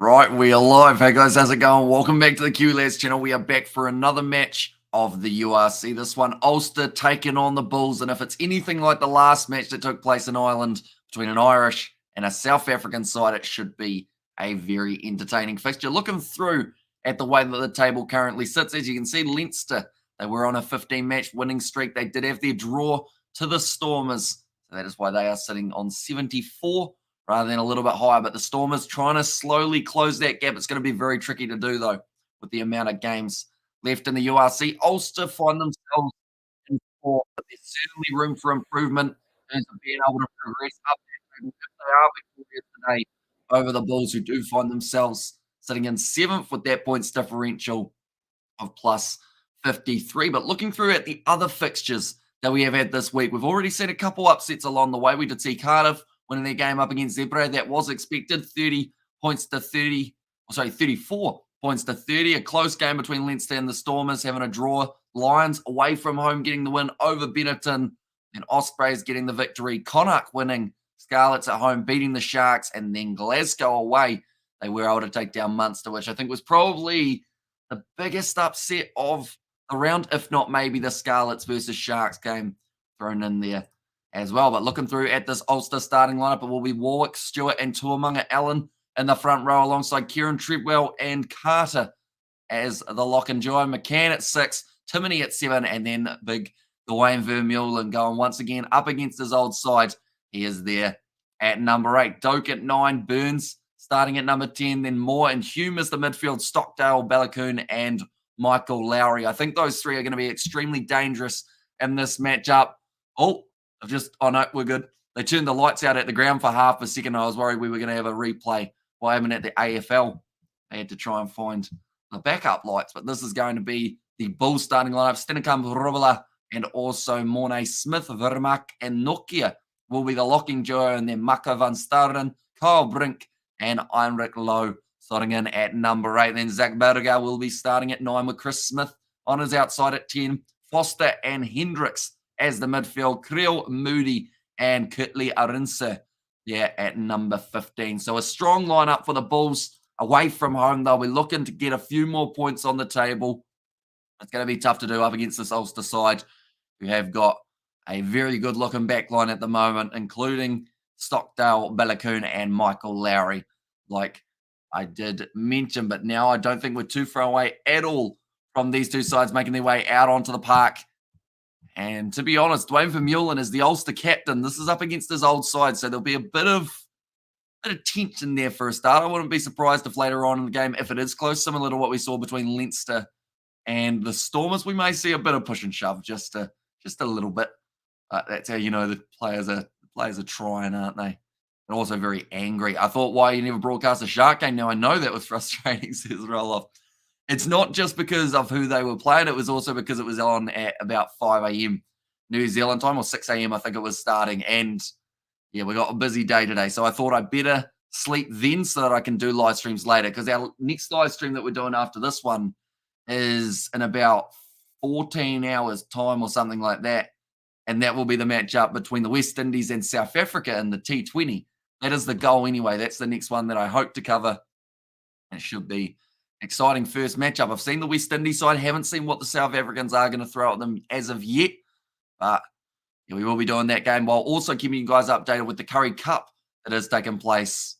Right, we are live. Hey guys, how's it going? Welcome back to the QLS channel. We are back for another match of the URC. This one, Ulster taking on the Bulls. And if it's anything like the last match that took place in Ireland between an Irish and a South African side, it should be a very entertaining fixture. Looking through at the way that the table currently sits, as you can see, Leinster, they were on a 15-match winning streak. They did have their draw to the Stormers. So that is why they are sitting on 74 rather than a little bit higher. But the Stormers trying to slowly close that gap. It's going to be very tricky to do, though, with the amount of games left in the URC. Ulster find themselves in fourth, but there's certainly room for improvement in terms of being able to progress up that table if they are victorious today over the Bulls, who do find themselves sitting in seventh with that points differential of plus 53. But looking through at the other fixtures that we have had this week, we've already seen a couple upsets along the way. We did see Cardiff winning their game up against Zebra. That was expected. 30 points to 30. Sorry, 34 points to 30. A close game between Leinster and the Stormers having a draw. Lions away from home getting the win over Benetton. And Ospreys getting the victory. Connacht winning. Scarlets at home beating the Sharks. And then Glasgow away. They were able to take down Munster, which I think was probably the biggest upset of the round, if not maybe the Scarlets versus Sharks game thrown in there as well. But looking through at this Ulster starting lineup, it will be Warwick, Stewart, and Tuamanga Allen in the front row alongside Kieran Treadwell and Carter as the lock and joy. McCann at 6, Timoney at 7, and then big Dwayne Vermeulen going once again up against his old side. He is there at number 8. Doak at 9, Burns starting at number 10, then Moore and Hume as the midfield, Stockdale, Balakoon, and Michael Lowry. I think those three are going to be extremely dangerous in this matchup. Oh no, we're good. They turned the lights out at the ground for half a second. I was worried we were going to have a replay while having at the AFL. They had to try and find the backup lights, but this is going to be the Bulls starting lineup. Stenkamp, Rovela, and also Mornay Smith, Vermaak, and Nokia will be the locking duo, and then Maka van Staren, Kyle Brink, and Heinrich Lowe starting in at number 8. Then Zach Berger will be starting at 9 with Chris Smith on his outside at 10. Foster and Hendricks as the midfield. Creel, Moody, and Kirtley Arinsa there at number 15. So a strong lineup for the Bulls away from home. They'll be looking to get a few more points on the table. It's going to be tough to do up against this Ulster side, who have got a very good looking back line at the moment, including Stockdale, Balakoon, and Michael Lowry, like I did mention. But now I don't think we're too far away at all from these two sides making their way out onto the park. And to be honest, Dwayne Vermeulen is the Ulster captain. This is up against his old side, so there'll be a bit of tension there for a start. I wouldn't be surprised if later on in the game, if it is close, similar to what we saw between Leinster and the Stormers, we may see a bit of push and shove, just a little bit. That's how you know the players are trying, aren't they? And also very angry. I thought, why you never broadcast a Shark game? Now I know that was frustrating, says Roloff. It's not just because of who they were playing. It was also because it was on at about 5 a.m. New Zealand time, or 6 a.m. I think it was starting. And yeah, we got a busy day today. So I thought I'd better sleep then so that I can do live streams later, because our next live stream that we're doing after this one is in about 14 hours time or something like that. And that will be the matchup between the West Indies and South Africa in the T20. That is the goal anyway. That's the next one that I hope to cover. It should be exciting first matchup. I've seen the West Indies side. Haven't seen what the South Africans are going to throw at them as of yet. But yeah, we will be doing that game while also keeping you guys updated with the Curry Cup that is taking place.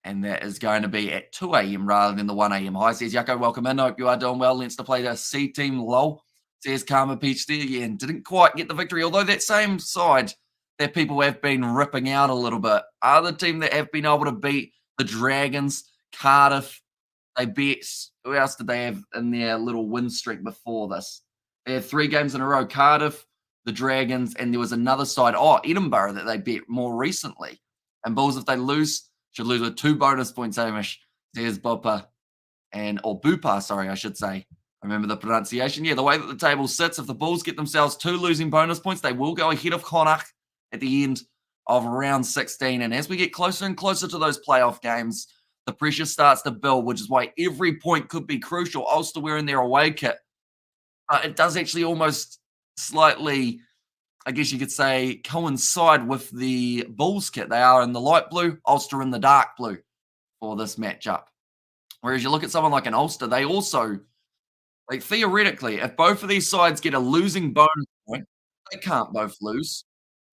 And that is going to be at 2 a.m. rather than the 1 a.m. Hi, says Yako. Welcome in. Hope you are doing well. Leinster played a C team lol. Says Karma Peach there. Yeah, and didn't quite get the victory. Although that same side that people have been ripping out a little bit are the team that have been able to beat the Dragons, Cardiff. They beat, who else did they have in their little win streak before this? They had 3 games in a row. Cardiff, the Dragons, and there was another side, Edinburgh, that they beat more recently. And Bulls, if they lose, should lose with 2 bonus points, Hamish. There's Bupa, or Bupa, sorry, I should say. Remember the pronunciation. Yeah, the way that the table sits, if the Bulls get themselves 2 losing bonus points, they will go ahead of Connacht at the end of round 16. And as we get closer and closer to those playoff games, the pressure starts to build, which is why every point could be crucial. Ulster wearing their away kit. It does actually almost slightly, I guess you could say, coincide with the Bulls kit. They are in the light blue, Ulster in the dark blue. for this matchup. Whereas you look at someone like an Ulster, they also, like, theoretically, if both of these sides get a losing bonus point, they can't both lose.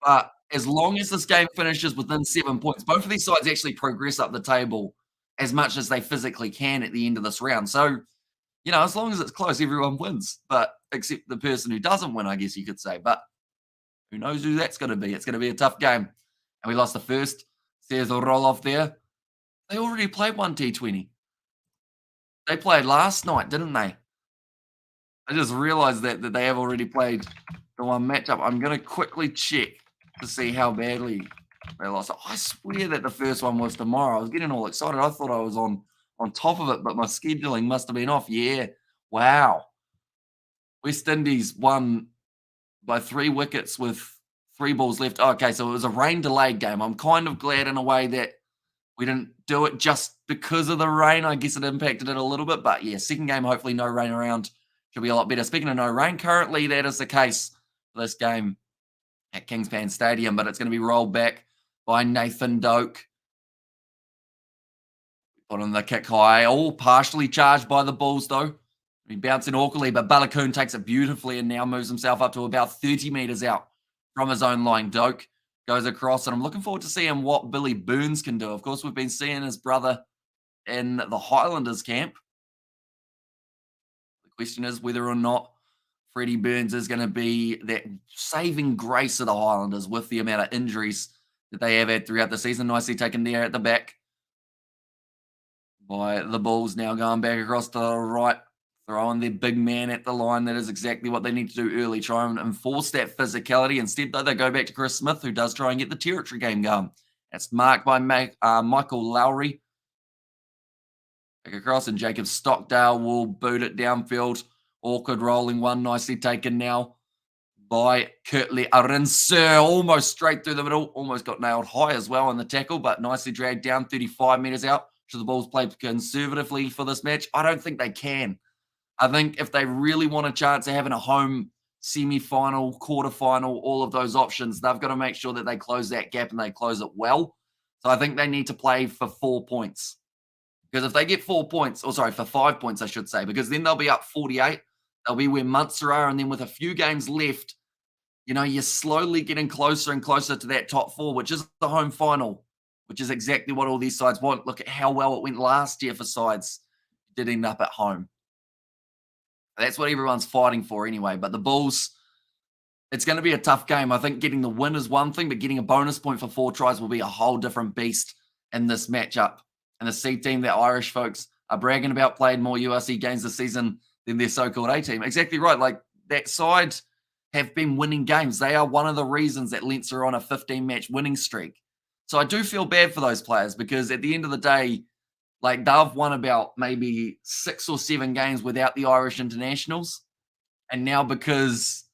But as long as this game finishes within 7 points, both of these sides actually progress up the table as much as they physically can at the end of this round. So, as long as it's close, everyone wins. But except the person who doesn't win, I guess you could say. But who knows who that's going to be? It's going to be a tough game. And we lost the first. There's a roll off there. They already played one T20. They played last night, didn't they? I just realized that they have already played the one matchup. I'm going to quickly check to see how badly they lost. I swear that the first one was tomorrow. I was getting all excited. I thought I was on top of it, but my scheduling must have been off. Yeah. Wow. West Indies won by 3 wickets with 3 balls left. Okay, so it was a rain delayed game. I'm kind of glad in a way that we didn't do it just because of the rain. I guess it impacted it a little bit. But yeah, second game, hopefully no rain around. Should be a lot better. Speaking of no rain, currently that is the case for this game at Kingspan Stadium, but it's going to be rolled back by Nathan Doak. Put on the kick high, all partially charged by the Bulls though. Bouncing awkwardly, but Balakoon takes it beautifully and now moves himself up to about 30 metres out from his own line. Doak goes across, and I'm looking forward to seeing what Billy Burns can do. Of course, we've been seeing his brother in the Highlanders camp. The question is whether or not Freddie Burns is going to be that saving grace of the Highlanders with the amount of injuries that they have had throughout the season. Nicely taken there at the back by the Bulls. Now going back across to the right, throwing their big man at the line. That is exactly what they need to do early. Try and enforce that physicality. Instead, though, they go back to Chris Smith, who does try and get the territory game going. That's marked by Michael Lowry. Back across, and Jacob Stockdale will boot it downfield. Awkward rolling one, nicely taken now by Kurtley Arinsir. Almost straight through the middle. Almost got nailed high as well in the tackle, but nicely dragged down 35 metres out. Should the Bulls play conservatively for this match? I don't think they can. I think if they really want a chance of having a home semi-final, quarter-final, all of those options, they've got to make sure that they close that gap and they close it well. So I think they need to play for 4 points. Because if they get 4 points, or sorry, for 5 points, I should say, because then they'll be up 48. They'll be where Munster are, and then with a few games left, you're slowly getting closer and closer to that top 4, which is the home final, which is exactly what all these sides want. Look at how well it went last year for sides who did end up at home. That's what everyone's fighting for anyway. But the Bulls, it's going to be a tough game. I think getting the win is one thing, but getting a bonus point for 4 tries will be a whole different beast in this matchup. And the C team, that Irish folks are bragging about, played more URC games this season than their so-called A team. Exactly right. Like, that side have been winning games. They are one of the reasons that Leinster are on a 15-match winning streak. So I do feel bad for those players because at the end of the day, like, they've won about maybe 6 or 7 games without the Irish internationals. And now because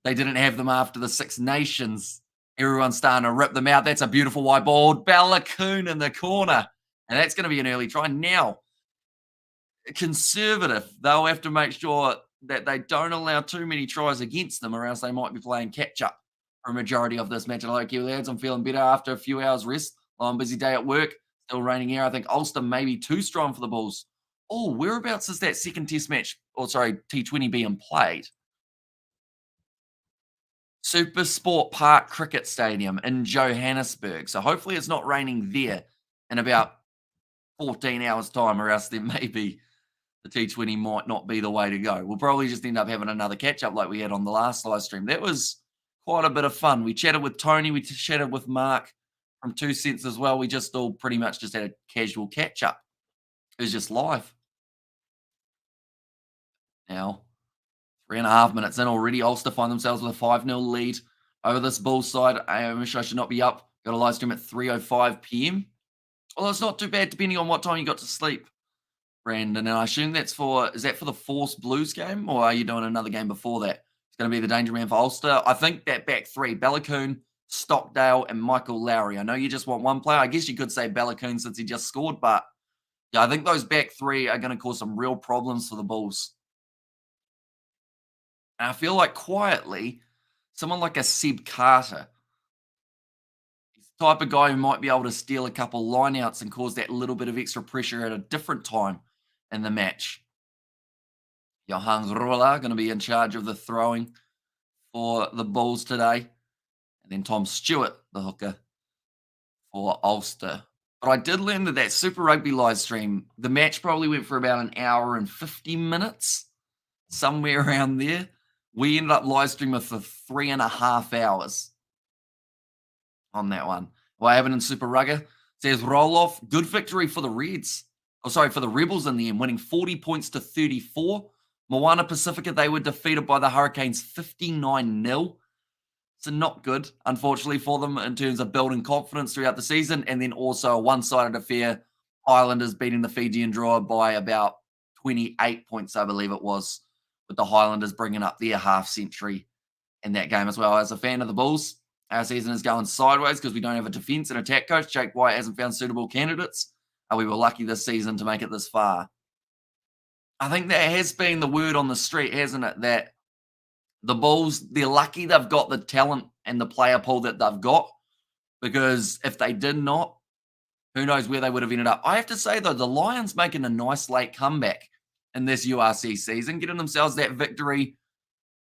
they didn't have them after the Six Nations, everyone's starting to rip them out. That's a beautiful white ball. Balakoon in the corner. And that's going to be an early try. Now, conservative, they'll have to make sure that they don't allow too many tries against them, or else they might be playing catch-up for a majority of this match. And like you lads, I'm feeling better after a few hours rest. Long, busy day at work. Still raining here. I think Ulster may be too strong for the Bulls. Oh, whereabouts is that second test match, T20 being played? Super Sport Park Cricket Stadium in Johannesburg. So hopefully it's not raining there in about 14 hours' time, or else there may be the T20 might not be the way to go. We'll probably just end up having another catch-up like we had on the last live stream. That was quite a bit of fun. We chatted with Tony. We chatted with Mark from 2 Cents as well. We just all pretty much just had a casual catch-up. It was just live. Now, 3.5 minutes in already, Ulster find themselves with a 5-0 lead over this Bulls side. I wish I should not be up. Got a live stream at 3:05 p.m. Although it's not too bad depending on what time you got to sleep, Brandon. And I assume is that for the Force Blues game, or are you doing another game before that? It's going to be the danger man for Ulster. I think that back 3, Balakoon, Stockdale, and Michael Lowry. I know you just want one player. I guess you could say Balakoon since he just scored, but yeah, I think those back 3 are going to cause some real problems for the Bulls. And I feel like quietly, someone like a Seb Carter, he's type of guy who might be able to steal a couple lineouts and cause that little bit of extra pressure at a different time in the match. Johan Ruela going to be in charge of the throwing for the Bulls today. And then Tom Stewart, the hooker, for Ulster. But I did learn that Super Rugby live stream, the match probably went for about an hour and 50 minutes, somewhere around there. We ended up live streaming for 3.5 hours on that one. What happened in Super Rugby? Says roll off. Good victory for the Reds. Oh, sorry, for the Rebels in the end, winning 40 points to 34. Moana Pacifica, they were defeated by the Hurricanes 59-0. So not good, unfortunately, for them in terms of building confidence throughout the season. And then also a one-sided affair, Highlanders beating the Fijian draw by about 28 points, I believe it was, with the Highlanders bringing up their half-century in that game as well. As a fan of the Bulls, our season is going sideways because we don't have a defence and attack coach. Jake White hasn't found suitable candidates. We were lucky this season to make it this far. I think that has been the word on the street, hasn't it? That the Bulls, they're lucky they've got the talent and the player pool that they've got, because if they did not, who knows where they would have ended up. I have to say, though, the Lions making a nice late comeback in this URC season, getting themselves that victory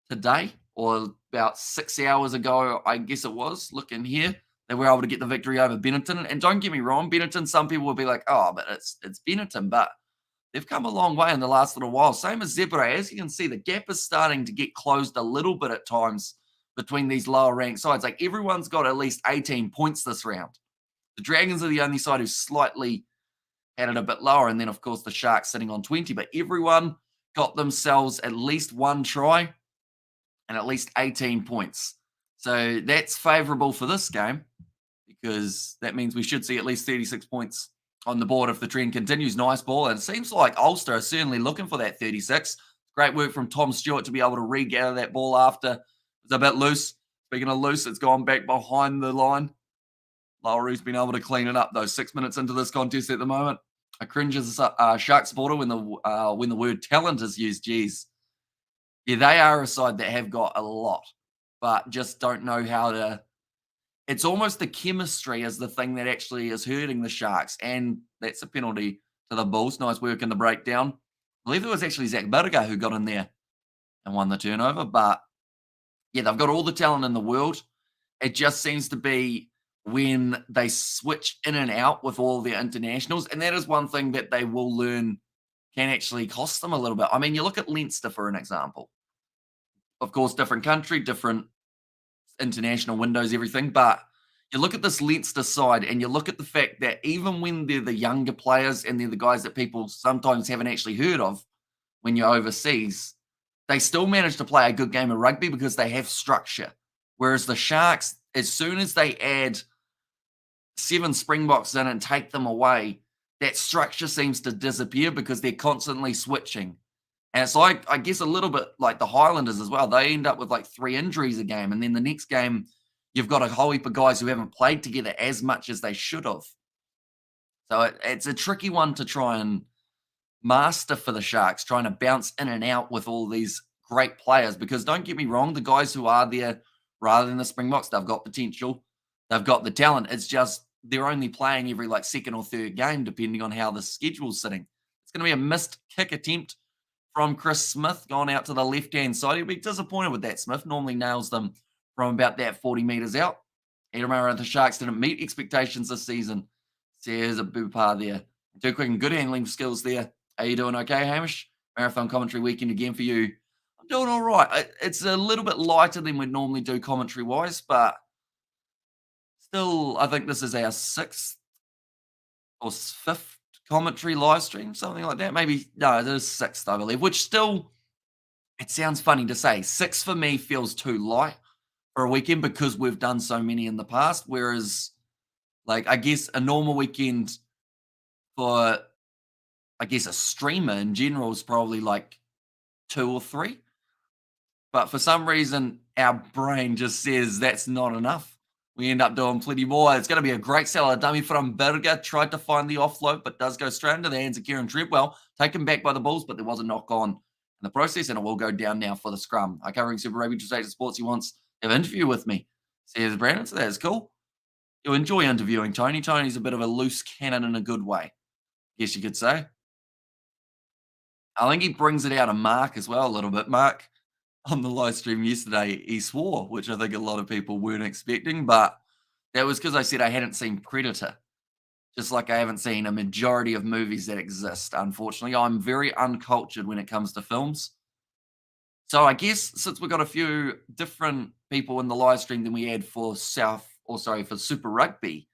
today, or about 6 hours ago, I guess it was, looking here. They were able to get the victory over Benetton. And don't get me wrong, Benetton, some people will be like, oh, but it's Benetton. But they've come a long way in the last little while. Same as Zebra. As you can see, the gap is starting to get closed a little bit at times between these lower ranked sides. Like, everyone's got at least 18 points this round. The Dragons are the only side who slightly had it a bit lower. And then, of course, the Sharks sitting on 20. But everyone got themselves at least one try and at least 18 points. So that's favourable for this game, because that means we should see at least 36 points on the board if the trend continues. Nice ball. And it seems like Ulster are certainly looking for that 36. Great work from Tom Stewart to be able to regather that ball after it was a bit loose. Speaking of loose, it's gone back behind the line. Lowry's been able to clean it up, though. 6 minutes into this contest at the moment. I cringe as a Shark supporter when the word talent is used. Geez. Yeah, they are a side that have got a lot, but just don't know how to. It's almost the chemistry is the thing that actually is hurting the Sharks, and that's a penalty to the Bulls. Nice work in the breakdown. I believe it was actually Zach Berger who got in there and won the turnover, but yeah, they've got all the talent in the world. It just seems to be when they switch in and out with all their internationals, and that is one thing that they will learn can actually cost them a little bit. I mean, you look at Leinster for an example. Of course, different country, different international windows, everything. But you look at this Leinster side and you look at the fact that even when they're the younger players and they're the guys that people sometimes haven't actually heard of when you're overseas, they still manage to play a good game of rugby because they have structure. Whereas the Sharks, as soon as they add 7 Springboks in and take them away, that structure seems to disappear because they're constantly switching. And it's like, I guess, a little bit like the Highlanders as well. They end up with like 3 injuries a game. And then the next game, you've got a whole heap of guys who haven't played together as much as they should have. So it's a tricky one to try and master for the Sharks, trying to bounce in and out with all these great players. Because don't get me wrong, the guys who are there, rather than the Springboks, they've got potential. They've got the talent. It's just they're only playing every like second or third game, depending on how the schedule's sitting. It's going to be a missed kick attempt from Chris Smith, going out to the left-hand side. He'll be disappointed with that. Smith normally nails them from about that 40 metres out. Edinburgh, the Sharks didn't meet expectations this season. Says a Bupar there. Too quick and good handling skills there. Are you doing okay, Hamish? Marathon commentary weekend again for you. I'm doing all right. It's a little bit lighter than we'd normally do commentary-wise, but still, I think this is our 6th or 5th commentary live stream, something like that. Maybe, no, it is 6th, I believe, which still, it sounds funny to say. 6 for me feels too light for a weekend because we've done so many in the past. Whereas, like, I guess a normal weekend for, I guess, a streamer in general is probably like 2 or 3. But for some reason, our brain just says that's not enough. We end up doing plenty more. It's going to be a great seller. Dummy from Berger tried to find the offload, but does go straight into the hands of Kieran Treadwell. Taken back by the Bulls, but there was a knock on in the process, and it will go down now for the scrum. I'm covering Super Rugby State Sports. He wants to have an interview with me. Says Brandon, so that's cool. You enjoy interviewing Tony. Tony's a bit of a loose cannon in a good way, I guess you could say. I think he brings it out of Mark as well a little bit. Mark, on the live stream yesterday, he swore, which I think a lot of people weren't expecting, but that was because I said I hadn't seen Predator. Just like I haven't seen a majority of movies that exist, unfortunately. I'm very uncultured when it comes to films. So I guess since we've got a few different people in the live stream than we had for for Super Rugby,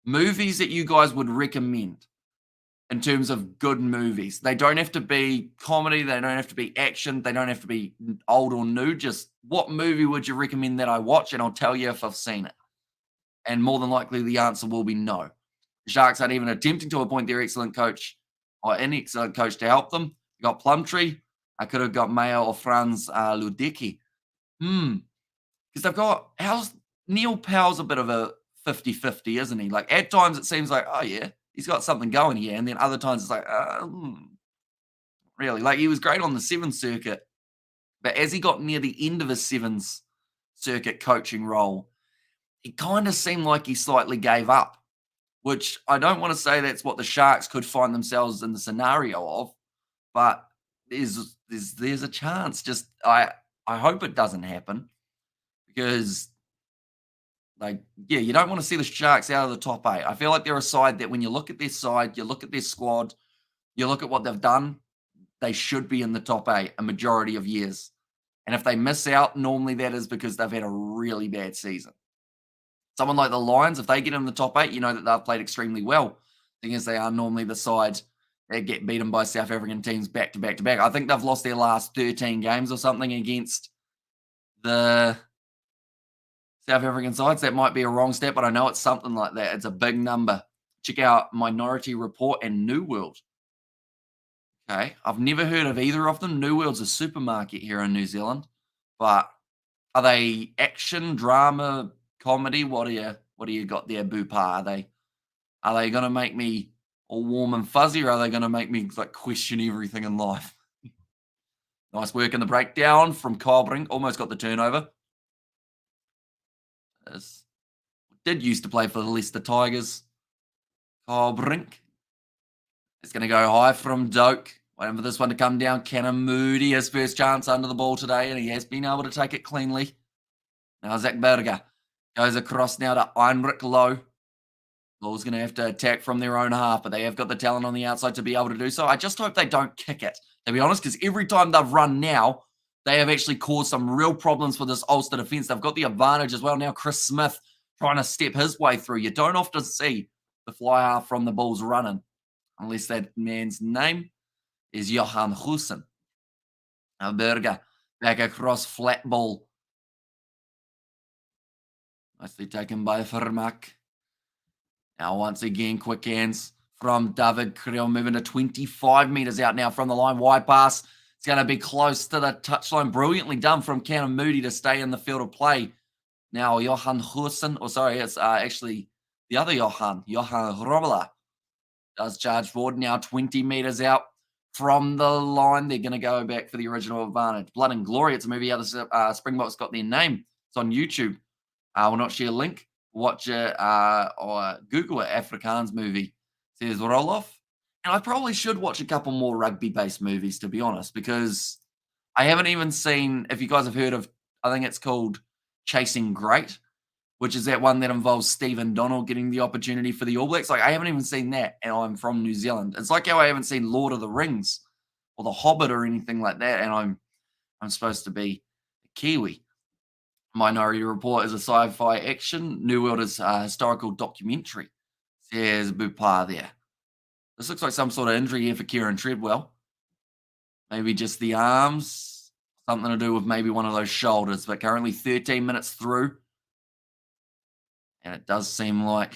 movies that you guys would recommend in terms of good movies. They don't have to be comedy, they don't have to be action, they don't have to be old or new. Just what movie would you recommend that I watch? And I'll tell you if I've seen it. And more than likely, the answer will be no. The Sharks aren't even attempting to appoint their excellent coach or an excellent coach to help them. You got Plumtree. I could have got Mayo or Franz Ludecki. Because they've got, Neil Powell's a bit of a 50-50, isn't he? Like, at times it seems like, oh, yeah, he's got something going here. And then other times it's like, really? Like, he was great on the Sevens circuit. But as he got near the end of his Sevens circuit coaching role, it kind of seemed like he slightly gave up, which I don't want to say that's what the Sharks could find themselves in the scenario of, but there's a chance. Just I hope it doesn't happen because, like, yeah, you don't want to see the Sharks out of the top 8. I feel like they're a side that when you look at their side, you look at their squad, you look at what they've done, they should be in the top 8 a majority of years. And if they miss out, normally that is because they've had a really bad season. Someone like the Lions, if they get in the top 8, you know that they've played extremely well. Thing is, they are normally the side that get beaten by South African teams back to back to back. I think they've lost their last 13 games or something against the South African sides. That might be a wrong step, but I know it's something like that. It's a big number. Check out Minority Report and New World. Okay, I've never heard of either of them. New World's a supermarket here in New Zealand, but are they action, drama, comedy? What do you got there, Bupa? Are they going to make me all warm and fuzzy, or are they going to make me like question everything in life? Nice work in the breakdown from Kyle Brink. Almost got the turnover. Did used to play for the Leicester Tigers. Kyle Brink. It's going to go high from Doak. Waiting for this one to come down. Cannon Moody, his first chance under the ball today, and he has been able to take it cleanly. Now Zach Berger goes across now to Heinrich Lowe. Low's going to have to attack from their own half, but they have got the talent on the outside to be able to do so. I just hope they don't kick it, to be honest, because every time they've run now, they have actually caused some real problems for this Ulster defence. They've got the advantage as well. Now Chris Smith trying to step his way through. You don't often see the fly half from the Bulls running, unless that man's name is Johan Hussen. Now Berger back across flat ball. Nicely taken by Vermaak. Now, once again, quick hands from David Creel, moving to 25 metres out now from the line. Wide pass. It's going to be close to the touchline. Brilliantly done from Cannon Moody to stay in the field of play. Now, Johan Hussen, it's actually the other Johan Robbler, does charge forward. Now, 20 metres out from the line. They're going to go back for the original advantage. Blood and Glory. It's a movie out of Springboks got their name. It's on YouTube. We'll not share a link. Watch it or Google it. Afrikaans movie. Says Roloff. And I probably should watch a couple more rugby-based movies, to be honest, because I haven't even seen, if you guys have heard of, I think it's called Chasing Great, which is that one that involves Stephen Donald getting the opportunity for the All Blacks. Like, I haven't even seen that, and I'm from New Zealand. It's like how I haven't seen Lord of the Rings or The Hobbit or anything like that, and I'm supposed to be a Kiwi. Minority Report is a sci-fi action. New World is a historical documentary. Says Bupa there. This looks like some sort of injury here for Kieran Treadwell. Maybe just the arms. Something to do with maybe one of those shoulders. But currently 13 minutes through. And it does seem like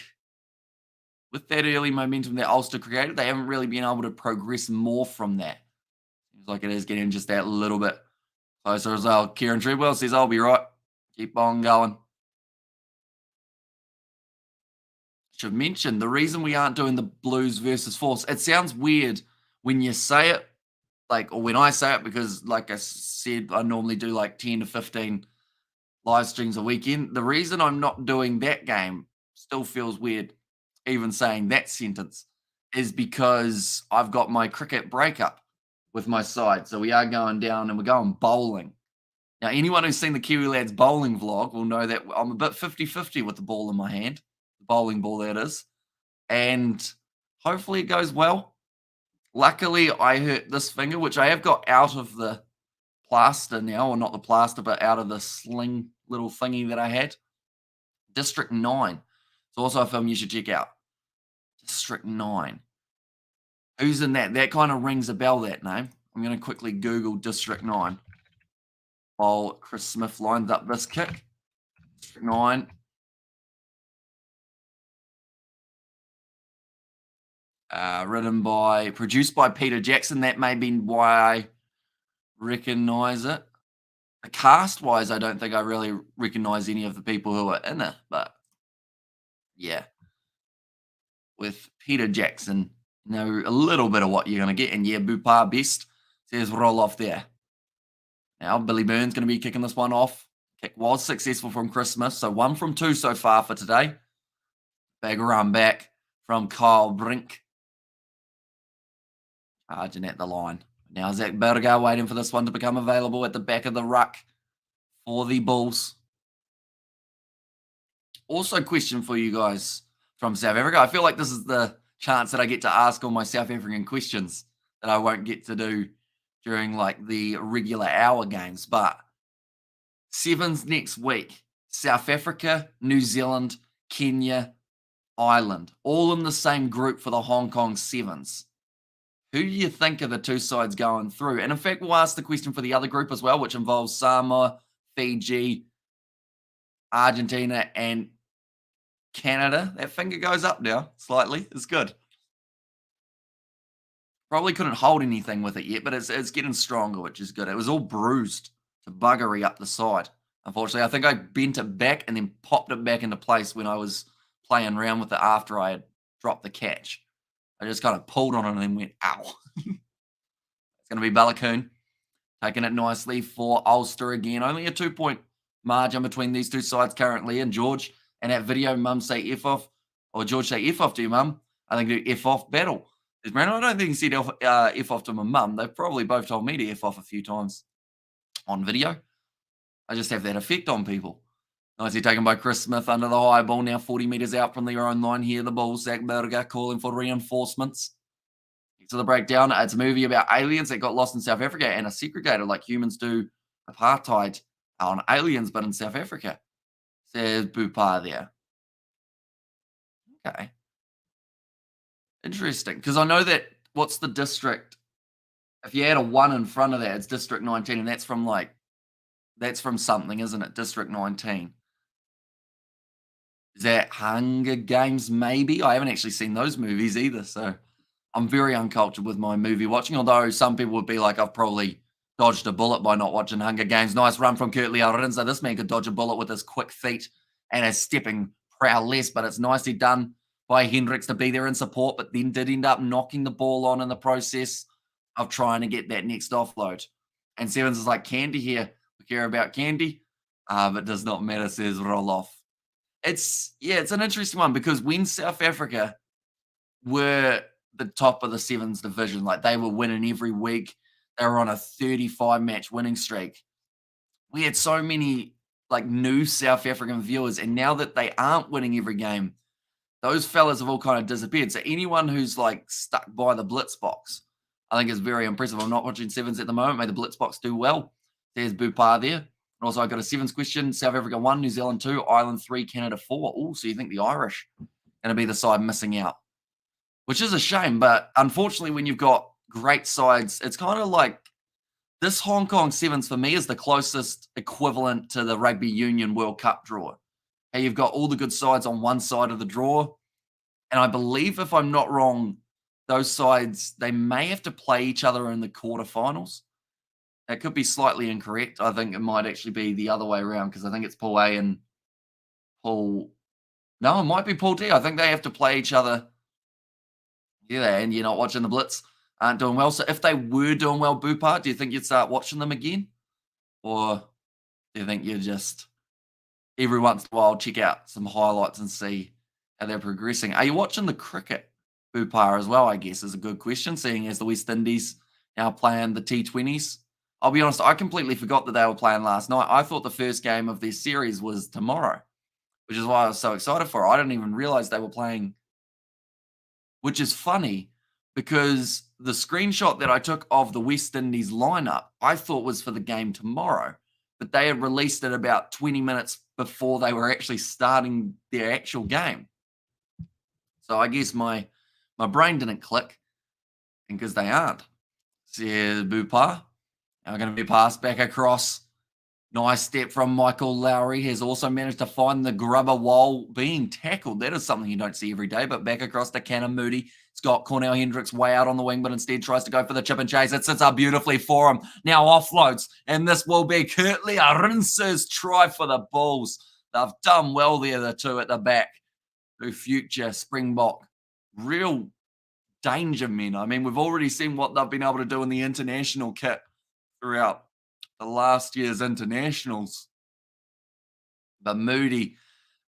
with that early momentum that Ulster created, they haven't really been able to progress more from that. Seems like it is getting just that little bit closer as well. Kieran Treadwell says, I'll be right. Keep on going. Should mention the reason we aren't doing the Blues versus Force. It sounds weird when you say it, or when I say it, because like I said, I normally do like 10 to 15 live streams a weekend. The reason I'm not doing that game still feels weird even saying that sentence, is because I've got my cricket breakup with my side. So we are going down and we're going bowling. Now, anyone who's seen the Kiwi Lads bowling vlog will know that I'm a bit 50-50 with the ball in my hand, the bowling ball that is, and hopefully it goes well. Luckily, I hurt this finger, which I have got out of the plaster now, or not the plaster, but out of the sling little thingy that I had. District 9. It's also a film you should check out. District 9. Who's in that? That kind of rings a bell, that name. I'm going to quickly Google District 9 while Chris Smith lines up this kick. District 9. Produced by Peter Jackson. That may be why I recognize it. Cast-wise, I don't think I really recognize any of the people who are in it, but yeah. With Peter Jackson, you know a little bit of what you're going to get, and yeah, Bupar best says roll off there. Now, Billy Byrne's going to be kicking this one off. Kick was successful from Chris Smith, so 1 from 2 so far for today. Big run back from Kyle Brink. Charging at the line. Now Zach Berger waiting for this one to become available at the back of the ruck for the Bulls. Also, question for you guys from South Africa. I feel like this is the chance that I get to ask all my South African questions that I won't get to do during like the regular hour games. But sevens next week. South Africa, New Zealand, Kenya, Ireland. All in the same group for the Hong Kong sevens. Who do you think are the two sides going through? And in fact, we'll ask the question for the other group as well, which involves Samoa, Fiji, Argentina, and Canada. That finger goes up now slightly. It's good. Probably couldn't hold anything with it yet, but it's getting stronger, which is good. It was all bruised to buggery up the side. Unfortunately, I think I bent it back and then popped it back into place when I was playing around with it after I had dropped the catch. I just kind of pulled on it and then went, ow. It's going to be Balakoon taking it nicely for Ulster again. Only a 2-point margin between these two sides currently. And George and that video, Mum say F off, or George say F off to you, Mum. I think do F off battle. I don't think he said F off to my mum. They've probably both told me to F off a few times on video. I just have that effect on people. Nicely taken by Chris Smith under the high ball. Now 40 metres out from their own line here. The Bulls, Zach Berger calling for reinforcements. To the breakdown, it's a movie about aliens that got lost in South Africa and are segregated like humans do apartheid on aliens, but in South Africa. Says Bupar there. Okay. Interesting. Because I know that, what's the district? If you add a 1 in front of that, it's District 19, and that's from something, isn't it? District 19. Is that Hunger Games, maybe? I haven't actually seen those movies either, so I'm very uncultured with my movie watching, although some people would be like, I've probably dodged a bullet by not watching Hunger Games. Nice run from Kurt Leal. So this man could dodge a bullet with his quick feet and his stepping prowess, but it's nicely done by Hendricks to be there in support, but then did end up knocking the ball on in the process of trying to get that next offload. And Sevens is like, Candy here. We care about Candy, but does not matter, says roll off. It's an interesting one because when South Africa were the top of the sevens division, like they were winning every week, they were on a 35-match winning streak. We had so many like new South African viewers, and now that they aren't winning every game, those fellas have all kind of disappeared. So anyone who's like stuck by the blitz box, I think is very impressive. I'm not watching sevens at the moment. May the blitz box do well. There's Bupar there. And also, I got a sevens question. South Africa 1, New Zealand 2, Ireland 3, Canada 4. Oh, so you think the Irish are going to be the side missing out? Which is a shame. But unfortunately, when you've got great sides, it's kind of like this Hong Kong sevens for me is the closest equivalent to the Rugby Union World Cup draw. Hey, you've got all the good sides on one side of the draw. And I believe, if I'm not wrong, those sides, they may have to play each other in the quarterfinals. That could be slightly incorrect. I think it might actually be the other way around because I think it's Pool A and Pool... No, it might be Pool D. I think they have to play each other. Yeah, and you're not watching the Blitz. Aren't doing well. So if they were doing well, Bupar, do you think you'd start watching them again? Or do you think you just, every once in a while, check out some highlights and see how they're progressing. Are you watching the cricket, Bupar, as well, I guess, is a good question, seeing as the West Indies now playing the T20s. I'll be honest, I completely forgot that they were playing last night. I thought the first game of their series was tomorrow, which is why I was so excited for it. I didn't even realize they were playing, which is funny because the screenshot that I took of the West Indies lineup, I thought was for the game tomorrow, but they had released it about 20 minutes before they were actually starting their actual game. So I guess my brain didn't click because they aren't. Says Bupa. Now going to be passed back across. Nice step from Michael Lowry. Has also managed to find the grubber while being tackled. That is something you don't see every day. But back across to Cannon Moody. He's got Cornell Hendricks way out on the wing, but instead tries to go for the chip and chase. It sits up beautifully for him. Now offloads. And this will be Kurtley Arince's try for the Bulls. They've done well there, the two at the back. To future Springbok. Real danger men. I mean, we've already seen what they've been able to do in the international kit throughout the last year's internationals. But Moody,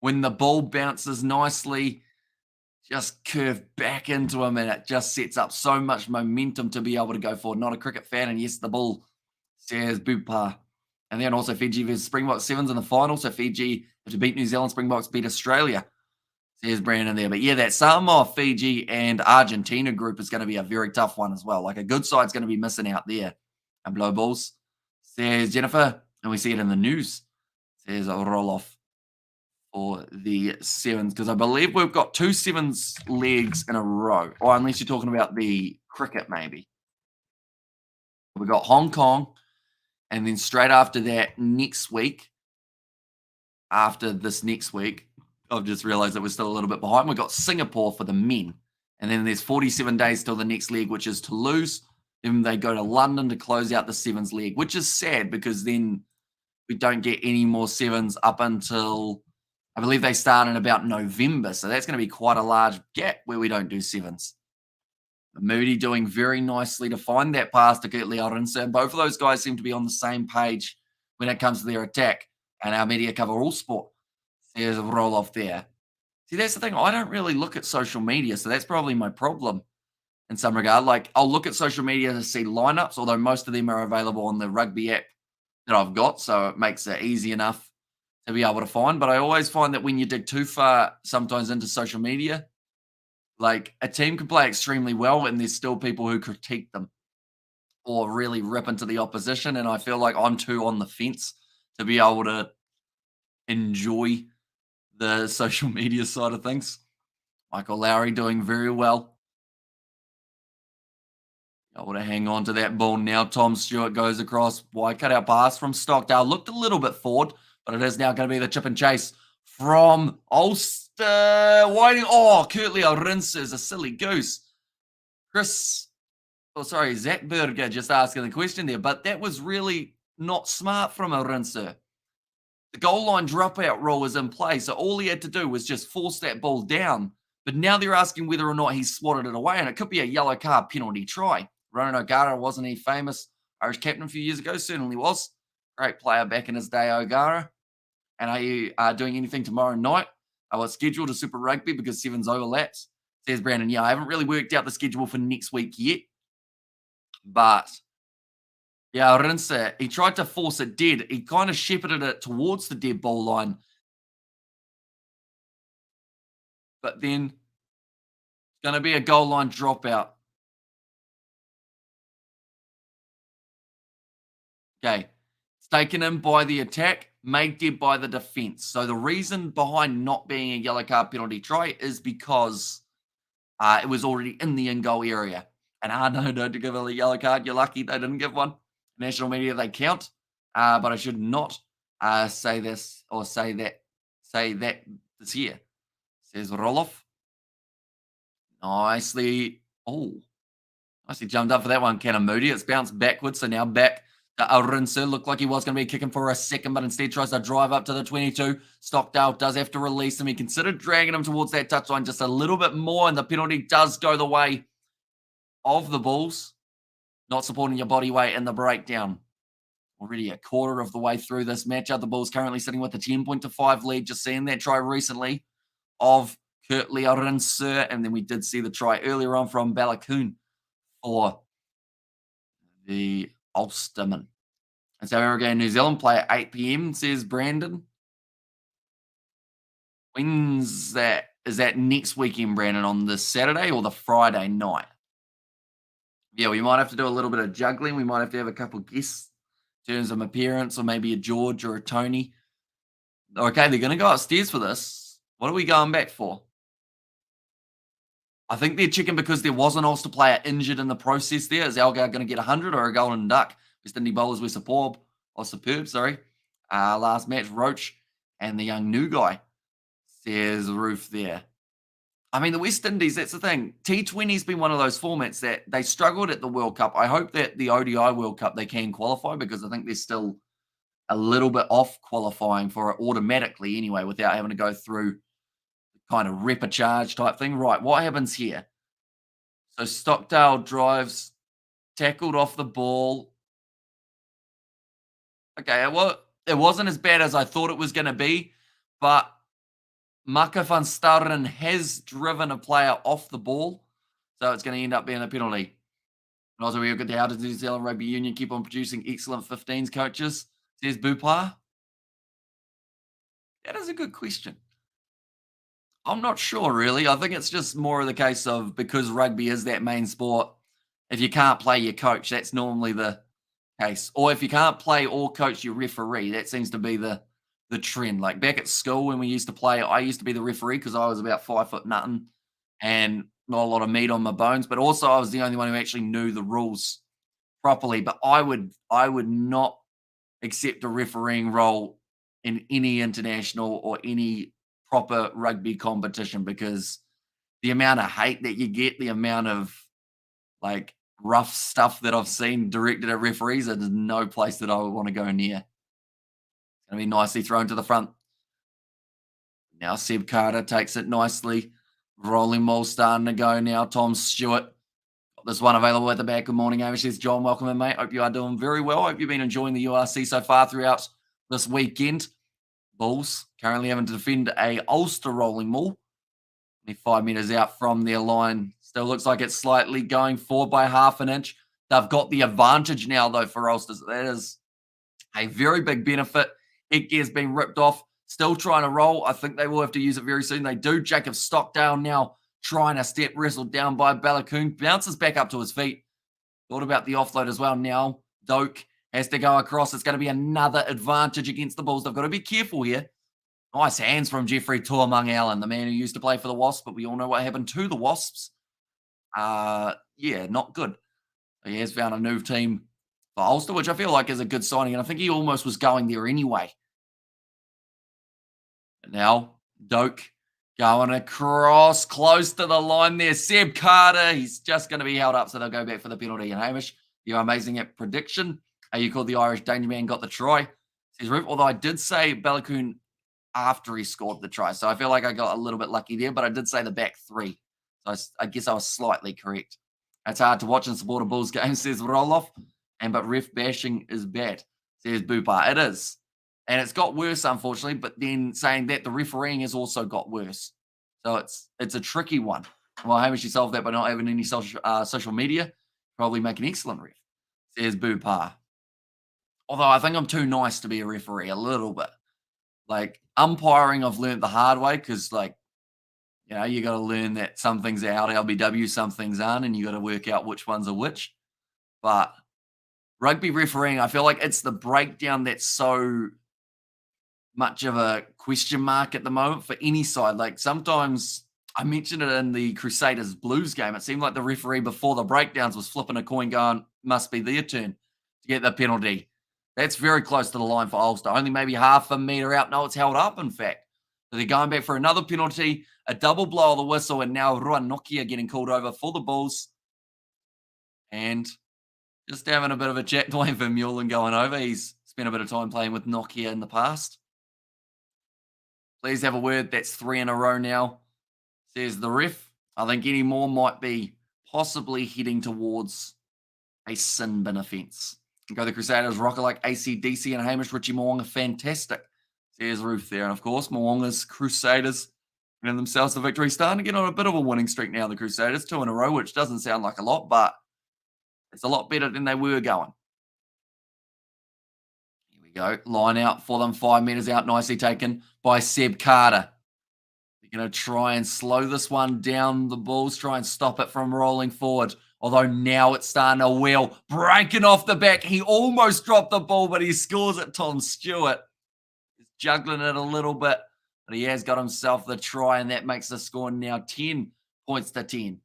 when the ball bounces nicely, just curve back into him, and it just sets up so much momentum to be able to go forward. Not a cricket fan, and yes, the ball says Bupa. And then also Fiji versus Springboks sevens in the final. So Fiji have to beat New Zealand. Springboks beat Australia. Says Brandon there. But yeah, that Samoa, Fiji, and Argentina group is going to be a very tough one as well. Like a good side's going to be missing out there. And blow balls, says Jennifer. And we see it in the news. Says a roll off for the sevens. Because I believe we've got 2 sevens legs in a row. Or unless you're talking about the cricket, maybe. We've got Hong Kong. And then straight after that, next week, after this next week, I've just realized that we're still a little bit behind. We've got Singapore for the men. And then there's 47 days till the next leg, which is Toulouse. Then they go to London to close out the sevens leg, which is sad because then we don't get any more sevens up until, I believe they start in about November. So that's going to be quite a large gap where we don't do sevens. Moody doing very nicely to find that pass to Kurtley Arince. And both of those guys seem to be on the same page when it comes to their attack. And our media cover all sport. There's a roll off there. See, that's the thing. I don't really look at social media, so that's probably my problem in some regard. Like, I'll look at social media to see lineups, although most of them are available on the rugby app that I've got, so it makes it easy enough to be able to find. But I always find that when you dig too far sometimes into social media, like a team can play extremely well and there's still people who critique them or really rip into the opposition. And I feel like I'm too on the fence to be able to enjoy the social media side of things. Michael Lowry doing very well. Able to hang on to that ball now. Tom Stewart goes across. Wide cutout pass from Stockdale. Looked a little bit forward, but it is now going to be the chip and chase from Ulster. Whiting. Oh, Kurtley Arince is a silly goose. Zach Berger just asking the question there, but that was really not smart from Arince. The goal line dropout rule is in place, so all he had to do was just force that ball down. But now they're asking whether or not he swatted it away, and it could be a yellow card penalty try. Ronan O'Gara, wasn't he famous Irish captain a few years ago? Certainly was. Great player back in his day, O'Gara. And are you doing anything tomorrow night? What's scheduled to Super Rugby because sevens overlaps? Says Brandon. Yeah, I haven't really worked out the schedule for next week yet. But yeah, Rinse, he tried to force it dead. He kind of shepherded it towards the dead ball line. But then it's going to be a goal line dropout. Okay. It's taken in by the attack, made dead by the defense. So the reason behind not being a yellow card penalty try is because it was already in the in-goal area. And no, to give a yellow card. You're lucky they didn't give one. National media, they count. But I should not say this or say that this here. Says Roloff. Nicely jumped up for that one, Cannon Moody. It's bounced backwards, so now back to Arinse. Looked like he was going to be kicking for a second, but instead tries to drive up to the 22. Stockdale does have to release him. He considered dragging him towards that touchline just a little bit more, and the penalty does go the way of the Bulls. Not supporting your body weight in the breakdown. Already a quarter of the way through this matchup. The Bulls currently sitting with a 10-5 lead. Just seeing that try recently of Kurtley Rinser, and then we did see the try earlier on from Balakoon for the Ulsterman. And so we're going New Zealand play at 8 p.m., says Brandon. When's that? Is that next weekend, Brandon, on the Saturday or the Friday night? Yeah, we might have to do a little bit of juggling. We might have to have a couple guests in terms of appearance, or maybe a George or a Tony. Okay, they're going to go upstairs for this. What are we going back for? I think they're checking because there was an Ulster player injured in the process there. Is Algar going to get 100 or a golden duck? West Indies bowlers were superb. Last match, Roach and the young new guy, says Roof there. I mean, the West Indies, that's the thing. T20's been one of those formats that they struggled at the World Cup. I hope that the ODI World Cup they can qualify, because I think they're still a little bit off qualifying for it automatically anyway, without having to go through kind of repechage type thing. Right, what happens here? So Stockdale drives, tackled off the ball. Okay, well, it wasn't as bad as I thought it was going to be, but Maka van Starren has driven a player off the ball, so it's going to end up being a penalty. And also, we're good to how does New Zealand Rugby Union keep on producing excellent 15s coaches, says Bupar. That is a good question. I'm not sure, really. I think it's just more of the case of, because rugby is that main sport, if you can't play your coach, that's normally the case. Or if you can't play or coach your referee, that seems to be the trend. Like back at school when we used to play, I used to be the referee because I was about 5 foot nothing and not a lot of meat on my bones. But also I was the only one who actually knew the rules properly. But I would not accept a refereeing role in any international or any proper rugby competition, because the amount of hate that you get, the amount of like rough stuff that I've seen directed at referees, there's no place that I would want to go near. It's going to be nicely thrown to the front. Now Seb Carter takes it nicely. Rolling ball starting to go now. Tom Stewart. Got this one available at the back. Good morning, Amish. Says John, welcome in, mate. Hope you are doing very well. Hope you've been enjoying the URC so far throughout this weekend. Bulls currently having to defend a Ulster rolling ball. Only 5 meters out from their line. Still looks like it's slightly going forward by half an inch. They've got the advantage now, though, for Ulster. That is a very big benefit. Headgear's been ripped off. Still trying to roll. I think they will have to use it very soon. They do. Jacob Stockdale now trying to step wrestled down by Balakoon. Bounces back up to his feet. Thought about the offload as well. Now Doak has to go across. It's going to be another advantage against the Bulls. They've got to be careful here. Nice hands from Jeffrey Tuamung Allen, the man who used to play for the Wasps, but we all know what happened to the Wasps. Not good. He has found a new team for Ulster, which I feel like is a good signing, and I think he almost was going there anyway. And now, Doak going across, close to the line there. Seb Carter, he's just going to be held up, so they'll go back for the penalty. And Hamish, you're amazing at prediction. You called the Irish Danger Man, got the try. Says Roof, although I did say Balakoon after he scored the try. So I feel like I got a little bit lucky there, but I did say the back three. So I guess I was slightly correct. It's hard to watch and support a Bulls game, says Roloff. But ref bashing is bad, says Bupar. It is. And it's got worse, unfortunately. But then saying that, the refereeing has also got worse. So it's a tricky one. Well, Hamish, you solved that by not having any social media. Probably make an excellent ref, says Bupar. Although I think I'm too nice to be a referee a little bit. Like, umpiring, I've learned the hard way because, like, you know, you got to learn that some things are out LBW, some things aren't, and you got to work out which ones are which. But rugby refereeing, I feel like it's the breakdown that's so much of a question mark at the moment for any side. Like, sometimes I mentioned it in the Crusaders Blues game. It seemed like the referee before the breakdowns was flipping a coin going, must be their turn to get the penalty. That's very close to the line for Ulster. Only maybe half a metre out. No, it's held up, in fact. So they're going back for another penalty, a double blow of the whistle, and now Ruan Nokia getting called over for the Bulls. And just having a bit of a chat to Wayne Vermeulen going over. He's spent a bit of time playing with Nokia in the past. Please have a word. That's 3 in a row now, says the ref. I think any more might be possibly heading towards a sin bin offence. Go the Crusaders, rocker like AC/DC and Hamish. Richie Mo'unga, fantastic, says Ruth there. And of course, Mo'unga's Crusaders and themselves the victory. Starting to get on a bit of a winning streak now, the Crusaders, 2 in a row, which doesn't sound like a lot, but it's a lot better than they were going. Here we go. Line out for them, 5 metres out, nicely taken by Seb Carter. They're going to try and slow this one down, the Bulls, try and stop it from rolling forward. Although now it's starting to wheel, breaking off the back. He almost dropped the ball, but he scores it. Tom Stewart is juggling it a little bit, but he has got himself the try, and that makes the score now 10 points to 10.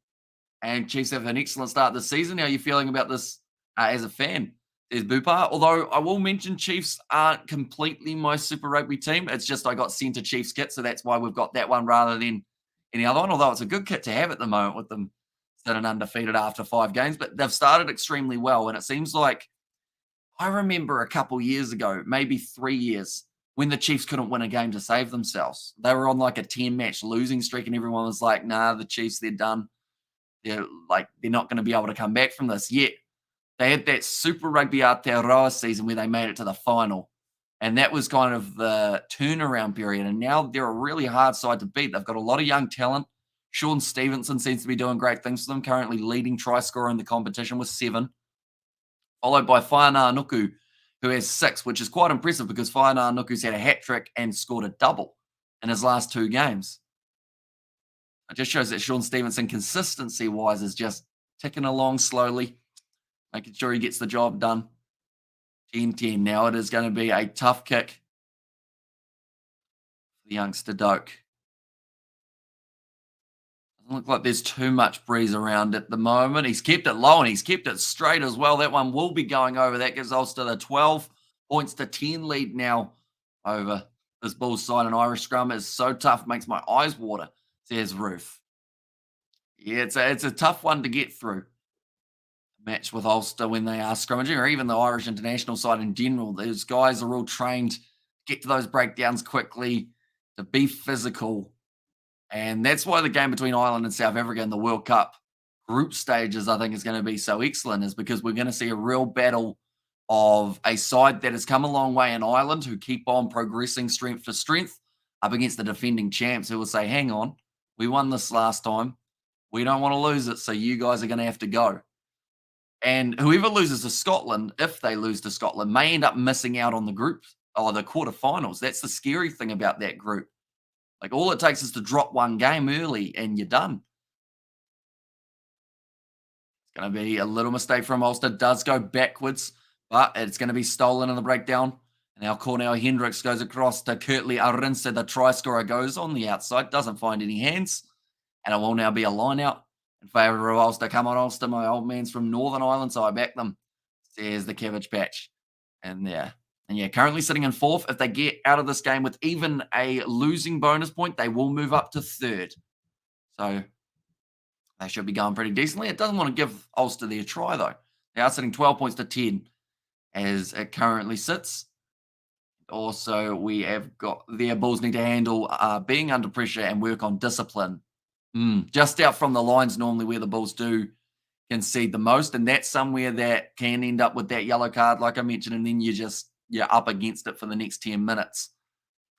And Chiefs have an excellent start this season. How are you feeling about this as a fan? There's Bupa. Although I will mention Chiefs aren't completely my Super Rugby team. It's just I got sent a Chiefs kit, so that's why we've got that one rather than any other one. Although it's a good kit to have at the moment with them sitting undefeated after 5 games. But they've started extremely well, and it seems like I remember a couple years ago, maybe 3 years, when the Chiefs couldn't win a game to save themselves. They were on like a 10-match losing streak, and everyone was like, nah, the Chiefs, they're done. They're not going to be able to come back from this. Yet they had that Super Rugby Aotearoa season where they made it to the final. And that was kind of the turnaround period. And now they're a really hard side to beat. They've got a lot of young talent. Sean Stevenson seems to be doing great things for them, currently leading try scorer in the competition with 7. Followed by Whainā Nuku, who has 6, which is quite impressive because Whainā Nuku's had a hat-trick and scored a double in his last 2 games. It just shows that Sean Stevenson, consistency-wise, is just ticking along slowly, making sure he gets the job done. 10-10. Now it is going to be a tough kick for the youngster Doak. Doesn't look like there's too much breeze around at the moment. He's kept it low and he's kept it straight as well. That one will be going over. That gives Ulster the 12 points to 10 lead now over this Bulls side. An Irish scrum is so tough, makes my eyes water, says Ruth. Yeah, it's a tough one to get through. Match with Ulster when they are scrummaging, or even the Irish international side in general. Those guys are all trained to get to those breakdowns quickly, to be physical. And that's why the game between Ireland and South Africa in the World Cup group stages, I think, is going to be so excellent, is because we're going to see a real battle of a side that has come a long way in Ireland, who keep on progressing strength for strength, up against the defending champs who will say, hang on, we won this last time. We don't want to lose it, so you guys are going to have to go. And whoever loses to Scotland, if they lose to Scotland, may end up missing out on the group or the quarterfinals. That's the scary thing about that group. Like, all it takes is to drop one game early and you're done. It's going to be a little mistake from Ulster. Does go backwards, but it's going to be stolen in the breakdown. And now Cornell Hendricks goes across to Kurtley Arinsa. The try scorer goes on the outside, doesn't find any hands. And it will now be a line out in favour of Ulster. Come on, Ulster. My old man's from Northern Ireland, so I back them, says the Cabbage Patch. And currently sitting in 4th. If they get out of this game with even a losing bonus point, they will move up to 3rd. So they should be going pretty decently. It doesn't want to give Ulster their try, though. They are sitting 12 points to 10 as it currently sits. Also, we have got their Bulls need to handle being under pressure and work on discipline. Just out from the lines normally where the Bulls do concede the most, and that's somewhere that can end up with that yellow card, like I mentioned, and then you're up against it for the next 10 minutes.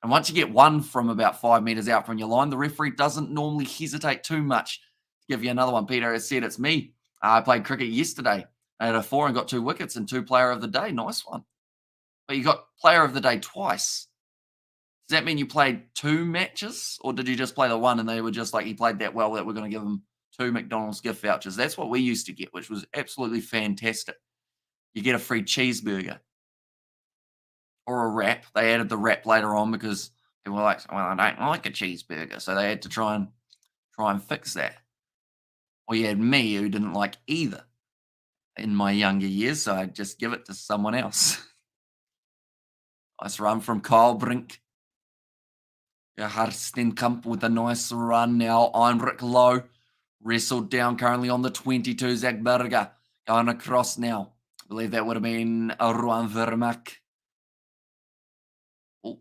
And once you get one from about 5 meters out from your line, the referee doesn't normally hesitate too much to give you another one. Peter has said, it's me. I played cricket yesterday. I had a 4 and got 2 wickets and 2 player of the day. Nice one. But you got player of the day twice. Does that mean you played 2 matches, or did you just play the one and they were just like, he played that well that we're going to give him 2 McDonald's gift vouchers? That's what we used to get, which was absolutely fantastic. You get a free cheeseburger or a wrap. They added the wrap later on because they were like, well, I don't like a cheeseburger, so they had to try and fix that. Or you had me, who didn't like either in my younger years, so I'd just give it to someone else. Nice run from Kyle Brink. Harstenkamp with a nice run now. Heinrich Low wrestled down currently on the 22. Zach Berger going across now. I believe that would have been Ruan Vermaak.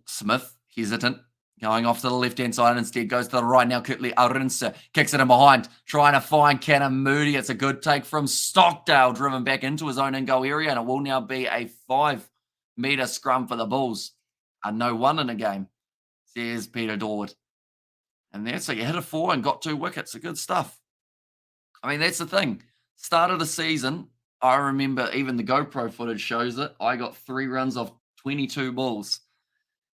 Smith, hesitant, going off to the left-hand side. Instead goes to the right now. Kurtley Arinsa kicks it in behind, trying to find Cannon Moody. It's a good take from Stockdale, driven back into his own in-goal area, and it will now be a 5-metre scrum for the Bulls. No one in the game, says Peter Dorwood. And that's so you hit a 4 and got 2 wickets. So good stuff. I mean, that's the thing. Start of the season, I remember even the GoPro footage shows it. I got 3 runs off 22 balls.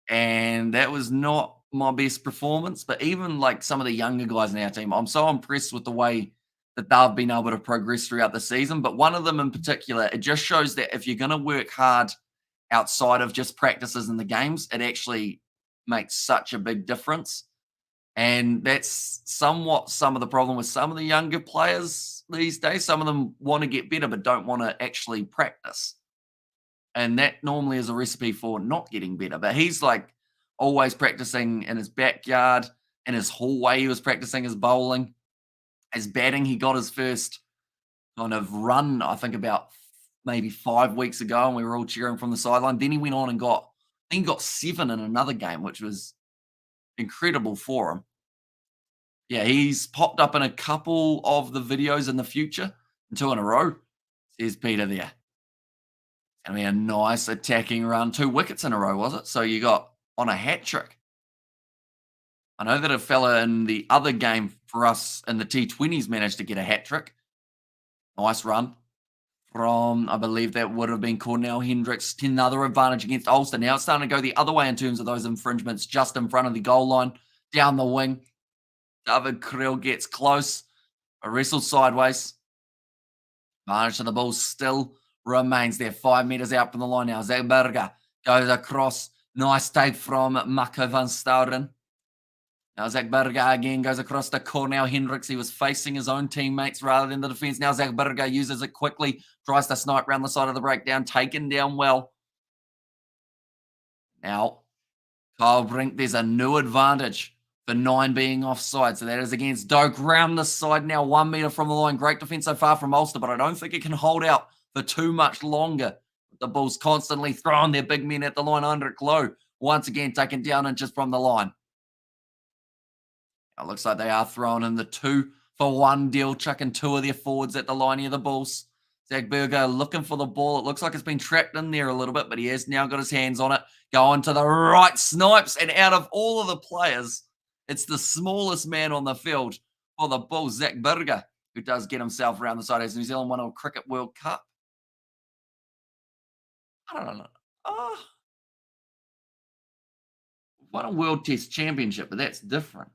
And that was not my best performance. But even like some of the younger guys in our team, I'm so impressed with the way that they've been able to progress throughout the season. But one of them in particular, it just shows that if you're going to work hard outside of just practices in the games, it actually makes such a big difference. And that's somewhat some of the problem with some of the younger players these days. Some of them want to get better, but don't want to actually practice. And that normally is a recipe for not getting better. But he's like always practicing in his backyard, in his hallway. He was practicing his bowling, his batting. He got his first kind of run, I think, about maybe 5 weeks ago, and we were all cheering from the sideline. Then he went on and got 7 in another game, which was incredible for him. Yeah, he's popped up in a couple of the videos in the future, 2 in a row. Says Peter there. I mean, a nice attacking run. 2 wickets in a row, was it? So you got on a hat trick. I know that a fella in the other game for us in the T20s managed to get a hat trick. Nice run from, I believe that would have been Cornell Hendricks. Another advantage against Ulster. Now it's starting to go the other way in terms of those infringements, just in front of the goal line, down the wing. David Krill gets close, wrestles sideways. Advantage to the Bulls still remains there. 5 metres out from the line now. Zach Berger goes across. Nice take from Mako van Stouren. Now Zach Berger again goes across to Cornell Hendricks. He was facing his own teammates rather than the defence. Now Zach Berger uses it quickly. Tries to snipe round the side of the breakdown. Taken down well. Now, Kyle Brink, there's a new advantage for 9 being offside. So that is against Doak. Round the side now, 1 metre from the line. Great defence so far from Ulster, but I don't think it can hold out for too much longer. The Bulls constantly throwing their big men at the line under it low. Once again, taken down inches from the line. It looks like they are throwing in the 2-for-1 deal, chucking 2 of their forwards at the line here, the Bulls. Zach Berger looking for the ball. It looks like it's been trapped in there a little bit, but he has now got his hands on it. Going to the right, snipes, and out of all of the players, it's the smallest man on the field for the Bulls, Zach Berger, who does get himself around the side as New Zealand won a Cricket World Cup. I don't know. Won a World Test Championship, but that's different.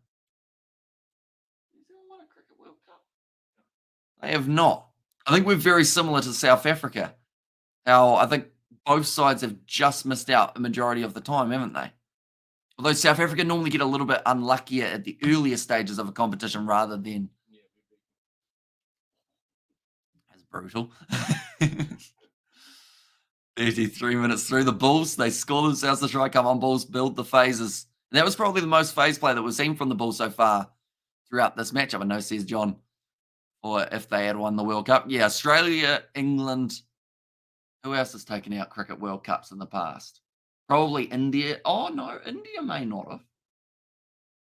New Zealand won a Cricket World Cup? They have not. I think we're very similar to South Africa. How I think both sides have just missed out a majority of the time, haven't they? Although South Africa normally get a little bit unluckier at the earlier stages of a competition rather than. That's brutal. 33 minutes through, the Bulls, they score themselves the try. Come on, Bulls, build the phases. And that was probably the most phase play that we've seen from the Bulls so far throughout this matchup. I know, says John, or if they had won the World Cup. Yeah, Australia, England. Who else has taken out Cricket World Cups in the past? Probably India. Oh, no, India may not have.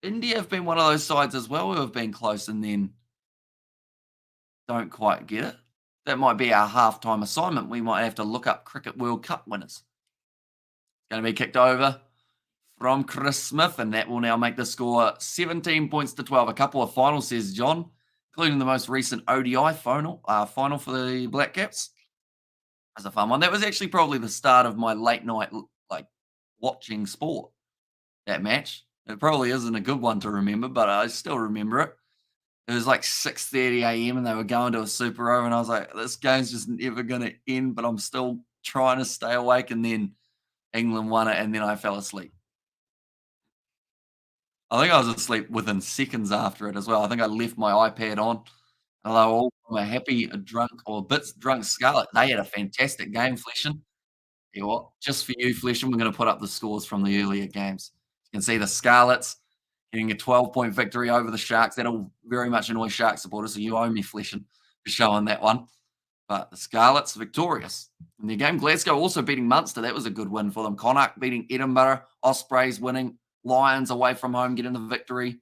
India have been one of those sides as well who have been close and then don't quite get it. That might be our halftime assignment. We might have to look up Cricket World Cup winners. It's going to be kicked over from Chris Smith, and that will now make the score 17 points to 12. A couple of finals, says John, including the most recent ODI final for the Black Caps. That's a fun one. That was actually probably the start of my late night watching sport, that match. It probably isn't a good one to remember, but I still remember it. It was like 6:30 a.m. and they were going to a super over, and I was like, this game's just never going to end, but I'm still trying to stay awake. And then England won it, and then I fell asleep. I think I was asleep within seconds after it as well. I think I left my iPad on. And they were all from a happy, drunk, or a bit drunk Scarlet. They had a fantastic game, Fleshin. You know what? Just for you, Fleshin, we're going to put up the scores from the earlier games. You can see the Scarlets getting a 12-point victory over the Sharks. That'll very much annoy Shark supporters, so you owe me, Fleshin, for showing that one. But the Scarlets victorious in their game. Glasgow also beating Munster. That was a good win for them. Connacht beating Edinburgh. Ospreys winning. Lions away from home getting the victory.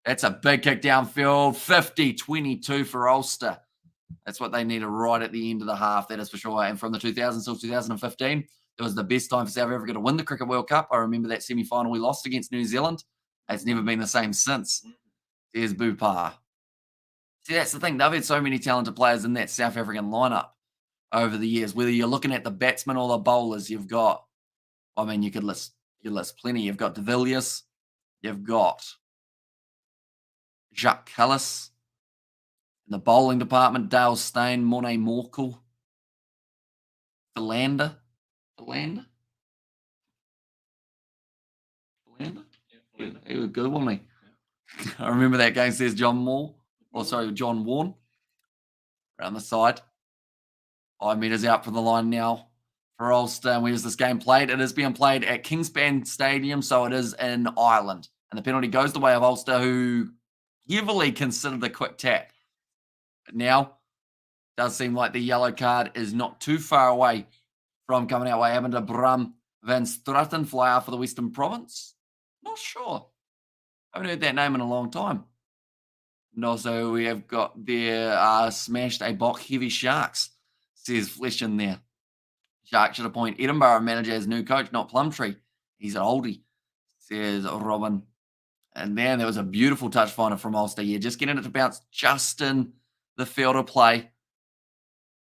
That's a big kick downfield. 50-22 for Ulster. That's what they needed right at the end of the half, that is for sure. And from the 2000s till 2015, it was the best time for South Africa to win the Cricket World Cup. I remember that semi-final we lost against New Zealand. It's never been the same since. There's Bupar. See, that's the thing. They've had so many talented players in that South African lineup over the years. Whether you're looking at the batsmen or the bowlers, you've got, I mean, you list plenty. You've got De Villiers, you've got Jacques Callis. In the bowling department, Dale Steyn, Morne Morkel, Philander. Philander? Philander? He was good, wasn't he? I remember that game says John Moore. Or sorry, John Warren. Around the side. 5 metres out from the line now for Ulster. And where's this game played? It is being played at Kingspan Stadium, so it is in Ireland. And the penalty goes the way of Ulster, who heavily considered the quick tap. But now, does seem like the yellow card is not too far away from coming our way. Happened to Bram van Stratenflyer for the Western Province? Not sure. Haven't heard that name in a long time. And also, we have got their smashed a Bok Heavy Sharks, says Flesh in there. Sharks should appoint Edinburgh manager as new coach, not Plumtree. He's an oldie, says Robin. And then there was a beautiful touch finder from Ulster. Yeah, just getting it to bounce just in the field of play.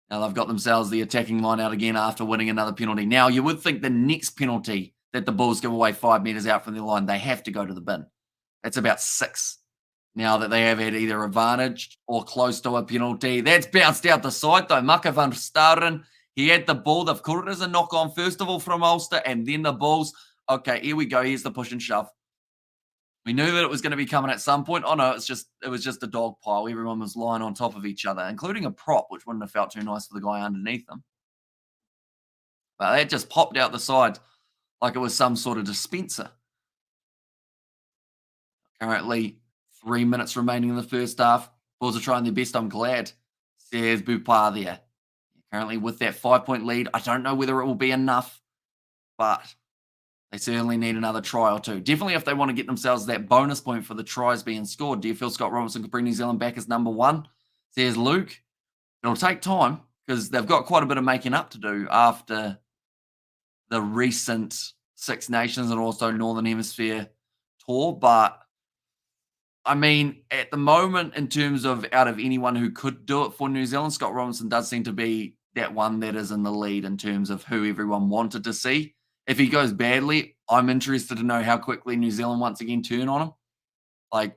Now they've got themselves the attacking line out again after winning another penalty. Now, you would think the next penalty that the Bulls give away 5 metres out from the line, they have to go to the bin. That's about 6. Now that they have had either advantage or close to a penalty. That's bounced out the side, though. Maka van Staren, he had the ball. They've called it as a knock-on, first of all, from Ulster, and then the Bulls. Okay, here we go. Here's the push and shove. We knew that it was going to be coming at some point. Oh, no, it was just a dog pile. Everyone was lying on top of each other, including a prop, which wouldn't have felt too nice for the guy underneath them. But that just popped out the side like it was some sort of dispenser. Currently, 3 minutes remaining in the first half. Bulls are trying their best, I'm glad, says Bupar there. Currently with that 5-point lead. I don't know whether it will be enough, but they certainly need another try or two. Definitely if they want to get themselves that bonus point for the tries being scored. Do you feel Scott Robertson could bring New Zealand back as number 1? Says Luke. It'll take time because they've got quite a bit of making up to do after the recent Six Nations and also Northern Hemisphere tour. But I mean, at the moment, in terms of out of anyone who could do it for New Zealand, Scott Robinson does seem to be that one that is in the lead in terms of who everyone wanted to see. If he goes badly, I'm interested to know how quickly New Zealand once again turn on him. Like,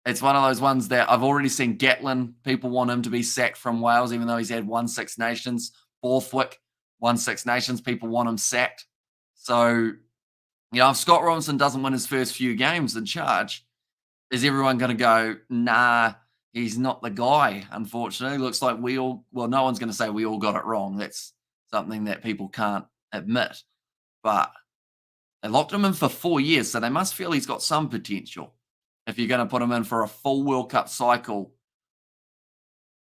it's one of those ones that I've already seen Gatlin. People want him to be sacked from Wales, even though he's had 1 Six Nations. Borthwick, 1 Six Nations. People want him sacked. So, if Scott Robinson doesn't win his first few games in charge, is everyone going to go, nah, he's not the guy, unfortunately? Looks like no one's going to say we all got it wrong. That's something that people can't admit. But they locked him in for 4 years, so they must feel he's got some potential. If you're going to put him in for a full World Cup cycle,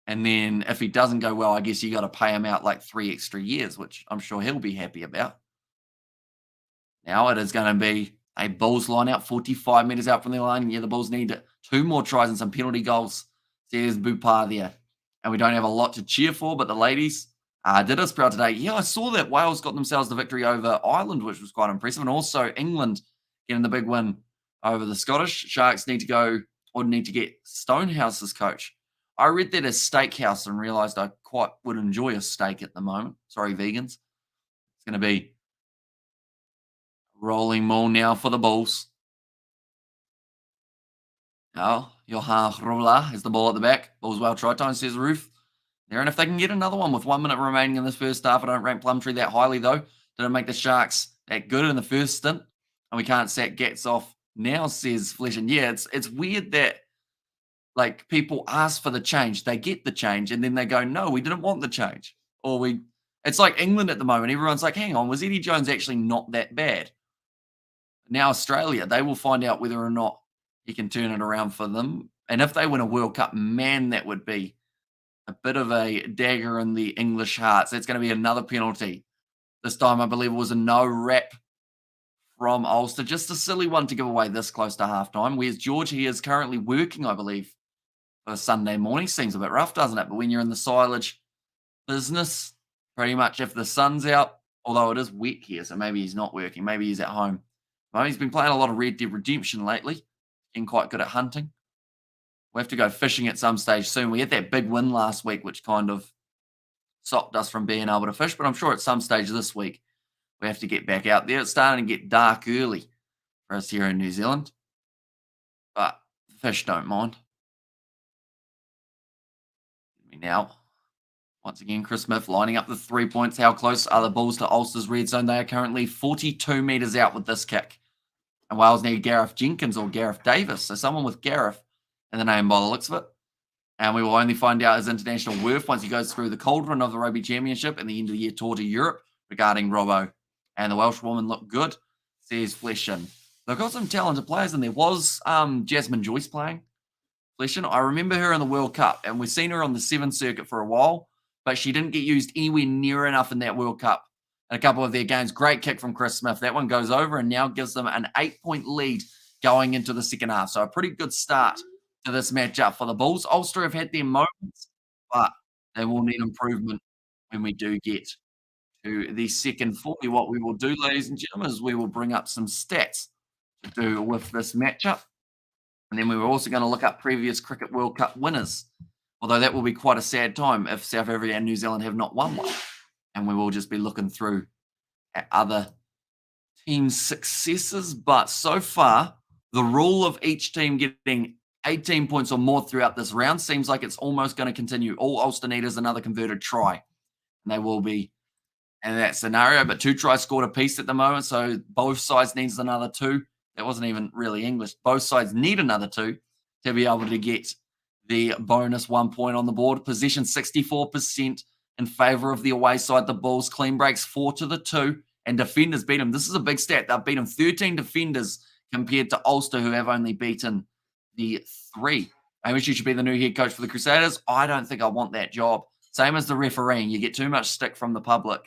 and then if he doesn't go well, I guess you got to pay him out like 3 extra years, which I'm sure he'll be happy about. Now it is going to be a Bulls line out, 45 metres out from the line. Yeah, the Bulls need 2 more tries and some penalty goals, says Bupar there. And we don't have a lot to cheer for, but the ladies did us proud today. Yeah, I saw that Wales got themselves the victory over Ireland, which was quite impressive. And also England getting the big win over the Scottish. Sharks need to get Stonehouse as coach. I read that as Steakhouse and realised I quite would enjoy a steak at the moment. Sorry, vegans. It's going to be rolling maul now for the Bulls. Now, Johan Rolla has the ball at the back. Bulls well try time, says Ruth. There, and if they can get another one with 1 minute remaining in this first half, I don't rank Plumtree that highly, though. Didn't make the Sharks that good in the first stint. And we can't sack Gats off now, says Flesh. And yeah, it's weird that like people ask for the change. They get the change, and then they go, no, we didn't want the change. It's like England at the moment. Everyone's like, hang on, was Eddie Jones actually not that bad? Now Australia, they will find out whether or not he can turn it around for them. And if they win a World Cup, man, that would be a bit of a dagger in the English hearts. That's going to be another penalty. This time, I believe it was a no wrap from Ulster. Just a silly one to give away this close to halftime. Where's George? He is currently working, I believe, for Sunday morning. Seems a bit rough, doesn't it? But when you're in the silage business, pretty much if the sun's out, although it is wet here, so maybe he's not working. Maybe he's at home Well, he's been playing a lot of Red Dead Redemption lately, getting quite good at hunting. We'll have to go fishing at some stage soon. We had that big win last week, which kind of stopped us from being able to fish, but I'm sure at some stage this week we have to get back out there. It's starting to get dark early for us here in New Zealand, but the fish don't mind. Now, once again, Chris Smith lining up the 3 points. How close are the Bulls to Ulster's red zone? They are currently 42 metres out with this kick. And Wales need Gareth Jenkins or Gareth Davis. So someone with Gareth in the name by the looks of it. And we will only find out his international worth once he goes through the cauldron of the Rugby Championship and the end of the year tour to Europe regarding Robbo. And the Welsh woman looked good, says Fleshin. They've got some talented players, and there was Jasmine Joyce playing. Fleshin, I remember her in the World Cup, and we've seen her on the 7 circuit for a while, but she didn't get used anywhere near enough in that World Cup. In a couple of their games, great kick from Chris Smith. That one goes over and now gives them an 8-point lead going into the second half. So a pretty good start to this matchup for the Bulls. Ulster have had their moments, but they will need improvement when we do get to the second 40. What we will do, ladies and gentlemen, is we will bring up some stats to do with this matchup. And then we were also going to look up previous Cricket World Cup winners, although that will be quite a sad time if South Africa and New Zealand have not won one. And we will just be looking through at other teams' successes. But so far, the rule of each team getting 18 points or more throughout this round seems like it's almost going to continue. All Ulster need is another converted try. And they will be in that scenario. But 2 tries scored apiece at the moment, so both sides needs another 2. That wasn't even really English. Both sides need another 2 to be able to get the bonus 1 point on the board. Possession 64% in favour of the away side. The Bulls clean breaks 4-2, and defenders beat them. This is a big stat. They've beaten 13 defenders compared to Ulster, who have only beaten the 3. Maybe she should be the new head coach for the Crusaders. I don't think I want that job. Same as the refereeing. You get too much stick from the public.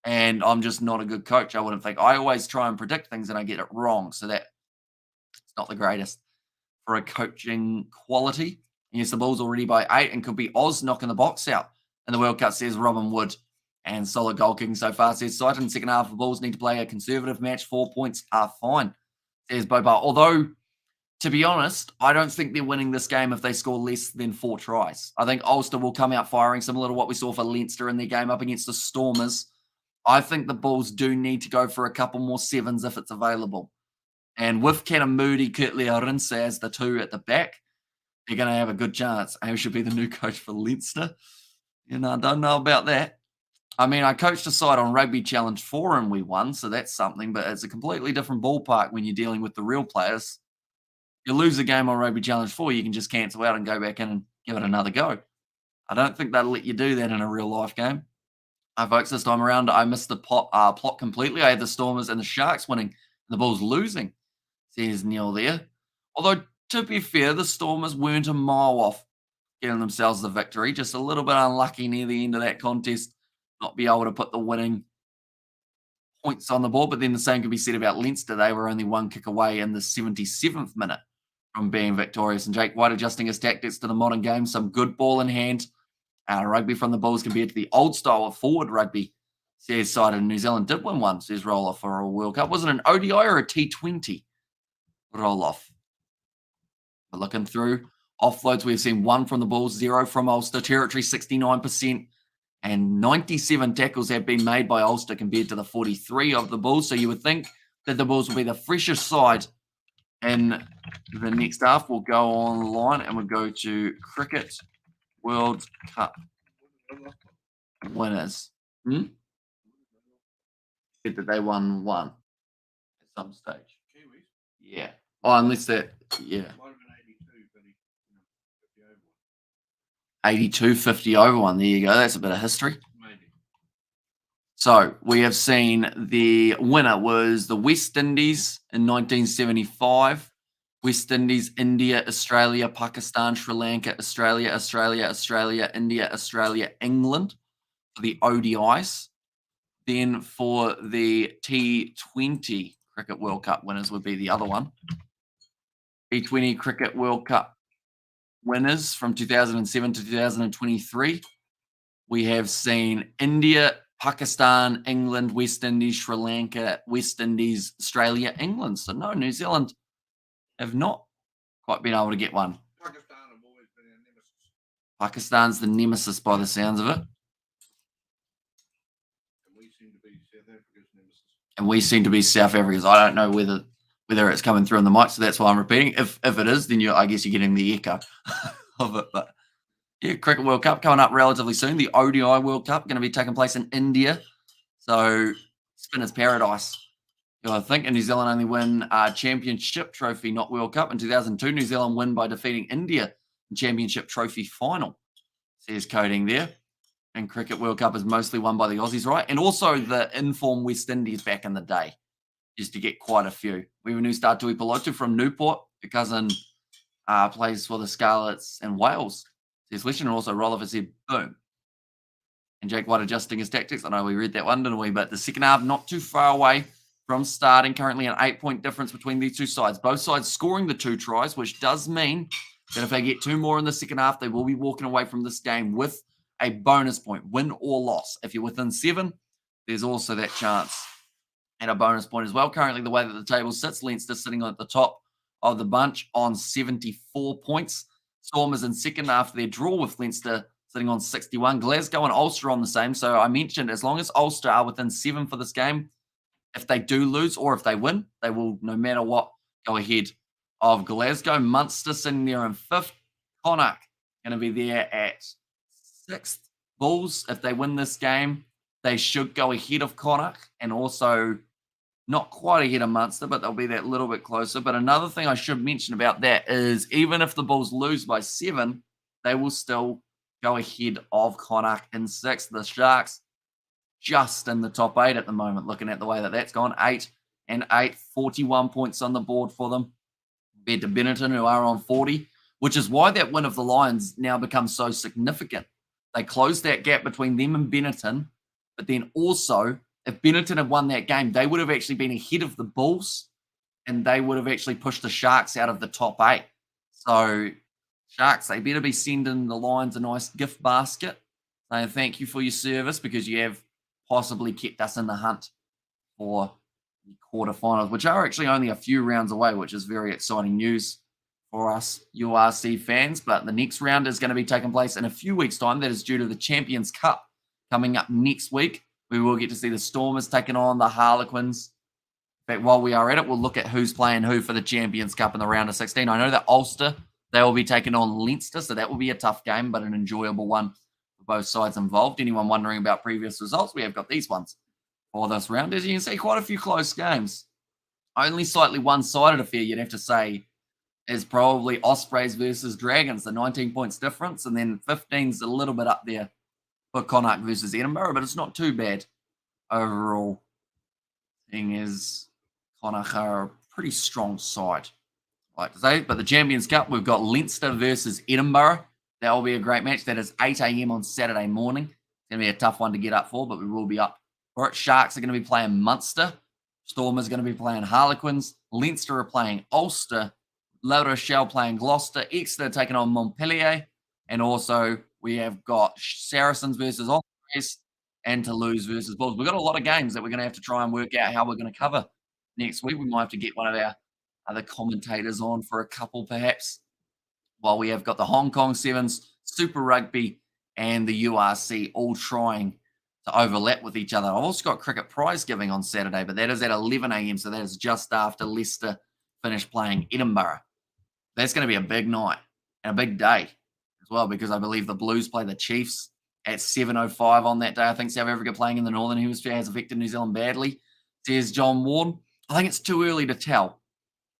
And I'm just not a good coach, I wouldn't think. I always try and predict things and I get it wrong. So that's not the greatest for a coaching quality. Yes, the Bulls already by 8 and could be Oz knocking the box out in the World Cup, says Robin Wood. And solid goal kicking so far, says Sighton. Second half, the Bulls need to play a conservative match. 4 points are fine, says Bobar. Although, to be honest, I don't think they're winning this game if they score less than 4 tries. I think Ulster will come out firing, similar to what we saw for Leinster in their game up against the Stormers. I think the Bulls do need to go for a couple more 7s if it's available. And with Canon Moody, Kurtley Arinse as the 2 at the back, they're going to have a good chance. Who should be the new coach for Leinster? I don't know about that. I mean, I coached a side on Rugby Challenge 4 and we won, so that's something, but it's a completely different ballpark when you're dealing with the real players. You lose a game on Rugby Challenge 4, you can just cancel out and go back in and give it another go. I don't think they'll let you do that in a real life game. Folks, this time around, I missed the plot completely. I had the Stormers and the Sharks winning, and the Bulls losing, says Neil there. Although, to be fair, the Stormers weren't a mile off getting themselves the victory. Just a little bit unlucky near the end of that contest, not be able to put the winning points on the board. But then the same could be said about Leinster. They were only 1 kick away in the 77th minute from being victorious. And Jake White adjusting his tactics to the modern game. Some good ball in hand. Rugby from the Bulls compared to the old style of forward rugby, says side in New Zealand did win one, says roll-off for a World Cup. Was it an ODI or a T20 roll-off? But looking through offloads, we've seen 1 from the Bulls, 0 from Ulster. Territory 69%, and 97 tackles have been made by Ulster compared to the 43 of the Bulls. So you would think that the Bulls will be the freshest side in the next half. We'll go online and we'll go to Cricket World Cup winners. Said that they won 1 at some stage. Yeah. Oh, unless that, yeah. 82, 50 over 1. There you go. That's a bit of history. So we have seen the winner was the West Indies in 1975. West Indies, India, Australia, Pakistan, Sri Lanka, Australia, India, Australia, England for the ODIs. Then for the T20 Cricket World Cup winners would be the other one. T20 Cricket World Cup winners from 2007 to 2023. We have seen India, Pakistan, England, West Indies, Sri Lanka, West Indies, Australia, England. So no, New Zealand have not quite been able to get one. Pakistan have always been our nemesis. Pakistan's the nemesis by the sounds of it. And we seem to be South Africa's nemesis. And we seem to be South Africa's. I don't know whether it's coming through on the mic, so that's why I'm repeating. If it is, then I guess you're getting the echo of it. But yeah, Cricket World Cup coming up relatively soon. The ODI World Cup going to be taking place in India. So spinner's paradise. I think New Zealand only win a championship trophy, not World Cup. In 2002, New Zealand win by defeating India in championship trophy final. Says coding there. And Cricket World Cup is mostly won by the Aussies, right? And also the informed West Indies back in the day, used to get quite a few. We have a new star Tui Pelotu from Newport. Your cousin plays for the Scarlets in Wales. Says question, and also Rolliver said boom. And Jake White adjusting his tactics. I know we read that one, didn't we? But the second half not too far away from starting. Currently an 8-point difference between these two sides. Both sides scoring the 2 tries, which does mean that if they get 2 more in the second half, they will be walking away from this game with a bonus point, win or loss. If you're within 7, there's also that chance at a bonus point as well. Currently, the way that the table sits, Leinster sitting at the top of the bunch on 74 points. Stormers in second after their draw with Leinster sitting on 61. Glasgow and Ulster on the same. So I mentioned as long as Ulster are within 7 for this game, if they do lose or if they win, they will, no matter what, go ahead of Glasgow. Munster sitting there in 5th. Connacht going to be there at 6th. Bulls, if they win this game, they should go ahead of Connacht and also not quite ahead of Munster, but they'll be that little bit closer. But another thing I should mention about that is even if the Bulls lose by 7, they will still go ahead of Connacht in 6th. The Sharks just in the top 8 at the moment, looking at the way that that's gone. 8 and 8, 41 points on the board for them. Compared to Benetton, who are on 40, which is why that win of the Lions now becomes so significant. They closed that gap between them and Benetton, but then also, if Benetton had won that game, they would have actually been ahead of the Bulls, and they would have actually pushed the Sharks out of the top 8. So, Sharks, they better be sending the Lions a nice gift basket, saying thank you for your service because you have possibly kept us in the hunt for the quarterfinals, which are actually only a few rounds away, which is very exciting news for us URC fans. But the next round is going to be taking place in a few weeks' time. That is due to the Champions Cup coming up next week. We will get to see the Stormers taking on the Harlequins. In fact, while we are at it, we'll look at who's playing who for the Champions Cup in the round of 16. I know that Ulster, they will be taking on Leinster, so that will be a tough game, but an enjoyable one for both sides involved. Anyone wondering about previous results, we have got these ones for this round. As you can see, quite a few close games. Only slightly one-sided affair, you'd have to say, is probably Ospreys versus Dragons, the 19 points difference, and then 15's a little bit up there for Connacht versus Edinburgh, but it's not too bad overall. Thing is, Connacht are a pretty strong side, I like to say. But the Champions Cup, we've got Leinster versus Edinburgh. That will be a great match. That is 8 a.m. on Saturday morning. It's going to be a tough one to get up for, but we will be up for it. Sharks are going to be playing Munster. Stormers are going to be playing Harlequins. Leinster are playing Ulster. La Rochelle playing Gloucester. Exeter taking on Montpellier. And also, we have got Saracens versus Ospreys and Toulouse versus Bulls. We've got a lot of games that we're going to have to try and work out how we're going to cover next week. We might have to get one of our other commentators on for a couple, perhaps, while we have got the Hong Kong Sevens, Super Rugby, and the URC all trying to overlap with each other. I've also got cricket prize giving on Saturday, but that is at 11 a.m., so that is just after Leicester finish playing Edinburgh. That's going to be a big night and a big day as well, because I believe the Blues play the Chiefs at 7:05 on that day. I think South Africa playing in the Northern Hemisphere has affected New Zealand badly, says John Ward. I think it's too early to tell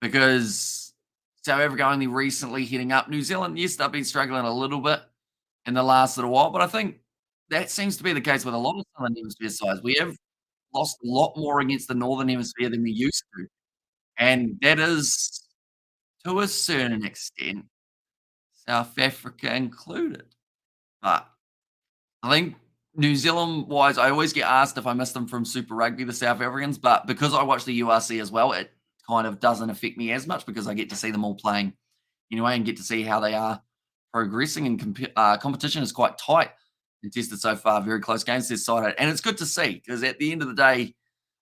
because South Africa only recently heading up. New Zealand, yes, they've been struggling a little bit in the last little while, but I think that seems to be the case with a lot of Southern Hemisphere sides. We have lost a lot more against the Northern Hemisphere than we used to, and that is, to a certain extent, South Africa included. But I think New Zealand-wise, I always get asked if I miss them from Super Rugby, the South Africans, but because I watch the URC as well, it kind of doesn't affect me as much because I get to see them all playing anyway and get to see how they are progressing, and competition is quite tight contested so far, very close games decided. And it's good to see because at the end of the day,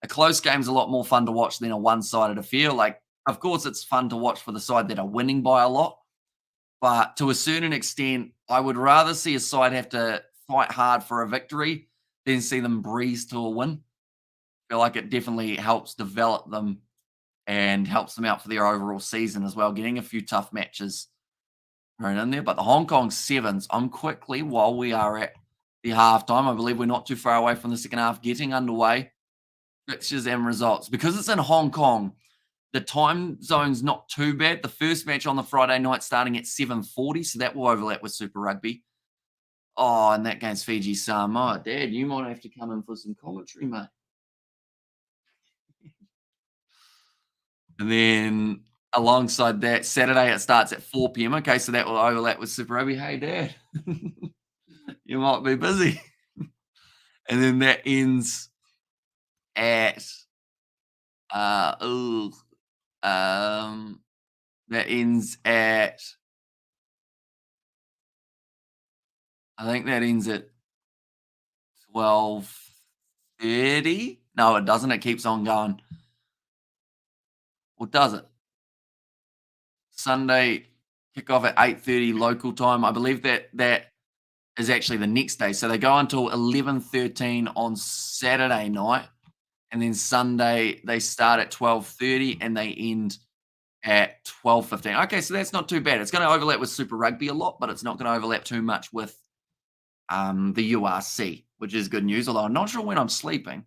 a close game's a lot more fun to watch than a one-sided affair. Like, of course, it's fun to watch for the side that are winning by a lot. But to a certain extent, I would rather see a side have to fight hard for a victory than see them breeze to a win. I feel like it definitely helps develop them and helps them out for their overall season as well, getting a few tough matches thrown in there. But the Hong Kong Sevens, I'm quickly, while we are at the halftime, I believe we're not too far away from the second half getting underway, fixtures and results. Because it's in Hong Kong, the time zone's not too bad. The first match on the Friday night starting at 7:40, so that will overlap with Super Rugby. Oh, and that game's Fiji Samoa. Dad, you might have to come in for some commentary, mate. And then alongside that, Saturday it starts at 4 p.m. Okay, so that will overlap with Super Rugby. Hey, Dad, you might be busy. And then that ends at that ends at I think that ends at 12:30. No, it doesn't. It keeps on going. Or does it? Sunday kickoff at 8:30 local time. I believe that is actually the next day. So they go until 11:13 on Saturday night, and then Sunday they start at 12:30 and they end at 12:15. Okay, so that's not too bad. It's going to overlap with Super Rugby a lot, but it's not going to overlap too much with the URC, which is good news. Although I'm not sure when I'm sleeping.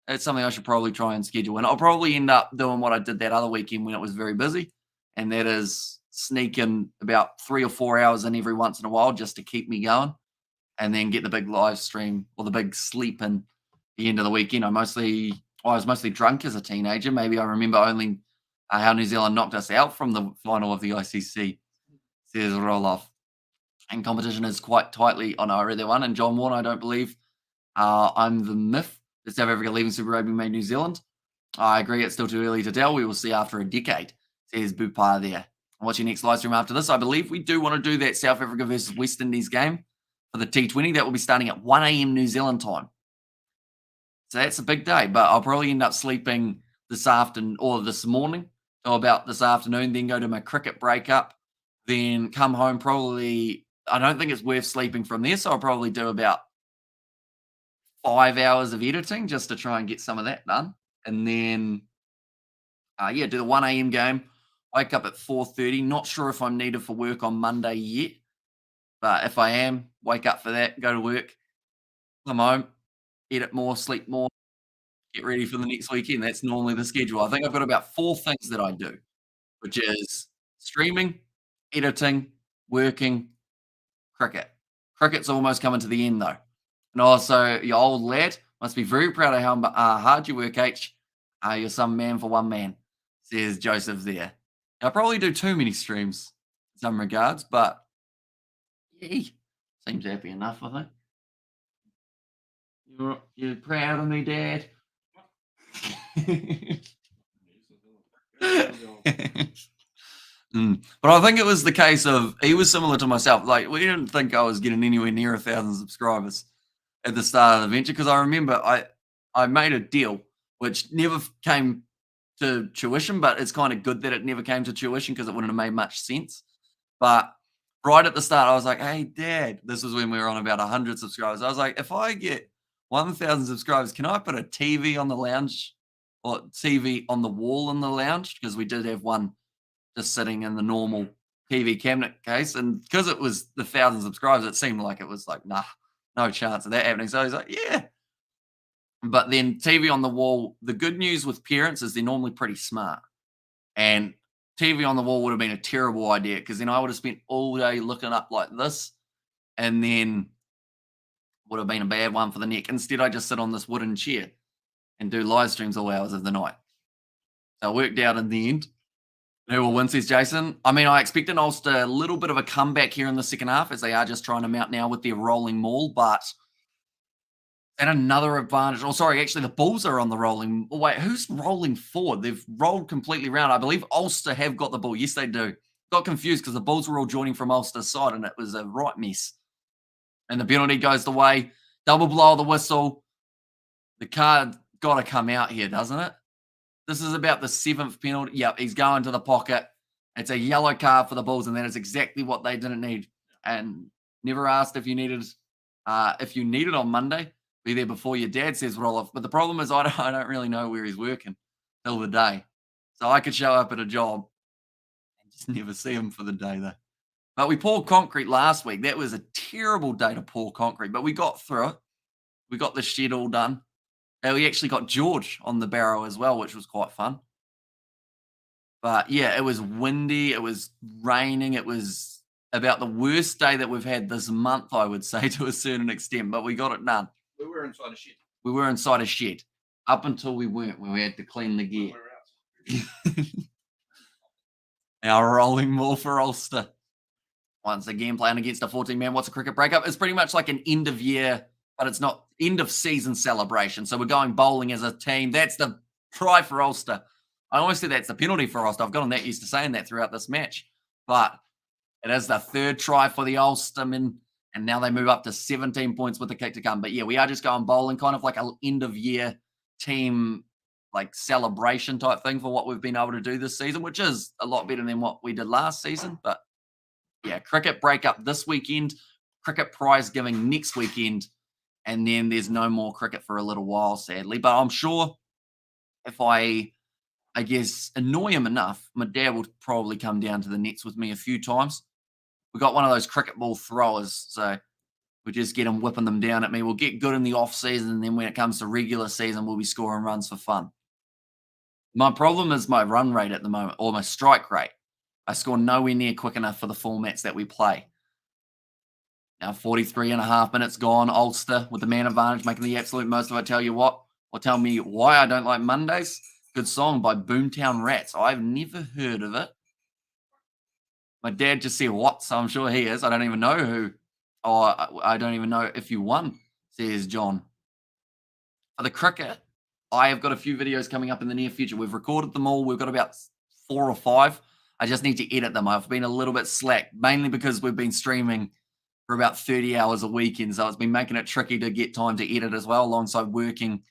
It's something I should probably try and schedule. And I'll probably end up doing what I did that other weekend when it was very busy, and that is sneak in about 3 or 4 hours in every once in a while just to keep me going, and then get the big live stream or the big sleep in the end of the weekend. I was mostly drunk as a teenager. Maybe I remember only how New Zealand knocked us out from the final of the ICC. Says Roloff. And competition is quite tightly on. I read that one. And John Warner, I don't believe I'm the myth that South Africa leaving Super Rugby made New Zealand. I agree, it's still too early to tell. We will see after a decade, says Bupar there. What's your next live stream after this? I believe we do want to do that South Africa versus West Indies game for the T20. That will be starting at 1 a.m. New Zealand time. So that's a big day, but I'll probably end up sleeping this afternoon or this morning or about this afternoon, then go to my cricket breakup, then come home probably. I don't think it's worth sleeping from there, so I'll probably do about 5 hours of editing just to try and get some of that done. And then, do the 1 a.m. game, wake up at 4:30. Not sure if I'm needed for work on Monday yet, but if I am, wake up for that, go to work, come home, edit more, sleep more, get ready for the next weekend. That's normally the schedule. I think I've got about 4 things that I do, which is streaming, editing, working, cricket. Cricket's almost coming to the end, though. And also, your old lad must be very proud of how hard you work, H. You're some man for one man, says Joseph there. I probably do too many streams in some regards, but yeah, seems happy enough, I think. You're proud of me, Dad? But I think it was the case of he was similar to myself. Like, we didn't think I was getting anywhere near 1,000 subscribers at the start of the venture, because I remember I made a deal which never came to tuition, but it's kind of good that it never came to tuition because it wouldn't have made much sense. But right at the start, I was like, hey, Dad, this was when we were on about 100 subscribers. I was like, if I get 1,000 subscribers, can I put a TV on the lounge or TV on the wall in the lounge? Because we did have one just sitting in the normal TV cabinet case. And because it was the 1,000 subscribers, it seemed like it was like, nah, no chance of that happening. So he's like, yeah. But then TV on the wall, the good news with parents is they're normally pretty smart. And TV on the wall would have been a terrible idea, because then I would have spent all day looking up like this, and then would have been a bad one for the neck. Instead, I just sit on this wooden chair and do live streams all hours of the night. So it worked out in the end. Who will win, says Jason. I mean, I expect an Ulster a little bit of a comeback here in the second half, as they are just trying to mount now with their rolling maul, but and another advantage. Oh, sorry, actually, the Bulls are on the rolling. Oh, wait, who's rolling forward? They've rolled completely round. I believe Ulster have got the ball. Yes, they do. Got confused because the Bulls were all joining from Ulster's side, and it was a right mess. and the penalty goes the way. Double blow of the whistle. The card got to come out here, doesn't it? This is about the 7th penalty. Yep, he's going to the pocket. It's a yellow card for the Bulls, and that is exactly what they didn't need. And never asked if you needed on Monday. Be there before your dad says roll off. But the problem is I don't really know where he's working till the day. So I could show up at a job and just never see him for the day though. But we poured concrete last week. That was a terrible day to pour concrete, but we got through it. We got the shed all done. And we actually got George on the barrow as well, which was quite fun. But yeah, it was windy. It was raining. It was about the worst day that we've had this month, I would say, to a certain extent. But we got it done. We were inside a shed. We were inside a shed up until we weren't, when we had to clean the gear. Our rolling ball for Ulster. Once again, playing against a 14-man. What's a cricket breakup? It's pretty much like an end of year, but it's not end of season celebration. So we're going bowling as a team. That's the try for Ulster. I almost said that's the penalty for Ulster. I've gotten that used to saying that throughout this match. But it is the 3rd try for the Ulstermen. And now they move up to 17 points with the kick to come. But yeah, we are just going bowling, kind of like an end of year team like celebration type thing for what we've been able to do this season, which is a lot better than what we did last season. But yeah, cricket breakup this weekend, cricket prize giving next weekend, and then there's no more cricket for a little while, sadly. But I'm sure if I guess, annoy him enough, my dad will probably come down to the nets with me a few times. We got one of those cricket ball throwers, so we just get him whipping them down at me. We'll get good in the off season, and then when it comes to regular season, we'll be scoring runs for fun. My problem is my run rate at the moment, or my strike rate. I score nowhere near quick enough for the formats that we play. Now 43 and a half minutes gone. Ulster with the man advantage, making the absolute most of it. Tell you what, or tell me why I don't like Mondays. Good song by Boomtown Rats. I've never heard of it. My dad just said what, so I'm sure he is. I don't even know who. Or I don't even know if you won, says John. For the cricket, I have got a few videos coming up in the near future. We've recorded them all. We've got about 4 or 5. I just need to edit them. I've been a little bit slack, mainly because we've been streaming for about 30 hours a weekend. So it's been making it tricky to get time to edit as well, alongside working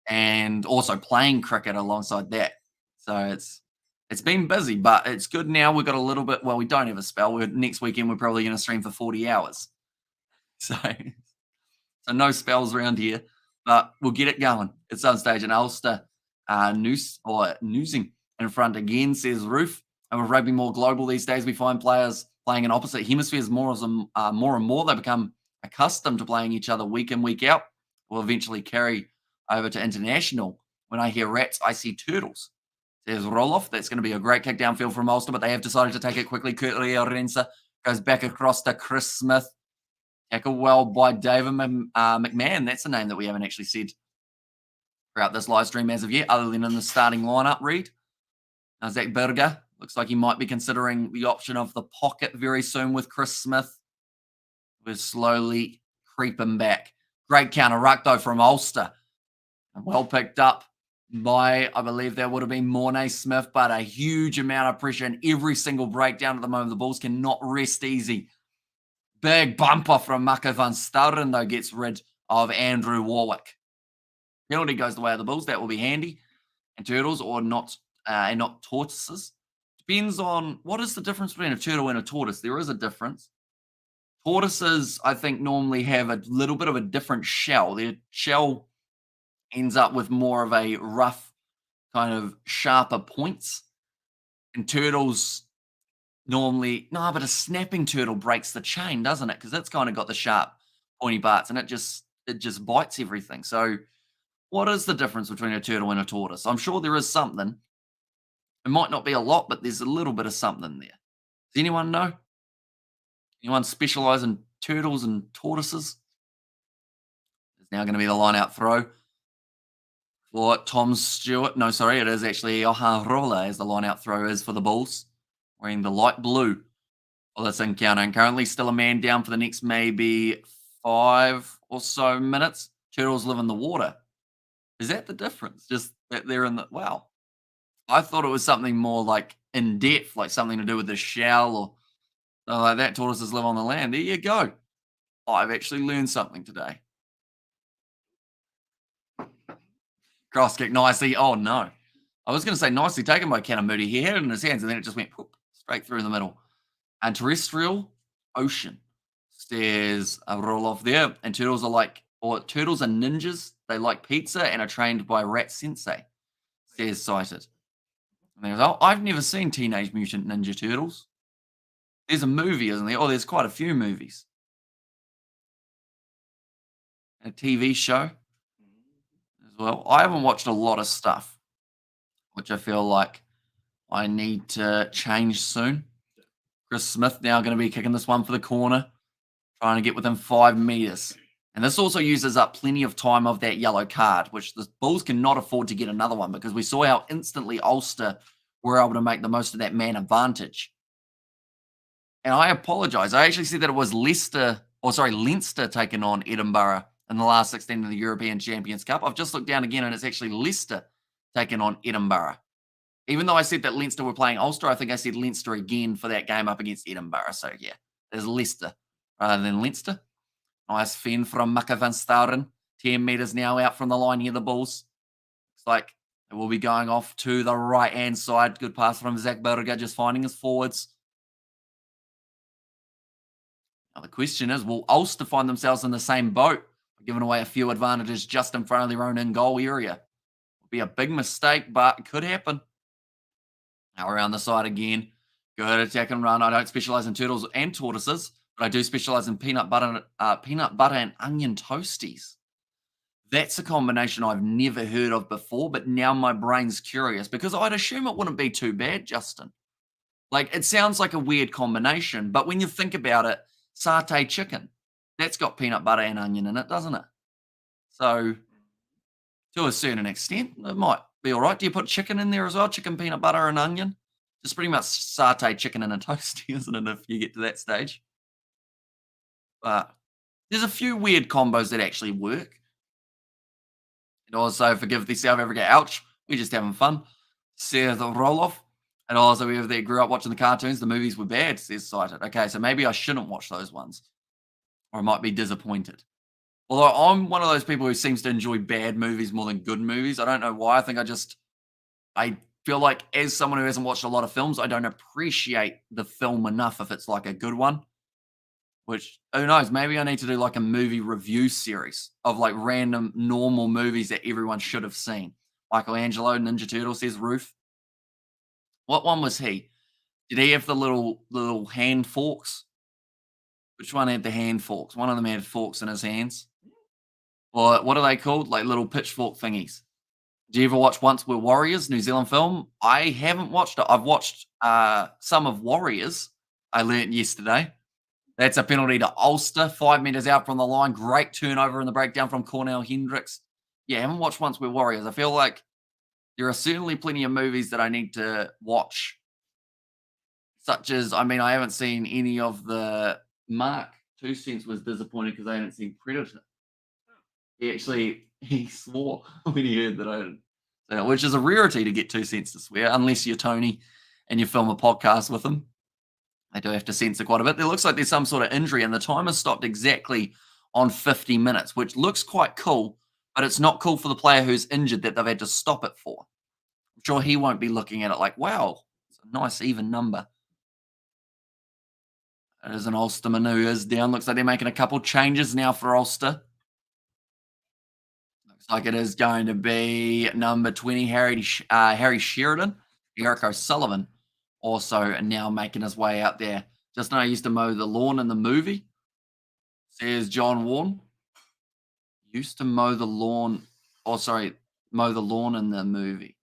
and also playing cricket alongside that. So it's been busy, but it's good now. We've got a little bit, well, we don't have a spell. Next weekend, we're probably going to stream for 40 hours. So no spells around here, but we'll get it going at some stage. And Ulster noosing in front again, says Roof. And with rugby more global these days, we find players playing in opposite hemispheres more and more. They become accustomed to playing each other week in, week out. Will eventually carry over to international. When I hear Rats, I see Turtles. There's Roloff. That's going to be a great kick downfield from Ulster, but they have decided to take it quickly. Curtly Orensa goes back across to Chris Smith. Tackled well by David McMahon. That's a name that we haven't actually said throughout this live stream as of yet, other than in the starting lineup read. Zach Berger looks like he might be considering the option of the pocket very soon with Chris Smith. We're slowly creeping back. Great counter ruck, though, from Ulster. Well picked up by, I believe that would have been Mornay Smith, but a huge amount of pressure in every single breakdown at the moment. The Bulls cannot rest easy. Big bumper from Mako van Stouren, though, gets rid of Andrew Warwick. Penalty goes the way of the Bulls. That will be handy. And Turtles, or not, and not tortoises. Depends on what is the difference between a turtle and a tortoise. There is a difference. Tortoises, I think, normally have a little bit of a different shell. Their shell ends up with more of a rough, kind of sharper points. And turtles normally, no, but a snapping turtle breaks the chain, doesn't it? Because it's kind of got the sharp, pointy parts, and it just bites everything. So what is the difference between a turtle and a tortoise? I'm sure there is something. It might not be a lot, but there's a little bit of something there. Does anyone know? Anyone specialize in turtles and tortoises? It's now going to be the line-out throw for Tom Stewart. No, sorry, it is actually Oharola as the line-out throw is for the Bulls, wearing the light blue for this encounter. And currently still a man down for the next maybe 5 or so minutes. Turtles live in the water. Is that the difference? Just that they're in the... Wow. I thought it was something more like in depth, like something to do with the shell or like that. Tortoises live on the land. There you go. I've actually learned something today. Cross kick nicely. Oh, no. I was going to say nicely taken by Kanamudi. He had it in his hands, and then it just went whoop, straight through the middle. And terrestrial, ocean. There's a roll off there. And turtles are ninjas. They like pizza and are trained by Rat Sensei. Says cited. And he goes, oh, I've never seen Teenage Mutant Ninja Turtles. There's a movie, isn't there? Oh, there's quite a few movies. A TV show as well. I haven't watched a lot of stuff, which I feel like I need to change soon. Chris Smith now going to be kicking this one for the corner, trying to get within 5 meters. And this also uses up plenty of time of that yellow card, which the Bulls cannot afford to get another one because we saw how instantly Ulster were able to make the most of that man advantage. And I apologize. I actually said that it was Leinster taking on Edinburgh in the last 16 of the European Champions Cup. I've just looked down again, and it's actually Leicester taking on Edinburgh. Even though I said that Leinster were playing Ulster, I think I said Leinster again for that game up against Edinburgh. So, yeah, there's Leicester rather than Leinster. Nice fin from Maka van Staren. 10 metres now out from the line here, the Bulls. Looks like it will be going off to the right-hand side. Good pass from Zach Berger, just finding his forwards. Now, the question is, will Ulster find themselves in the same boat, giving away a few advantages just in front of their own in-goal area? Would be a big mistake, but it could happen. Now around the side again. Good attack and run. I don't specialize in turtles and tortoises, but I do specialize in peanut butter and onion toasties. That's a combination I've never heard of before, but now my brain's curious because I'd assume it wouldn't be too bad, Justin. Like, it sounds like a weird combination, but when you think about it, satay chicken, that's got peanut butter and onion in it, doesn't it? So, to a certain extent, it might be all right. Do you put chicken in there as well? Chicken, peanut butter, and onion? Just pretty much satay chicken in a toasty, isn't it, if you get to that stage? But there's a few weird combos that actually work. And also, forgive the South Africa, ouch, we're just having fun. Says the roll-off. And also, if they grew up watching the cartoons, the movies were bad, says cited. Okay, so maybe I shouldn't watch those ones. Or I might be disappointed. Although I'm one of those people who seems to enjoy bad movies more than good movies. I don't know why. I think I feel like as someone who hasn't watched a lot of films, I don't appreciate the film enough if it's like a good one. Which, who knows, maybe I need to do like a movie review series of like random normal movies that everyone should have seen. Michelangelo, Ninja Turtle, says Roof. What one was he? Did he have the little hand forks? Which one had the hand forks? One of them had forks in his hands. Or what are they called? Like little pitchfork thingies. Did you ever watch Once We're Warriors, New Zealand film? I haven't watched it. I've watched some of Warriors. I learnt yesterday. That's a penalty to Ulster, 5 meters out from the line. Great turnover in the breakdown from Cornell Hendricks. Yeah, I haven't watched Once We're Warriors. I feel like there are certainly plenty of movies that I need to watch. Such as, I haven't seen any of the Mark 2 Cents was disappointed because I hadn't seen Predator. He swore when he heard that I didn't say that, which is a rarity to get 2 Cents to swear, unless you're Tony and you film a podcast with him. They do have to censor quite a bit. It looks like there's some sort of injury, and the timer stopped exactly on 50 minutes, which looks quite cool, but it's not cool for the player who's injured that they've had to stop it for. I'm sure he won't be looking at it like, wow, it's a nice even number. There's an Ulsterman who is down. Looks like they're making a couple changes now for Ulster. Looks like it is going to be number 20, Harry Sheridan, Eric O'Sullivan, also now making his way out there. Just know I used to mow the lawn in the movie, says John Warren. Used to mow the lawn, mow the lawn in the movie.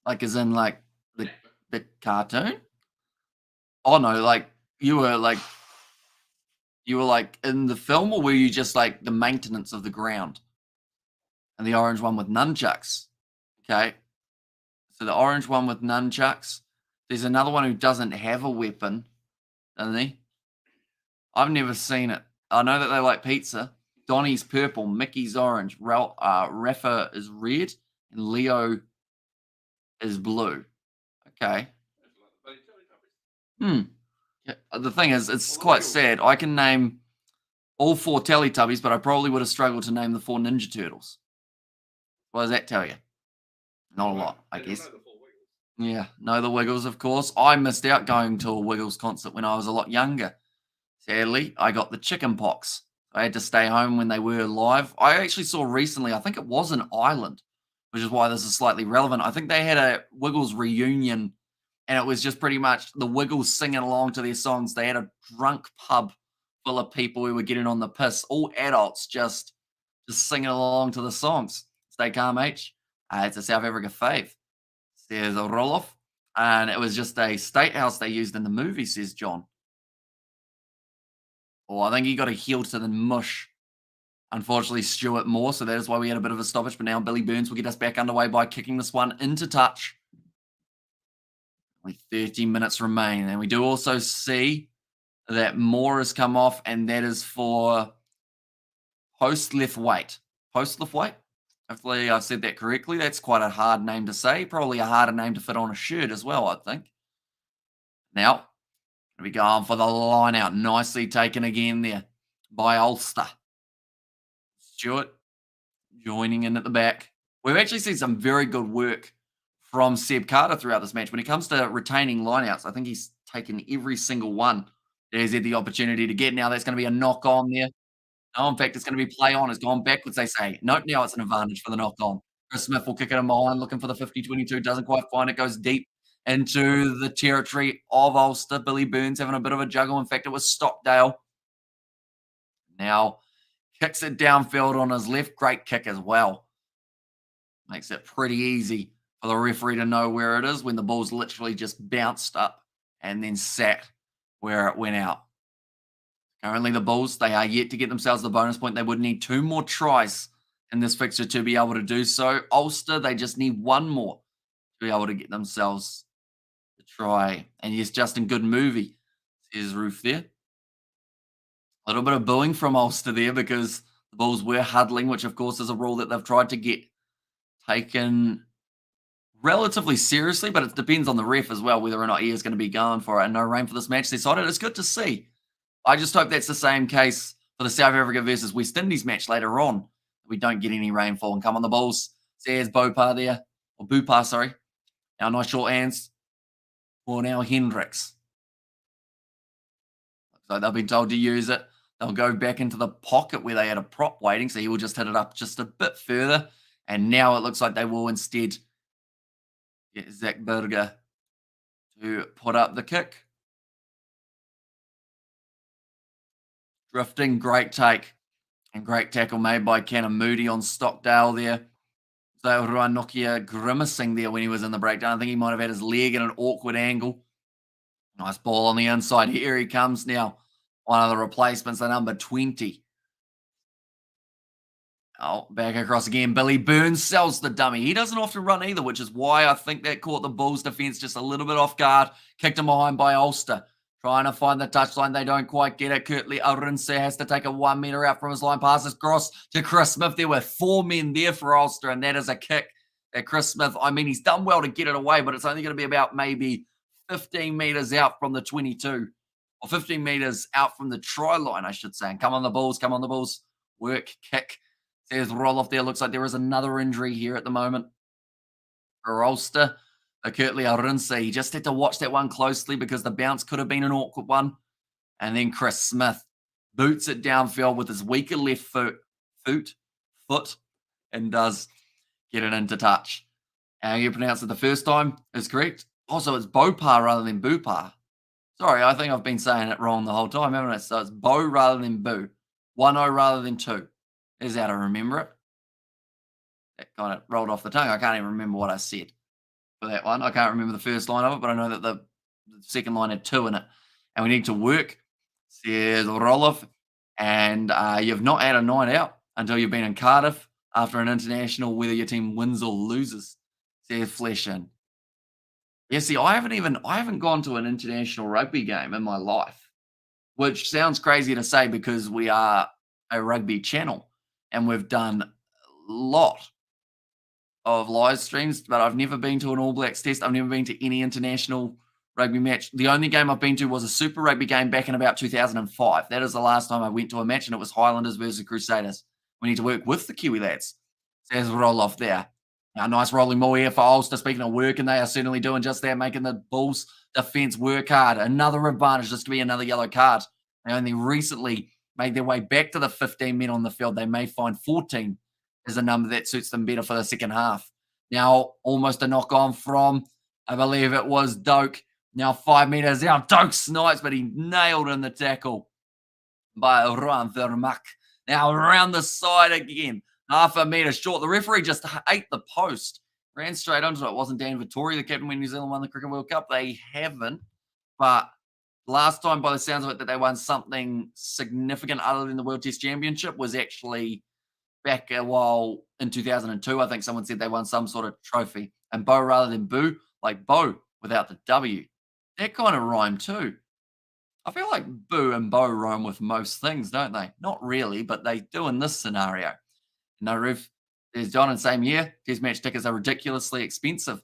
Like as in like the cartoon? Oh no, like you were like in the film, or were you just like the maintenance of the ground? And the orange one with nunchucks. Okay. So the orange one with nunchucks. There's another one who doesn't have a weapon, doesn't he? I've never seen it. I know that they like pizza. Donnie's purple, Mickey's orange, Rafa is red, and Leo is blue. Okay. Yeah, the thing is, it's Well, the quite Wiggles. sad. I can name all four Teletubbies, but I probably would have struggled to name the four Ninja Turtles. What does that tell you? Not a Well, lot, I and you'll guess. know the four Wiggles. Yeah, know the Wiggles, of course. I missed out going to a Wiggles concert when I was a lot younger. Sadly, I got the chicken pox. I had to stay home when they were live. I actually saw recently, I think it was in Ireland, which is why this is slightly relevant. I think they had a Wiggles reunion, and it was just pretty much the Wiggles singing along to their songs. They had a drunk pub full of people who were getting on the piss, all adults just singing along to the songs. Stay calm, H. It's a South Africa fave. Says Roloff. And it was just a state house they used in the movie, says John. Or I think he got a heel to the mush. Unfortunately, Stuart Moore, so that is why we had a bit of a stoppage. But now Billy Burns will get us back underway by kicking this one into touch. Only 30 minutes remain. And we do also see that Moore has come off, and that is for post left weight. Post left weight? Hopefully I've said that correctly. That's quite a hard name to say. Probably a harder name to fit on a shirt as well, I think. Now, we go on for the line out. Nicely taken again there by Ulster. Stewart joining in at the back. We've actually seen some very good work from Seb Carter throughout this match. When it comes to retaining lineouts, I think he's taken every single one that he's had the opportunity to get. Now that's going to be a knock on there. No, in fact, it's going to be play on. It's gone backwards, they say. Nope, now it's an advantage for the knock on. Chris Smith will kick it in behind, looking for the 50-22. Doesn't quite find it. Goes deep into the territory of Ulster. Billy Burns having a bit of a juggle. In fact, it was Stockdale. Now kicks it downfield on his left. Great kick as well. Makes it pretty easy for the referee to know where it is when the ball's literally just bounced up and then sat where it went out. Currently, the Bulls, they are yet to get themselves the bonus point. They would need 2 more tries in this fixture to be able to do so. Ulster, they just need 1 more to be able to get themselves the try. And yes, Justin, good movie, says Roof there. A little bit of booing from Ulster there because the Bulls were huddling, which of course is a rule that they've tried to get taken relatively seriously, but it depends on the ref as well, whether or not he is going to be going for it. And no rain for this match decided. It's good to see. I just hope that's the same case for the South Africa versus West Indies match later on. We don't get any rainfall and come on the Bulls. Says Bopar there, or Bupar, sorry. Now nice short hands for now Hendricks. So they've been told to use it. They'll go back into the pocket where they had a prop waiting, so he will just hit it up just a bit further. And now it looks like they will instead get Zach Berger to put up the kick. Drifting, great take. And great tackle made by Cannon Moody on Stockdale there. So Ruanokia grimacing there when he was in the breakdown. I think he might have had his leg in an awkward angle. Nice ball on the inside. Here he comes now. One of the replacements, the number 20. Oh, back across again. Billy Burns sells the dummy. He doesn't often run either, which is why I think that caught the Bulls defense just a little bit off guard. Kicked him behind by Ulster. Trying to find the touchline. They don't quite get it. Kurtley Arinse has to take a 1 meter out from his line. Passes cross to Chris Smith. There were 4 men there for Ulster, and that is a kick that Chris Smith, I mean, he's done well to get it away, but it's only going to be about maybe 15 meters out from the 22, or 15 meters out from the try line, I should say. And come on the Bulls, come on the Bulls. Work, kick. There's Roloff there. Looks like there is another injury here at the moment for Ulster. Kurtley Arinse, he just had to watch that one closely because the bounce could have been an awkward one. And then Chris Smith boots it downfield with his weaker left foot, and does get it into touch. How you pronounce it the first time is correct. Also, it's Bopar rather than Bupar. Sorry, I think I've been saying it wrong the whole time, haven't I? So it's Bo rather than Boo. 1-0 rather than 2. Is how to remember it. That kind of rolled off the tongue. I can't even remember what I said for that one. I can't remember the first line of it, but I know that the second line had 2 in it. And we need to work, says Roloff. And you've not had a night out until you've been in Cardiff after an international, whether your team wins or loses, says Fleshin. Yeah, see, I haven't gone to an international rugby game in my life, which sounds crazy to say because we are a rugby channel and we've done a lot of live streams, but I've never been to an All Blacks test. I've never been to any international rugby match. The only game I've been to was a Super Rugby game back in about 2005. That is the last time I went to a match, and it was Highlanders versus Crusaders. We need to work with the Kiwi lads. So there's a roll off there. Now, nice rolling maul here for Ulster. Speaking of work, and they are certainly doing just that, making the Bulls defence work hard. Another advantage, just to be another yellow card. They only recently made their way back to the 15 men on the field. They may find 14 is a number that suits them better for the second half. Now, almost a knock on from, I believe it was Doak. Now 5 meters out. Doak snipes, but he nailed in the tackle by Rohan Vermaak. Now around the side again. Half a metre short. The referee just ate the post. Ran straight onto it. It wasn't Dan Vittori, the captain when New Zealand won the Cricket World Cup. They haven't. But last time, by the sounds of it, that they won something significant other than the World Test Championship was actually back a while in 2002. I think someone said they won some sort of trophy. And Bo rather than Boo, like Bo without the W. That kind of rhyme too. I feel like Boo and Bo rhyme with most things, don't they? Not really, but they do in this scenario. No roof. There's John in same year. Test match tickets are ridiculously expensive.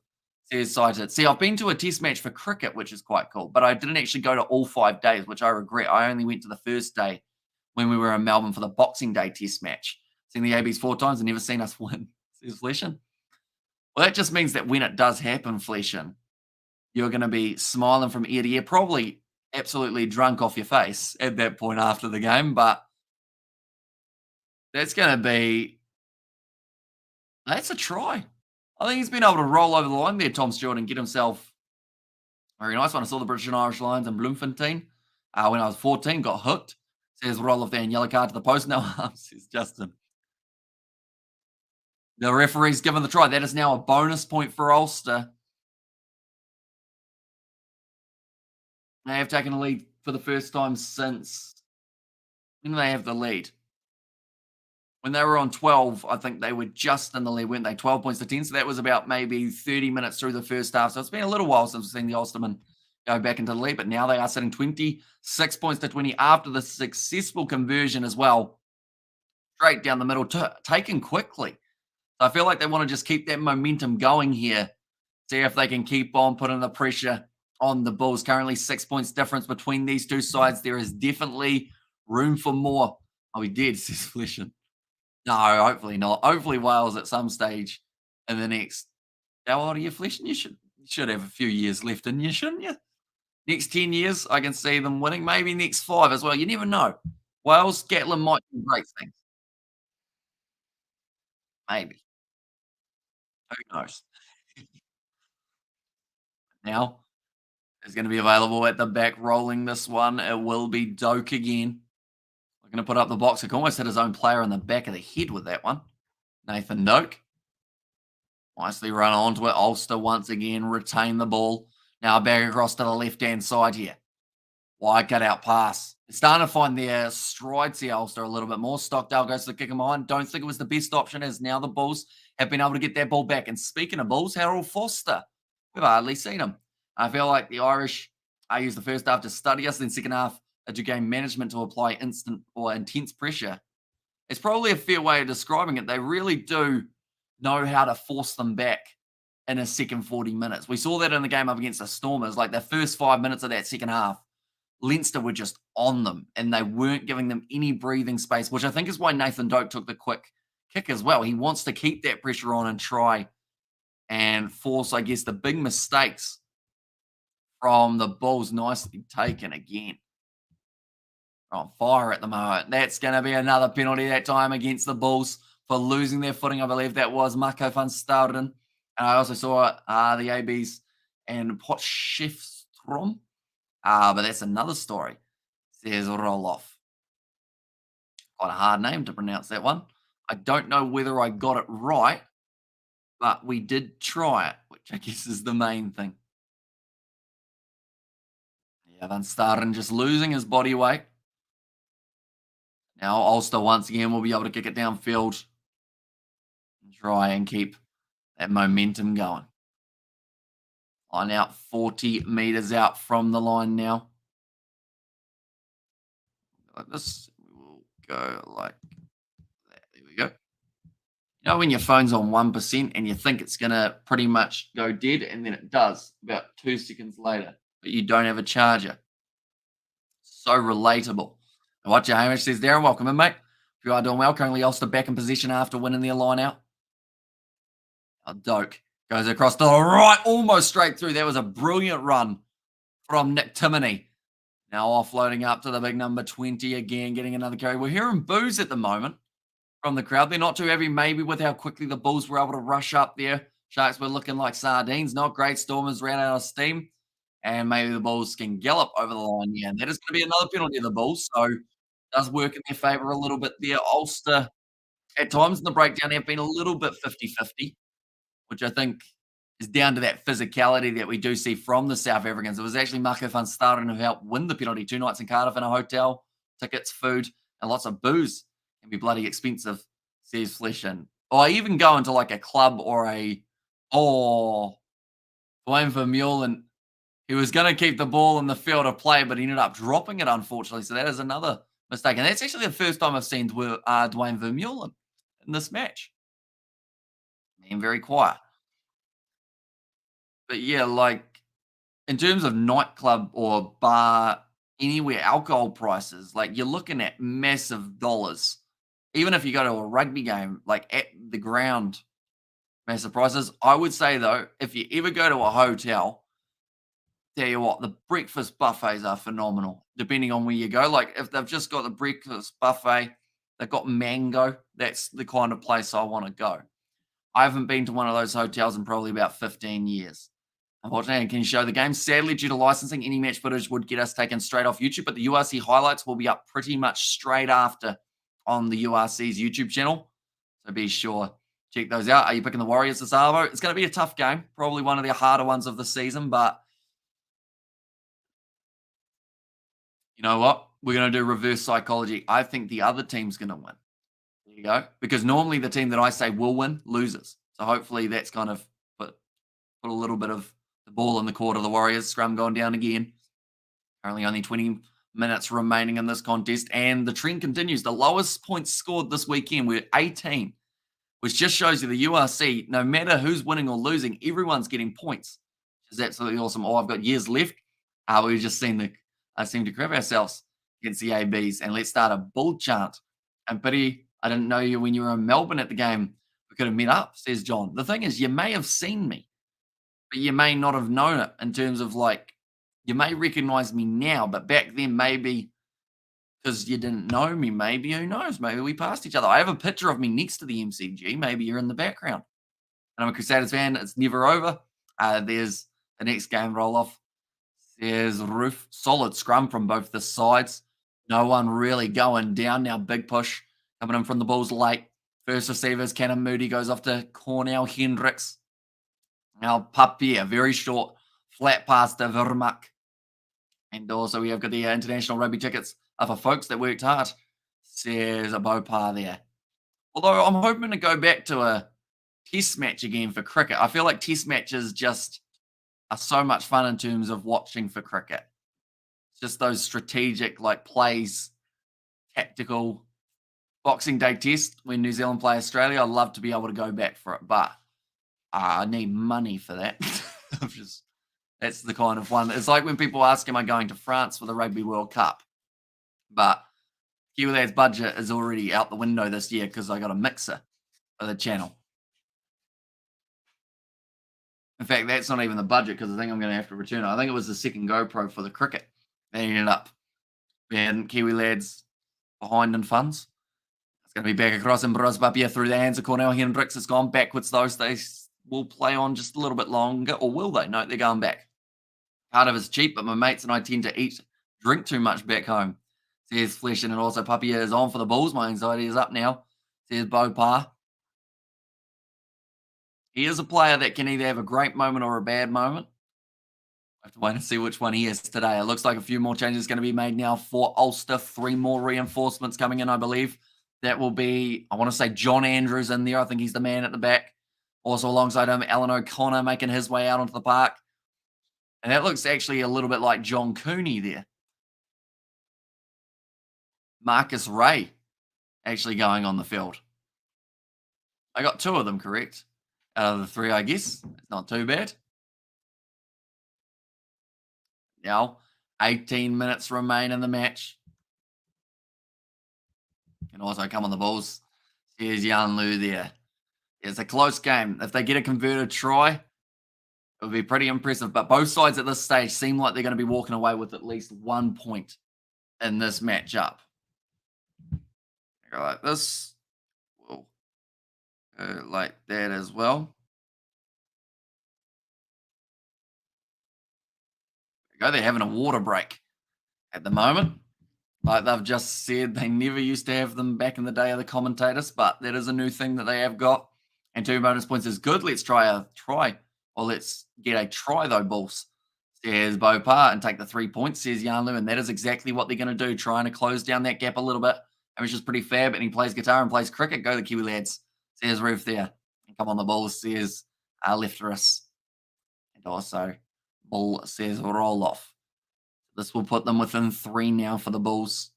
Says cited. See, I've been to a test match for cricket, which is quite cool, but I didn't actually go to all 5 days, which I regret. I only went to the first day when we were in Melbourne for the Boxing Day test match. Seen the ABs 4 times and never seen us win. Says Fleshin. Well, that just means that when it does happen, Fleshin, you're going to be smiling from ear to ear, probably absolutely drunk off your face at that point after the game, but that's going to be, that's a try. I think he's been able to roll over the line there, Tom Stewart, and get himself a very nice one. I saw the British and Irish Lions in Bloemfontein when I was 14, got hooked. Says roll off there and yellow card to the post. No arms, says Justin. The referee's given the try. That is now a bonus point for Ulster. They have taken a lead for the first time since, when do they have the lead? When they were on 12, I think they were just in the lead, weren't they? 12 points to 10. So that was about maybe 30 minutes through the first half. So it's been a little while since we've seen the Ulstermen go back into the lead, but now they are sitting 26 points to 20 after the successful conversion as well. Straight down the middle, taken quickly. So I feel like they want to just keep that momentum going here. See if they can keep on putting the pressure on the Bulls. Currently 6 points difference between these two sides. There is definitely room for more. Oh, he did, says Fleshin. No, hopefully not. Hopefully Wales at some stage in the next, how old are you, Fleshin? You should have a few years left in you, shouldn't you? Next 10 years, I can see them winning. Maybe next 5 as well. You never know. Wales, Gatlin might do great things. Maybe. Who knows? Now is going to be available at the back, rolling this one. It will be Doak again. We're going to put up the box. He can almost hit his own player in the back of the head with that one. Nathan Doak. Nicely run onto it. Ulster once again retain the ball. Now back across to the left-hand side here. Wide cut-out pass. It's starting to find their strides here, Ulster, a little bit more. Stockdale goes to the kick him behind. Don't think it was the best option, as now the Bulls have been able to get that ball back. And speaking of Bulls, Harold Foster. We've hardly seen him. I feel like the Irish, I used the first half to study us, then second half to gain management to apply instant or intense pressure. It's probably a fair way of describing it. They really do know how to force them back in a second 40 minutes. We saw that in the game up against the Stormers. Like the first 5 minutes of that second half, Leinster were just on them and they weren't giving them any breathing space, which I think is why Nathan Doak took the quick kick as well. He wants to keep that pressure on and try and force, I guess, the big mistakes from the Bulls. Nicely taken again. On fire at the moment. That's going to be another penalty that time against the Bulls for losing their footing. I believe that was Marco van Stauden. And I also saw the ABs and Potchefstroom. But that's another story. Says Roloff. Quite a hard name to pronounce that one. I don't know whether I got it right, but we did try it, which I guess is the main thing. Yeah, Van Staden just losing his body weight. Now Ulster once again will be able to kick it downfield and try and keep that momentum going. Line out 40 meters out from the line now. Like this, we'll go like that. There we go. You know when your phone's on 1% and you think it's going to pretty much go dead, and then it does about 2 seconds later. but you don't have a charger. So relatable. And watch your Hamish says, Darren, welcome in, mate. If you are doing well, currently Ulster back in position after winning their line out. Doak goes across to the right, almost straight through. That was a brilliant run from Nick Timoney. Now offloading up to the big number 20 again, getting another carry. We're hearing boos at the moment from the crowd. They're not too happy, maybe, with how quickly the Bulls were able to rush up there. Sharks were looking like sardines. Not great. Stormers ran out of steam. And maybe the Bulls can gallop over the line. Yeah, and that is going to be another penalty of the Bulls. So it does work in their favour a little bit there. Ulster, at times in the breakdown, have been a little bit 50-50, which I think is down to that physicality that we do see from the South Africans. It was actually Marco van Staden who helped win the penalty 2 nights in Cardiff in a hotel, tickets, food, and lots of booze. Can be bloody expensive, says Flesh. Or even go into like a club or Dwayne Vermeulen, he was going to keep the ball in the field of play, but he ended up dropping it, unfortunately. So that is another mistake. And that's actually the first time I've seen Dwayne Vermeulen in this match. Being very quiet. But yeah, like in terms of nightclub or bar, anywhere, alcohol prices, like you're looking at massive dollars. Even if you go to a rugby game, like at the ground, massive prices. I would say though, if you ever go to a hotel, tell you what, the breakfast buffets are phenomenal, depending on where you go. Like if they've just got the breakfast buffet, they've got mango, that's the kind of place I want to go. I haven't been to one of those hotels in probably about 15 years. Unfortunately, can you show the game? Sadly, due to licensing, any match footage would get us taken straight off YouTube, but the URC highlights will be up pretty much straight after on the URC's YouTube channel. So be sure check those out. Are you picking the Warriors this Arvo? It's going to be a tough game, probably one of the harder ones of the season, but you know what? We're going to do reverse psychology. I think the other team's going to win. There you go. Because normally the team that I say will win loses. So hopefully that's kind of put a little bit of the ball in the court of the Warriors. Scrum going down again. Currently only 20 minutes remaining in this contest. And the trend continues. The lowest points scored this weekend were 18, which just shows you the URC, no matter who's winning or losing, everyone's getting points, which is absolutely awesome. Oh, I've got years left. We've just seen seem to crap ourselves against the ABs. And let's start a bull chant. And pity I didn't know you when you were in Melbourne at the game. We could have met up, says John. The thing is, you may have seen me, but you may not have known it in terms of like, you may recognize me now, but back then maybe because you didn't know me, maybe, who knows? Maybe we passed each other. I have a picture of me next to the MCG. Maybe you're in the background. And I'm a Crusaders fan. It's never over. There's the next game roll off. There's Roof. Solid scrum from both the sides. No one really going down now. Big push coming in from the Bulls late. First receivers, Cannon Moody goes off to Cornell Hendricks. Now Papier, very short, flat pass to Vermaak. And also we have got the international rugby tickets for folks that worked hard. Says a Bopar there. Although I'm hoping to go back to a test match again for cricket. I feel like test matches just are so much fun in terms of watching for cricket. It's just those strategic like plays, tactical Boxing Day test when New Zealand play Australia. I'd love to be able to go back for it, but I need money for that. That's the kind of one. It's like when people ask, am I going to France for the Rugby World Cup? But Kiwilad's budget is already out the window this year because I got a mixer for the channel. In fact, that's not even the budget because I think I'm going to have to return it. I think it was the second GoPro for the cricket. They ended up being Kiwi lads behind in funds. It's going to be back across and Papier through the hands of Cornell Hendricks. It's gone backwards though. So they will play on just a little bit longer. Or will they? No, they're going back. Part of it's cheap, but my mates and I tend to drink too much back home. Says Flesh, and also Papier is on for the Bulls. My anxiety is up now. Says Bopar. He is a player that can either have a great moment or a bad moment. I have to wait and see which one he is today. It looks like a few more changes going to be made now for Ulster. 3 more reinforcements coming in, I believe. That will be, I want to say John Andrews in there. I think he's the man at the back. Also alongside him, Alan O'Connor making his way out onto the park. And that looks actually a little bit like John Cooney there. Marcus Ray actually going on the field. I got 2 of them correct. Out of the 3, I guess. It's not too bad. Now, 18 minutes remain in the match. Can also come on the Bulls. Here's Jan Lu there. It's a close game. If they get a converted try, it would be pretty impressive. But both sides at this stage seem like they're going to be walking away with at least 1 point in this matchup. Go like this. We'll go like that as well. There you go. They're having a water break at the moment. Like they've just said, they never used to have them back in the day of the commentators, but that is a new thing that they have got. And 2 bonus points is good. Let's try a try. Or let's get a try, though, Bulls. Says Bopar and take the 3 points, says Yanlu. And that is exactly what they're going to do, trying to close down that gap a little bit. Which is pretty fab. And he plays guitar and plays cricket. Go the Kiwi lads, says Roof there. And come on, the Bulls, says Lefteris. And also, Bull says roll off. This will put them within 3 now for the Bulls.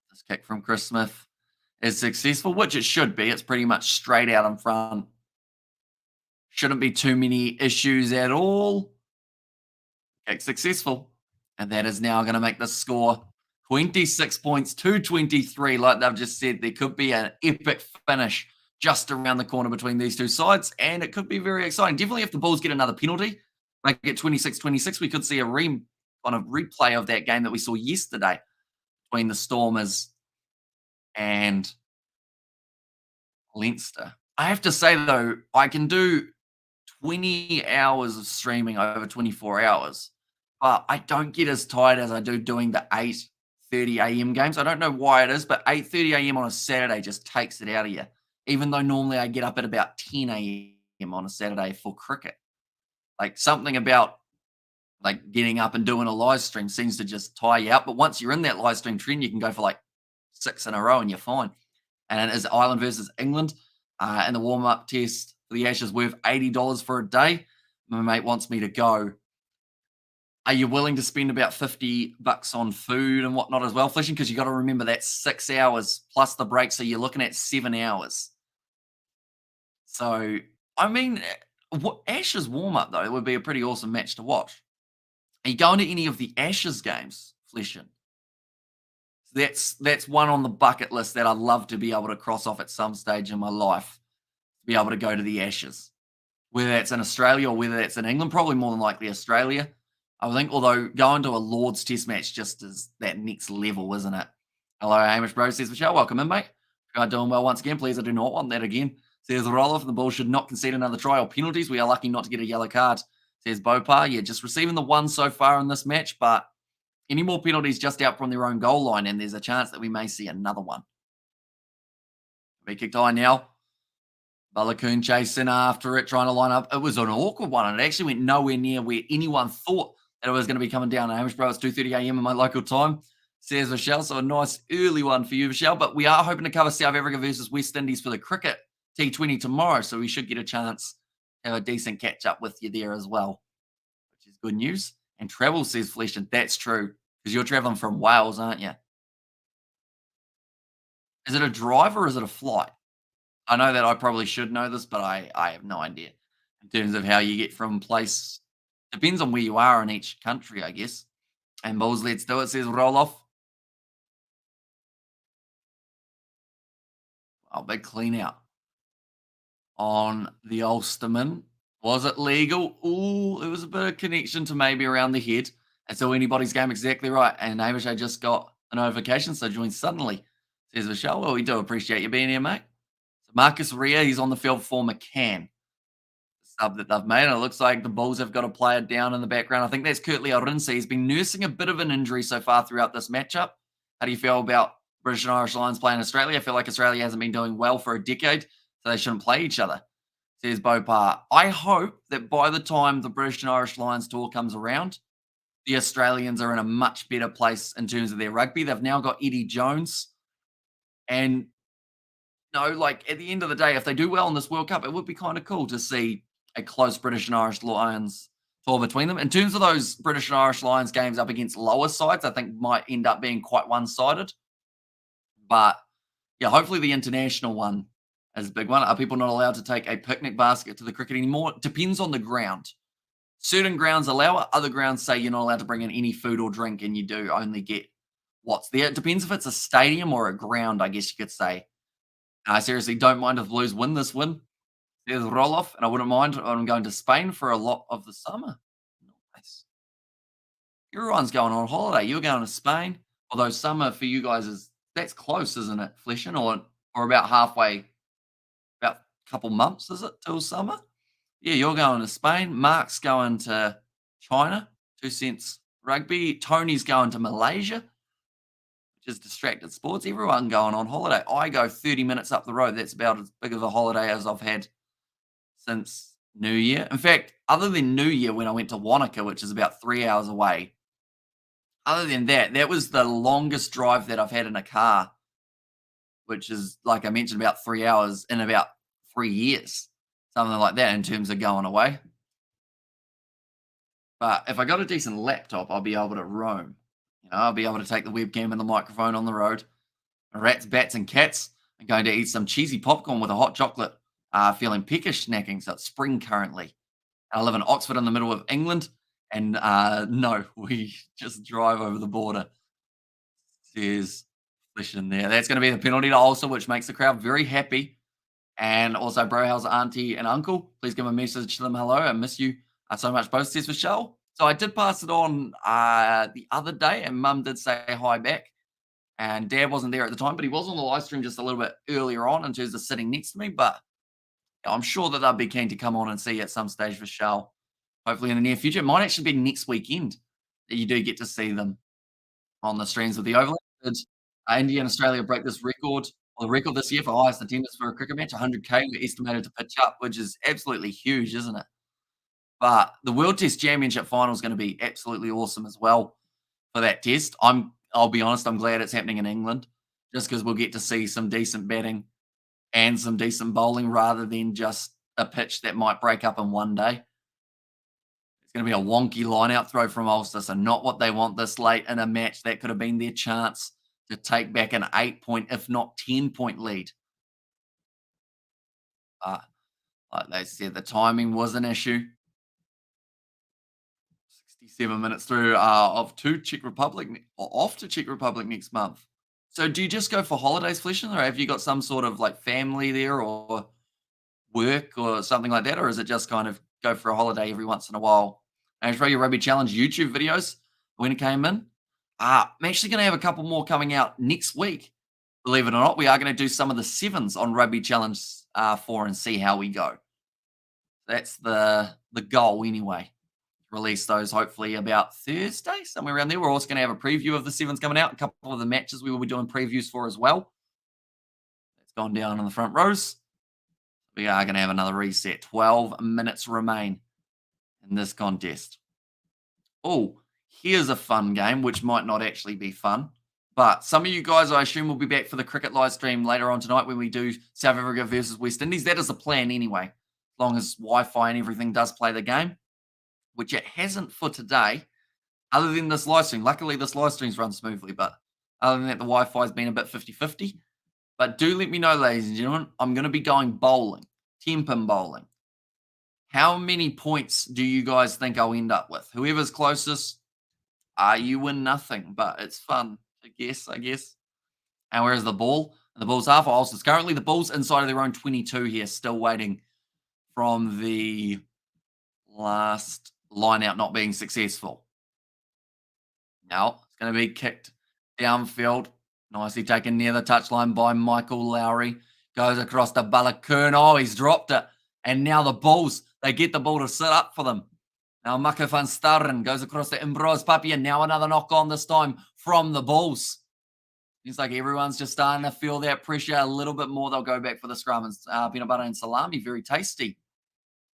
This kick from Chris Smith is successful, which it should be. It's pretty much straight out in front. Shouldn't be too many issues at all. Kick successful. And that is now going to make the score 26 points to 23. Like they've just said, there could be an epic finish just around the corner between these two sides. And it could be very exciting. Definitely if the Bulls get another penalty, make it 26-26, we could see a replay of that game that we saw yesterday between the Stormers and Leinster. I have to say, though, I can do 20 hours of streaming over 24 hours, but I don't get as tired as I do doing the 8:30 a.m. games. I don't know why it is, but 8:30 a.m. on a Saturday just takes it out of you, even though normally I get up at about 10 a.m. on a Saturday for cricket. Like something about like getting up and doing a live stream seems to just tire you out. But once you're in that live stream trend, you can go for like 6 in a row and you're fine. And it is Ireland versus England. And the warm-up test for the Ashes worth $80 for a day. My mate wants me to go. Are you willing to spend about $50 on food and whatnot as well, Fishing? Because you got to remember that's 6 hours plus the break. So you're looking at 7 hours. So, I mean, Ashes warm-up, though, would be a pretty awesome match to watch. Are you going to any of the Ashes games, Fleshin? That's one on the bucket list that I'd love to be able to cross off at some stage in my life, to be able to go to the Ashes. Whether that's in Australia or whether that's in England, probably more than likely Australia. I think, although going to a Lord's Test match just is that next level, isn't it? Hello, Hamish Bro, says Michelle. Welcome in, mate. You are doing well once again. Please, I do not want that again. Says the roll-off and the Bulls should not concede another try or penalties. We are lucky not to get a yellow card. Says Bopar. Yeah, just receiving the one so far in this match, but any more penalties just out from their own goal line, and there's a chance that we may see another one. Be kicked high now. Balakoon chasing after it, trying to line up. It was an awkward one, and it actually went nowhere near where anyone thought that it was going to be coming down. Hamish Bro, it's 2:30 a.m. in my local time, says Michelle. So a nice early one for you, Michelle. But we are hoping to cover South Africa versus West Indies for the cricket T20 tomorrow, so we should get a chance to have a decent catch-up with you there as well, which is good news. And travel, says Flesh, and that's true, because you're traveling from Wales, aren't you? Is it a drive or is it a flight? I know that I probably should know this, but I have no idea in terms of how you get from place. Depends on where you are in each country, I guess. And Bulls, let's do it, says roll off. Oh, big clean out on the Ulsterman. Was it legal? Ooh, it was a bit of connection to maybe around the head. And so anybody's game, exactly right. And Hamish, I just got a notification, so joined suddenly, says Michelle. Well, we do appreciate you being here, mate. So Marcus Rea, he's on the field for McCann. The sub that they've made, and it looks like the Bulls have got a player down in the background. I think that's Kurtley Orinse. He's been nursing a bit of an injury so far throughout this matchup. How do you feel about British and Irish Lions playing Australia? I feel like Australia hasn't been doing well for a decade, so they shouldn't play each other, says Bopar. I hope that by the time the British and Irish Lions tour comes around, the Australians are in a much better place in terms of their rugby. They've now got Eddie Jones. And, like at the end of the day, if they do well in this World Cup, it would be kind of cool to see a close British and Irish Lions tour between them. In terms of those British and Irish Lions games up against lower sides, I think might end up being quite one-sided. But, yeah, hopefully the international one is a big one. Are people not allowed to take a picnic basket to the cricket anymore? It depends on the ground. Certain grounds allow it. Other grounds say you're not allowed to bring in any food or drink, and you do only get what's there. It depends if it's a stadium or a ground, I guess you could say. I seriously don't mind if Blues win this win. There's a roll off, and I wouldn't mind. I'm going to Spain for a lot of the summer. Nice. Everyone's going on holiday. You're going to Spain, although summer for you guys is that's close, isn't it, Flesh? Or about halfway, about a couple months, is it till summer? Yeah, you're going to Spain. Mark's going to China. 2 cents rugby. Tony's going to Malaysia, which is distracted sports. Everyone going on holiday. I go 30 minutes up the road. That's about as big of a holiday as I've had since New Year. In fact, other than New Year, when I went to Wanaka, which is about 3 hours away, other than that, that was the longest drive that I've had in a car, which is, like I mentioned, about 3 hours in about 3 years, something like that in terms of going away. But if I got a decent laptop, I'll be able to roam. I'll be able to take the webcam and the microphone on the road. Rats, bats, and cats. I'm going to eat some cheesy popcorn with a hot chocolate. Feeling peckish snacking, so it's spring currently. I live in Oxford in the middle of England, and no, we just drive over the border. There's Flesh in there. That's going to be the penalty to Ulster, which makes the crowd very happy. And also, bro, how's auntie and uncle? Please give a message to them. Hello, I miss you so much. Both says Michelle. So I did pass it on the other day, and Mum did say hi back. And Dad wasn't there at the time, but he was on the live stream just a little bit earlier on in terms of sitting next to me. But I'm sure that they'll be keen to come on and see at some stage for Shell. Hopefully in the near future. It might actually be next weekend that you do get to see them on the streams with the overlay. India and Australia break this record, or the record this year for highest attendance for a cricket match. 100K we're estimated to pitch up, which is absolutely huge, isn't it? But the World Test Championship final is going to be absolutely awesome as well for that test. I'll be honest, I'm glad it's happening in England, just because we'll get to see some decent batting and some decent bowling rather than just a pitch that might break up in one day. It's going to be a wonky line-out throw from Ulster, so not what they want this late in a match. That could have been their chance to take back an 8-point, if not 10-point lead. Like they said, the timing was an issue. 67 minutes through off to Czech Republic next month. So do you just go for holidays, Flesh, or have you got some sort of like family there or work or something like that? Or is it just kind of go for a holiday every once in a while? And for your Rugby Challenge YouTube videos when it came in, I'm actually going to have a couple more coming out next week. Believe it or not, we are going to do some of the sevens on Rugby Challenge 4 and see how we go. That's the goal anyway. Release those hopefully about Thursday, somewhere around there. We're also going to have a preview of the sevens coming out, a couple of the matches we will be doing previews for as well. It's gone down in the front rows. We are going to have another reset. 12 minutes remain in this contest. Oh, here's a fun game, which might not actually be fun. But some of you guys, I assume, will be back for the cricket live stream later on tonight when we do South Africa versus West Indies. That is the plan anyway, as long as Wi-Fi and everything does play the game, which it hasn't for today, other than this live stream. Luckily, this live stream's run smoothly, but other than that, the Wi-Fi's been a bit 50-50. But do let me know, ladies and gentlemen, I'm going to be going bowling, 10-pin bowling. How many points do you guys think I'll end up with? Whoever's closest, you win nothing, but it's fun to guess, I guess. And where's the ball? The Bulls are for Ulster. Currently, the Bulls inside of their own 22 here, still waiting from the last line out not being successful. Now it's going to be kicked downfield. Nicely taken near the touchline by Michael Lowry. Goes across to Balakoon. Oh, he's dropped it. And now the Bulls, they get the ball to sit up for them. Now Maka van Starren goes across to Imbros Papi. And now another knock on, this time from the Bulls. It's like everyone's just starting to feel that pressure a little bit more. They'll go back for the scrum. And peanut butter and salami, very tasty.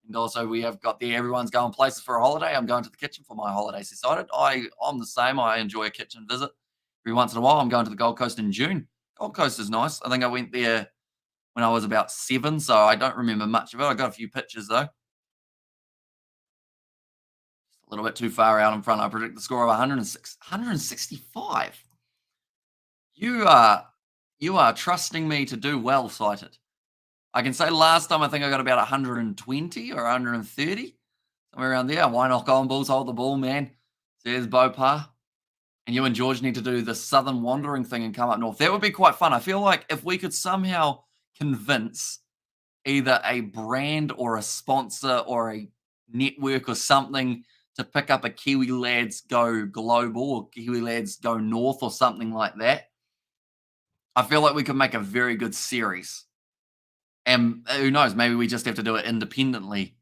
And also we have got there, everyone's going places for a holiday. I'm going to the kitchen for my holidays decided. I'm the same. I enjoy a kitchen visit. Every once in a while, I'm going to the Gold Coast in June. Gold Coast is nice. I think I went there when I was about 7, so I don't remember much of it. I got a few pictures, though. Just a little bit too far out in front. I predict the score of 165. You are trusting me to do well, Sighted. I can say last time I think I got about 120 or 130. Somewhere around there. Why not go on Bulls, hold the ball, man? Says Bopa. And you and George need to do the southern wandering thing and come up north. That would be quite fun. I feel like if we could somehow convince either a brand or a sponsor or a network or something to pick up a Kiwi Lads Go Global or Kiwi Lads Go North or something like that, I feel like we could make a very good series. And who knows, maybe we just have to do it independently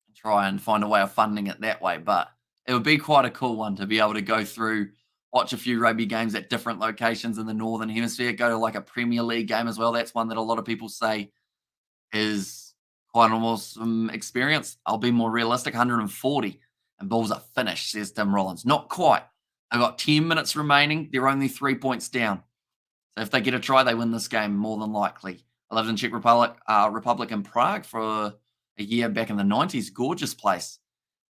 and try and find a way of funding it that way. But it would be quite a cool one to be able to go through, watch a few rugby games at different locations in the Northern Hemisphere, go to like a Premier League game as well. That's one that a lot of people say is quite an awesome experience. I'll be more realistic, 140. And Bulls are finished, says Tim Rollins. Not quite. They've got 10 minutes remaining. They're only 3 points down. So if they get a try, they win this game more than likely. I lived in Czech Republic in Prague for a year back in the 90s. Gorgeous place.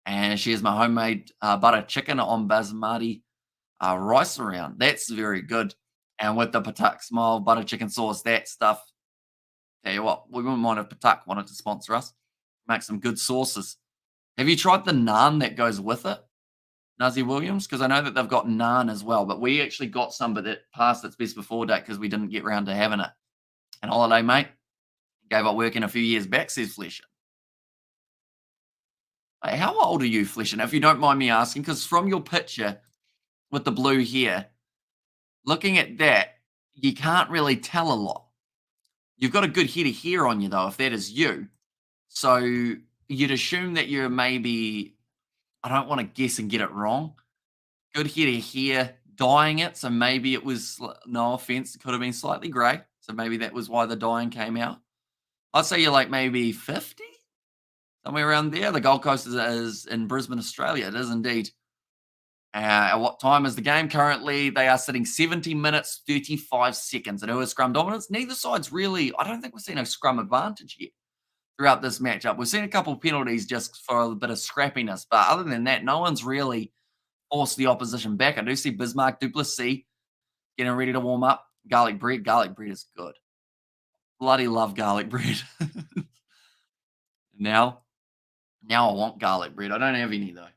And she has my homemade butter chicken on basmati rice around. That's very good. And with the Patak Smile butter chicken sauce, that stuff. Tell you what, we wouldn't mind if Patak wanted to sponsor us. Make some good sauces. Have you tried the naan that goes with it, Nazi Williams? Because I know that they've got naan as well, but we actually got some, but it passed its best before date because we didn't get round to having it. And holiday, mate. Gave up working a few years back, says Fleshin. Hey, how old are you, Fleshin, if you don't mind me asking? Because from your picture with the blue hair, looking at that, you can't really tell a lot. You've got a good head of hair on you, though, if that is you. So you'd assume that you're maybe, I don't want to guess and get it wrong. Good head of hair, dyeing it. So maybe it was, no offense, it could have been slightly grey. So maybe that was why the dyeing came out. I'd say you're like maybe 50, somewhere around there. The Gold Coast is in Brisbane, Australia. It is indeed. At what time is the game? Currently, they are sitting 70 minutes, 35 seconds. And who is scrum dominance? Neither side's really, I don't think we've seen a scrum advantage yet throughout this matchup. We've seen a couple of penalties just for a bit of scrappiness. But other than that, no one's really forced the opposition back. I do see Bismarck Duplessis getting ready to warm up. Garlic bread. Garlic bread is good. Bloody love garlic bread. Now I want garlic bread. I don't have any, though.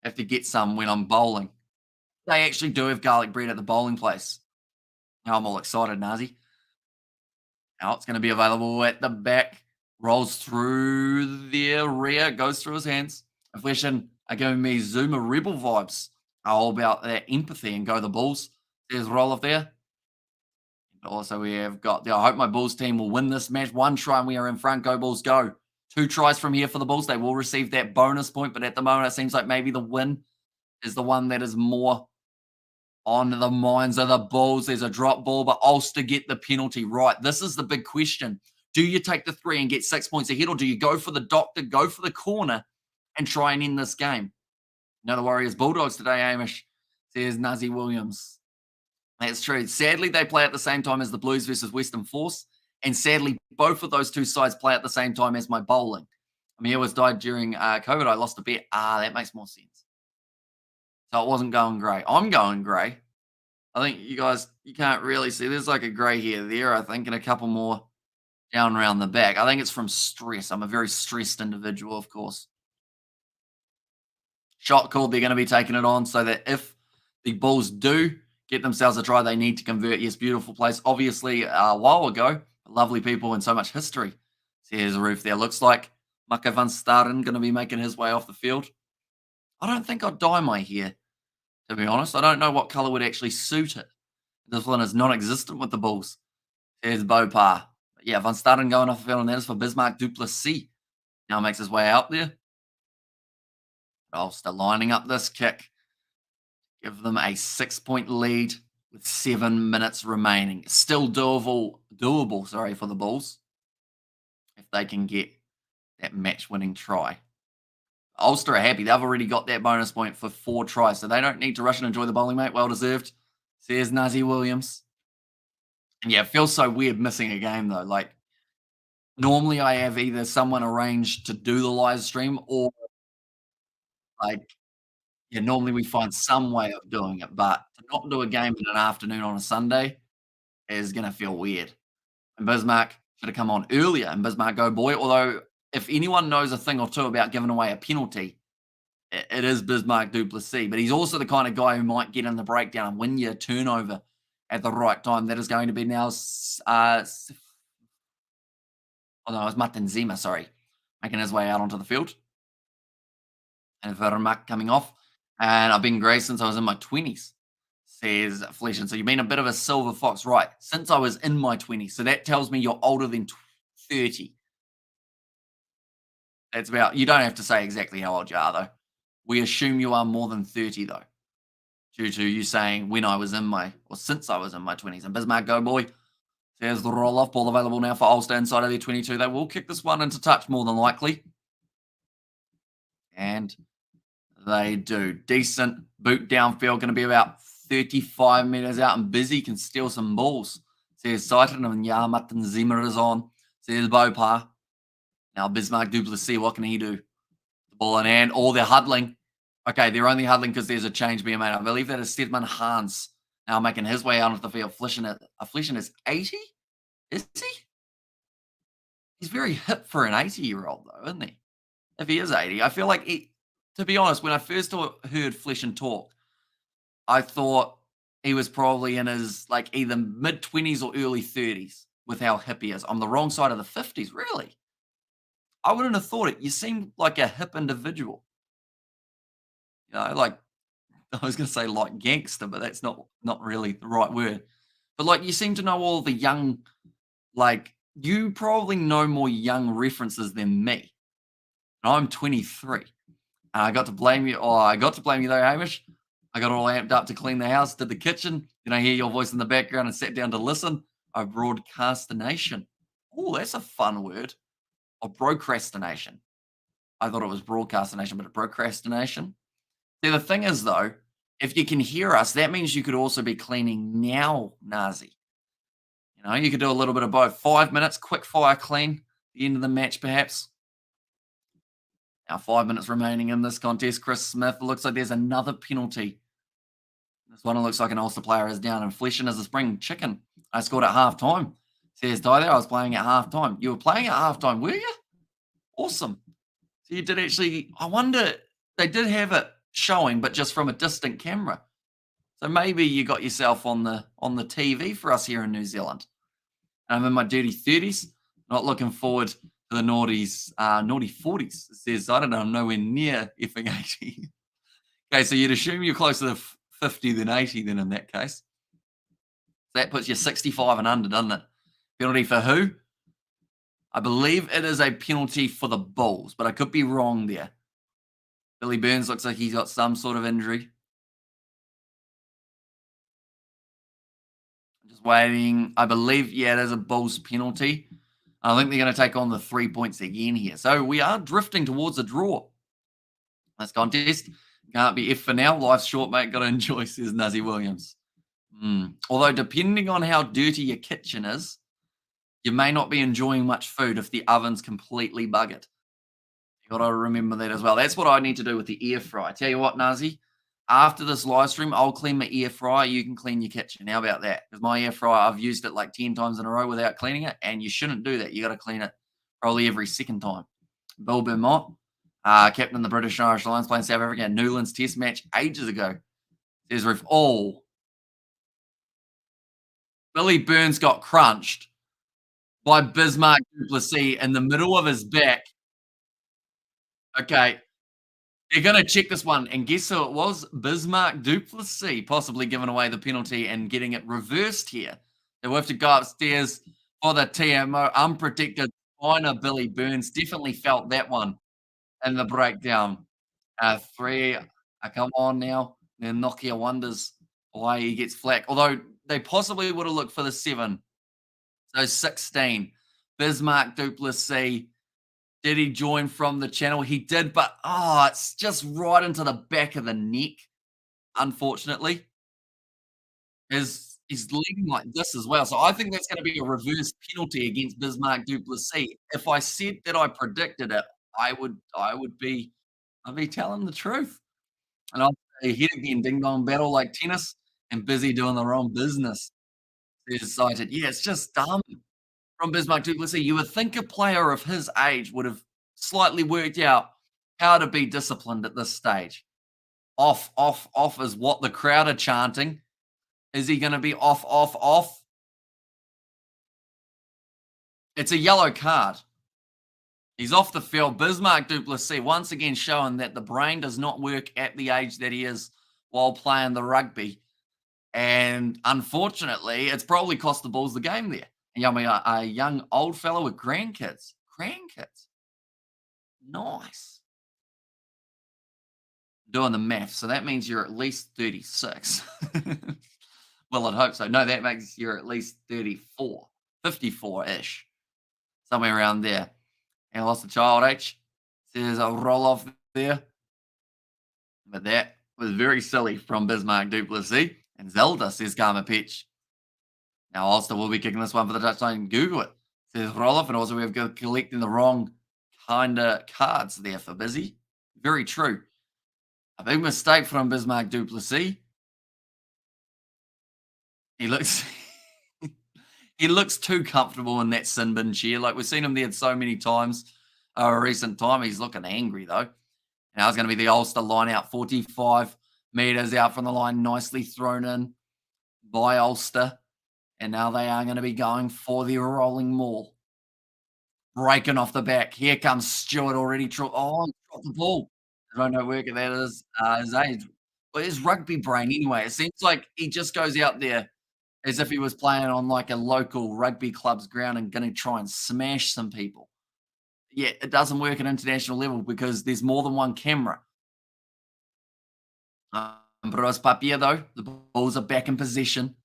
Have to get some when I'm bowling. They actually do have garlic bread at the bowling place. Now I'm all excited, Nazi. Now it's going to be available at the back. Rolls through the rear, goes through his hands. Inflation are giving me Zuma Rebel vibes. All about that empathy and go the Bulls. There's Roloff there. And also we have got, I hope my Bulls team will win this match. 1 try and we are in front. Go Bulls, go. 2 tries from here for the Bulls. They will receive that bonus point, but at the moment it seems like maybe the win is the one that is more on the minds of the Bulls. There's a drop ball, but Ulster get the penalty right. This is the big question. Do you take the 3 and get 6 points ahead, or do you go for the doctor, go for the corner, and try and end this game? No, the Warriors Bulldogs today, Amish, says Nazi Williams. That's true. Sadly, they play at the same time as the Blues versus Western Force. And sadly, both of those two sides play at the same time as my bowling. Amir was died during COVID. I lost a bet. That makes more sense. So it wasn't going grey. I'm going grey. I think you guys, you can't really see. There's like a grey hair there, I think, and a couple more down around the back. I think it's from stress. I'm a very stressed individual, of course. Shot called. They're going to be taking it on so that if the Bulls do get themselves a try, they need to convert. Yes, beautiful place. Obviously, a while ago, lovely people and so much history. See, here's a roof there. Looks like Maka van Staden going to be making his way off the field. I don't think I'd dye my hair, to be honest. I don't know what colour would actually suit it. This one is non-existent with the Bulls. Here's Bopar. Yeah, van Staden going off the field, and that is for Bismarck Duplessis. Now makes his way out there. Ulster lining up this kick. Give them a 6-point lead with 7 minutes remaining. Still doable, for the Bulls if they can get that match-winning try. Ulster are happy. They've already got that bonus point for 4 tries, so they don't need to rush and enjoy the bowling, mate. Well deserved. Says Nazi Williams. And yeah, it feels so weird missing a game, though. Like, normally I have either someone arranged to do the live stream or, like, yeah, normally we find some way of doing it, but to not do a game in an afternoon on a Sunday is going to feel weird. And Bismarck should have come on earlier, and Bismarck go boy, although if anyone knows a thing or two about giving away a penalty, it is Bismarck Duplessis. But he's also the kind of guy who might get in the breakdown and win you a turnover at the right time. That is going to be now. Oh no, it's Martin Zima, sorry, making his way out onto the field. And Vermaak coming off. And I've been grey since I was in my 20s, says Flesh. And so you've been a bit of a silver fox, right? Since I was in my 20s. So that tells me you're older than 30. That's about, you don't have to say exactly how old you are, though. We assume you are more than 30, though, due to you saying when I was in my, or since I was in my 20s. And Bismarck, go boy. There's the roll off ball available now for Ulster inside of their 22. They will kick this one into touch more than likely. And they do. Decent boot downfield, going to be about 35 metres out, and Busy can steal some balls. Says Sighton and Martin Zimmer is on. Says Bopar. Now Bismarck Duplessis, what can he do? The ball in hand. Oh, they're huddling. Okay, they're only huddling because there's a change being made. I believe that is Stedman Hans now making his way out of the field. Fleschen is 80? Is he? He's very hip for an 80-year-old, though, isn't he? If he is 80. I feel like, to be honest, when I first heard Fleschen talk, I thought he was probably in his, like, either mid-20s or early 30s with how hip he is. On the wrong side of the 50s, really? I wouldn't have thought it. You seem like a hip individual. You know, like, I was going to say like gangster, but that's not really the right word. But like, you seem to know all the young, like, you probably know more young references than me. And I'm 23. And I got to blame you. Oh, I got to blame you though, Hamish. I got all amped up to clean the house, did the kitchen. Then I hear your voice in the background and sat down to listen. I broadcastination. Oh, that's a fun word. Or procrastination. I thought it was broadcastination, but it's procrastination. See, the thing is, though, if you can hear us, that means you could also be cleaning now, Nazi. You know, you could do a little bit of both. 5 minutes, quick fire clean, the end of the match, perhaps. Now, 5 minutes remaining in this contest. Chris Smith, looks like there's another penalty. This one looks like an Ulster player is down, and Fleschen is a spring chicken. I scored at halftime. Says Die there, I was playing at halftime. You were playing at halftime, were you? Awesome. So you did actually, I wonder, they did have it showing, but just from a distant camera. So maybe you got yourself on the TV for us here in New Zealand. I'm in my dirty 30s, not looking forward to the naughty 40s. It says, I don't know, I'm nowhere near effing 80. Okay, so you'd assume you're closer to 50 than 80 then in that case. So that puts you 65 and under, doesn't it? Penalty for who? I believe it is a penalty for the Bulls, but I could be wrong there. Billy Burns looks like he's got some sort of injury. Just waiting. I believe, yeah, it is a Bulls penalty. I think they're going to take on the 3 points again here. So we are drifting towards a draw. This contest can't be F for now. Life's short, mate. Got to enjoy, says Nuzzy Williams. Although, depending on how dirty your kitchen is, you may not be enjoying much food if the oven's completely buggered. You got to remember that as well. That's what I need to do with the air fryer. Tell you what, Nazi, after this live stream, I'll clean my air fryer. You can clean your kitchen. How about that? Because my air fryer, I've used it like 10 times in a row without cleaning it, and you shouldn't do that. You got to clean it probably every second time. Bill Beaumont, captain of the British and Irish Lions, playing South Africa, Newlands Test match ages ago. Says ref, oh, Billy Burns got crunched by Bismarck Duplessis in the middle of his back. Okay, they're going to check this one, and guess who it was? Bismarck Duplessis, possibly giving away the penalty and getting it reversed here. They will have to go upstairs for the TMO. Unprotected spiner Billy Burns definitely felt that one in the breakdown. 3, come on now. The Nokia wonders why he gets flack. Although they possibly would have looked for the 7. So 16. Bismarck Duplessis. Did he join from the channel? He did, but it's just right into the back of the neck, unfortunately. He's leading like this as well. So I think that's going to be a reverse penalty against Bismarck Duplessis. If I said that I predicted it, I'd be telling the truth. And I'll say hit again, ding dong battle like tennis, and busy doing the wrong business. There's cited. Yeah, it's just dumb from Bismarck Duplessis. You would think a player of his age would have slightly worked out how to be disciplined at this stage. Off, off, off is what the crowd are chanting. Is he going to be off, off, off? It's a yellow card. He's off the field. Bismarck du Plessis once again showing that the brain does not work at the age that he is while playing the rugby. And unfortunately, it's probably cost the Bulls the game there. A young old fellow with grandkids. Grandkids. Nice. Doing the math. So that means you're at least 36. Well, I'd hope so. No, that makes you're at least 34, 54-ish. Somewhere around there. And lost the child H. There's a roll off there. But that was very silly from Bismarck du Plessis. And Zelda says Karma Pitch. Now Ulster will be kicking this one for the touchline. Google it. Says roll off. And also we have got collecting the wrong kind of cards there for Busy. Very true. A big mistake from Bismarck du Plessis. He looks he looks too comfortable in that sin bin chair. Like we've seen him there so many times recent time. He's looking angry though. Now it's going to be the Ulster line out 45 meters out from the line, nicely thrown in by Ulster. And now they are going to be going for the rolling maul. Breaking off the back. Here comes Stewart already. Oh, dropped the ball. I don't know what work that is. His age. Well, his rugby brain anyway. It seems like he just goes out there as if he was playing on like a local rugby club's ground and going to try and smash some people. Yeah, it doesn't work at international level because there's more than one camera. Bros Papier, though, the Bulls are back in possession.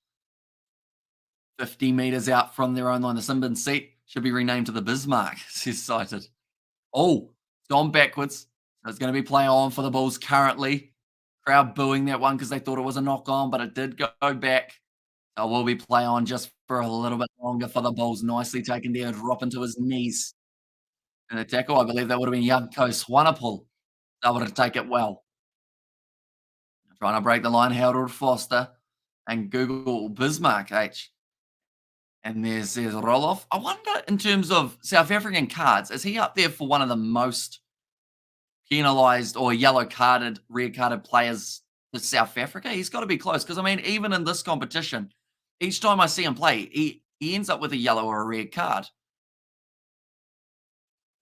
50 meters out from their own line. The Simbin seat should be renamed to the Bismarck, says cited. Oh, it's gone backwards. So it's going to be play on for the Bulls currently. Crowd booing that one because they thought it was a knock on, but it did go back. So we'll be play on just for a little bit longer for the Bulls. Nicely taken there, drop into his knees. And the tackle, I believe that would have been Yanko Swanepoel. Able to take it well. Trying to break the line, Harold Foster and Google Bismarck H. And there's Roloff. I wonder, in terms of South African cards, is he up there for one of the most penalised or yellow carded, red carded players for South Africa? He's got to be close because, I mean, even in this competition, each time I see him play, he ends up with a yellow or a red card.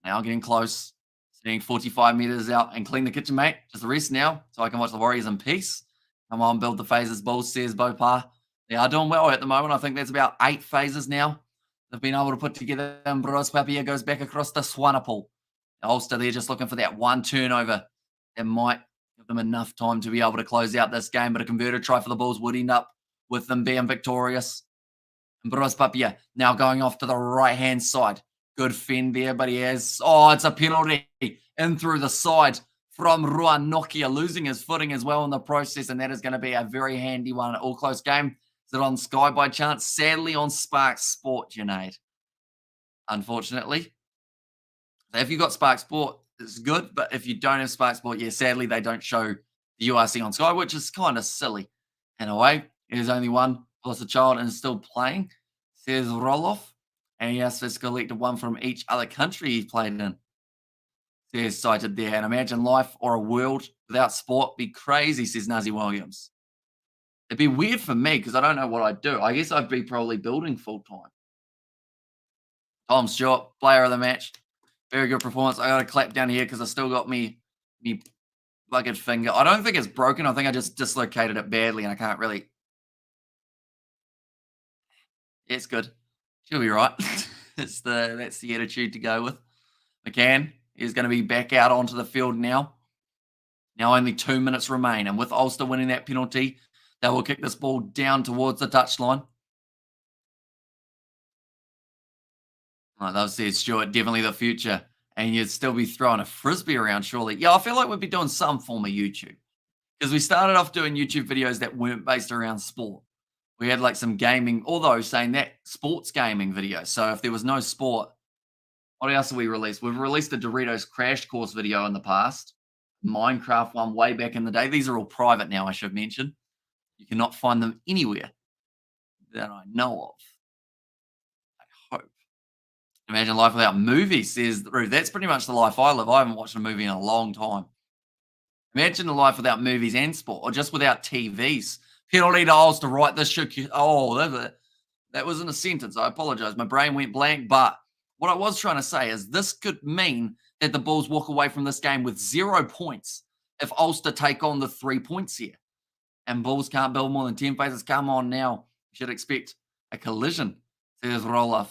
Now getting close, sitting 45 meters out and clean the kitchen, mate. Just the rest now, so I can watch the Warriors in peace. Come on, build the phases, Bulls, says Bopar. They are doing well at the moment. I think that's about 8 phases now they've been able to put together. And Bros Papier goes back across to Swanepoel. Ulster, they're just looking for that one turnover that might give them enough time to be able to close out this game. But a converted try for the Bulls would end up with them being victorious. And Bros Papier now going off to the right-hand side. Good fend there, but he has... Oh, it's a penalty in through the side from Ruan Nokia, losing his footing as well in the process. And that is going to be a very handy one. All close game. Is it on Sky by chance? Sadly on Spark Sport, Junaid. Unfortunately. If you've got Spark Sport, it's good. But if you don't have Spark Sport, yeah, sadly they don't show the URC on Sky, which is kind of silly in a way. There's only one plus a child and is still playing. Says Roloff. And he has to collect one from each other country he's played in. Says cited there. And imagine life or a world without sport be crazy, says Nazi Williams. It'd be weird for me because I don't know what I'd do. I guess I'd be probably building full time. Tom Stewart, player of the match. Very good performance. I got to clap down here because I still got me bucket finger. I don't think it's broken. I think I just dislocated it badly and I can't really. Yeah, it's good. She'll be right. That's the attitude to go with. McCann is going to be back out onto the field now. Now only 2 minutes remain. And with Ulster winning that penalty, they will kick this ball down towards the touchline. Like they've said, Stuart, definitely the future. And you'd still be throwing a frisbee around, surely. Yeah, I feel like we'd be doing some form of YouTube. Because we started off doing YouTube videos that weren't based around sport. We had like some gaming, although saying that sports gaming video. So if there was no sport, what else have we released? We've released a Doritos Crash Course video in the past. Minecraft one way back in the day. These are all private now, I should mention. You cannot find them anywhere that I know of. I hope. Imagine life without movies, says Ruth. That's pretty much the life I live. I haven't watched a movie in a long time. Imagine a life without movies and sport, or just without TVs. Penalty to Ulster, right? This shook you. Oh, that wasn't a sentence. I apologize. My brain went blank. But what I was trying to say is this could mean that the Bulls walk away from this game with 0 points if Ulster take on the 3 points here. And Bulls can't build more than 10 phases. Come on now. You should expect a collision, says Roloff.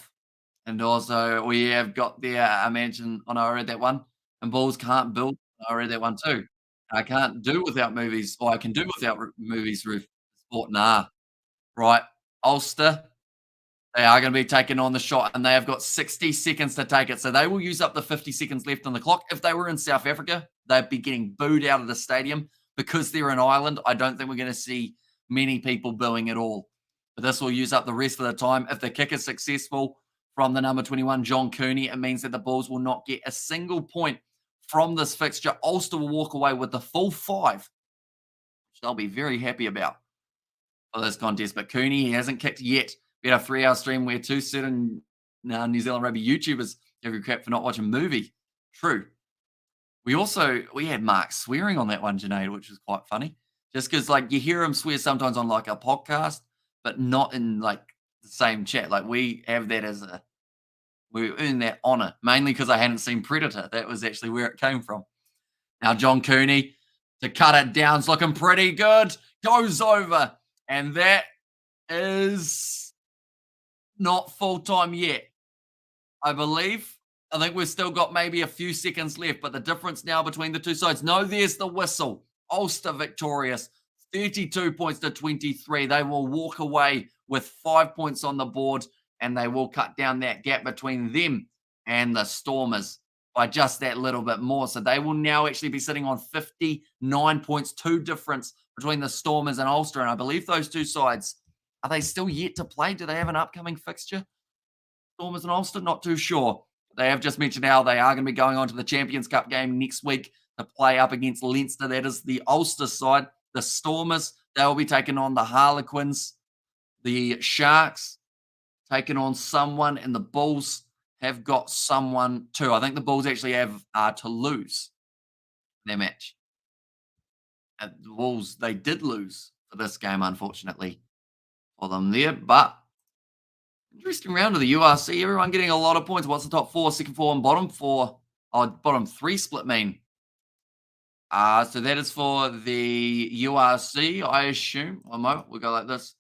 And also, we have got there, I mentioned, oh no, I read that one. And Bulls can't build. I read that one too. I can't do without movies, or I can do without movies, Ruth. Sport, nah. Right. Ulster, they are going to be taking on the shot, and they have got 60 seconds to take it. So they will use up the 50 seconds left on the clock. If they were in South Africa, they'd be getting booed out of the stadium. Because they're in Ireland, I don't think we're going to see many people booing at all. But this will use up the rest of the time. If the kick is successful from the number 21, John Cooney, it means that the Bulls will not get a single point from this fixture. Ulster will walk away with the full 5, which they'll be very happy about for this contest. But Cooney, he hasn't kicked yet. We had a 3-hour stream where 2 certain New Zealand rugby YouTubers give you crap for not watching a movie. True. We had Mark swearing on that one, Junaid, which was quite funny. Just because, like, you hear him swear sometimes on, like, a podcast, but not in, like, the same chat. Like, we have that we earn that honor, mainly because I hadn't seen Predator. That was actually where it came from. Now, John Cooney, to cut it down, is looking pretty good. Goes over. And that is not full-time yet, I believe. I think we've still got maybe a few seconds left, but the difference now between the two sides. No, there's the whistle. Ulster victorious, 32 points to 23. They will walk away with 5 points on the board, and they will cut down that gap between them and the Stormers by just that little bit more. So they will now actually be sitting on 59 points, 2 difference between the Stormers and Ulster. And I believe those two sides, are they still yet to play? Do they have an upcoming fixture? Stormers and Ulster? Not too sure. They have just mentioned how they are going to be going on to the Champions Cup game next week to play up against Leinster. That is the Ulster side. The Stormers, they will be taking on the Harlequins. The Sharks taking on someone, and the Bulls have got someone too. I think the Bulls actually have to lose their match. And the Bulls, they did lose for this game, unfortunately, for them there. But interesting round of the URC. Everyone getting a lot of points. What's the top 4, second 4, and bottom 4? Oh, bottom 3 split mean? So that is for the URC, I assume. One moment. We'll go like this.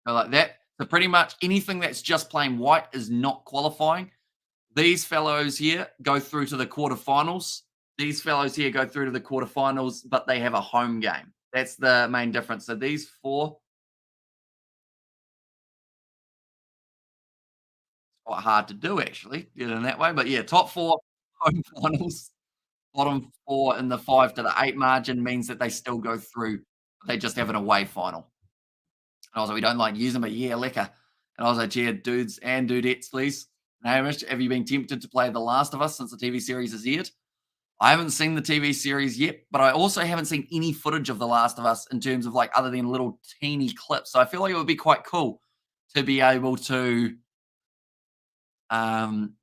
Go like that. So pretty much anything that's just plain white is not qualifying. These fellows here go through to the quarterfinals. These fellows here go through to the quarterfinals, but they have a home game. That's the main difference. So these 4, quite hard to do, actually, get it in that way. But yeah, top 4 home finals, bottom 4 in the 5 to the 8 margin means that they still go through. They just have an away final. And I was like, we don't like using, but yeah, lekker. And I was like, yeah, dudes and dudettes, please. And Hamish, have you been tempted to play The Last of Us since the TV series has aired? I haven't seen the TV series yet, but I also haven't seen any footage of The Last of Us in terms of like other than little teeny clips. So I feel like it would be quite cool to be able to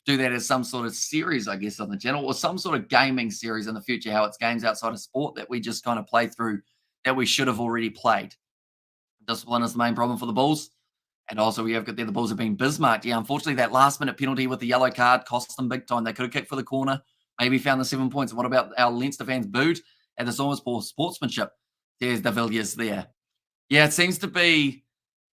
do that as some sort of series, I guess, on the channel, or some sort of gaming series in the future, how it's games outside of sport that we just kind of play through that we should have already played. Discipline is the main problem for the Bulls. And also we have got there, the Bulls have been Bismarcked. Yeah, unfortunately, that last-minute penalty with the yellow card cost them big time. They could have kicked for the corner, maybe found the 7 points. And what about our Leinster fans booed? And there's almost poor sportsmanship. There's the Villiers there. Yeah, it seems to be...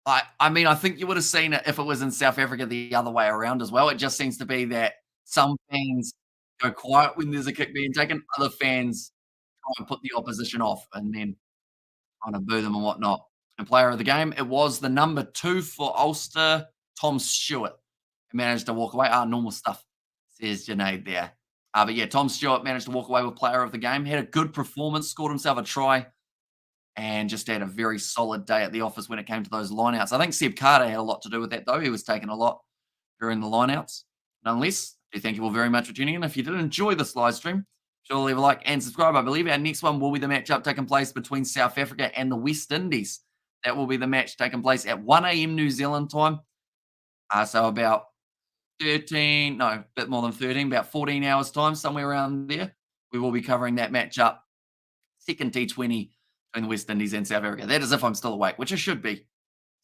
I mean, I think you would have seen it if it was in South Africa the other way around as well. It just seems to be that some fans go quiet when there's a kick being taken. Other fans try and put the opposition off and then kind of boo them and whatnot. And player of the game, it was the number 2 for Ulster, Tom Stewart. He managed to walk away. Normal stuff, says Junaid there. But yeah, Tom Stewart managed to walk away with player of the game. Had a good performance, scored himself a try, and just had a very solid day at the office when it came to those lineouts. I think Seb Carter had a lot to do with that, though. He was taking a lot during the lineouts. Nonetheless, I do thank you all very much for tuning in. If you did enjoy this live stream, sure leave a like and subscribe. I believe our next one will be the matchup taking place between South Africa and the West Indies. That will be the match taking place at 1 a.m. New Zealand time. So about 13, no, a bit more than 13, about 14 hours' time, somewhere around there. We will be covering that matchup. Second T20 between the West Indies and South Africa. That is if I'm still awake, which I should be.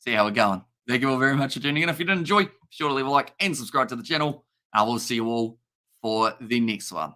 See how we're going. Thank you all very much for tuning in. If you did enjoy, be sure to leave a like and subscribe to the channel. I will see you all for the next one.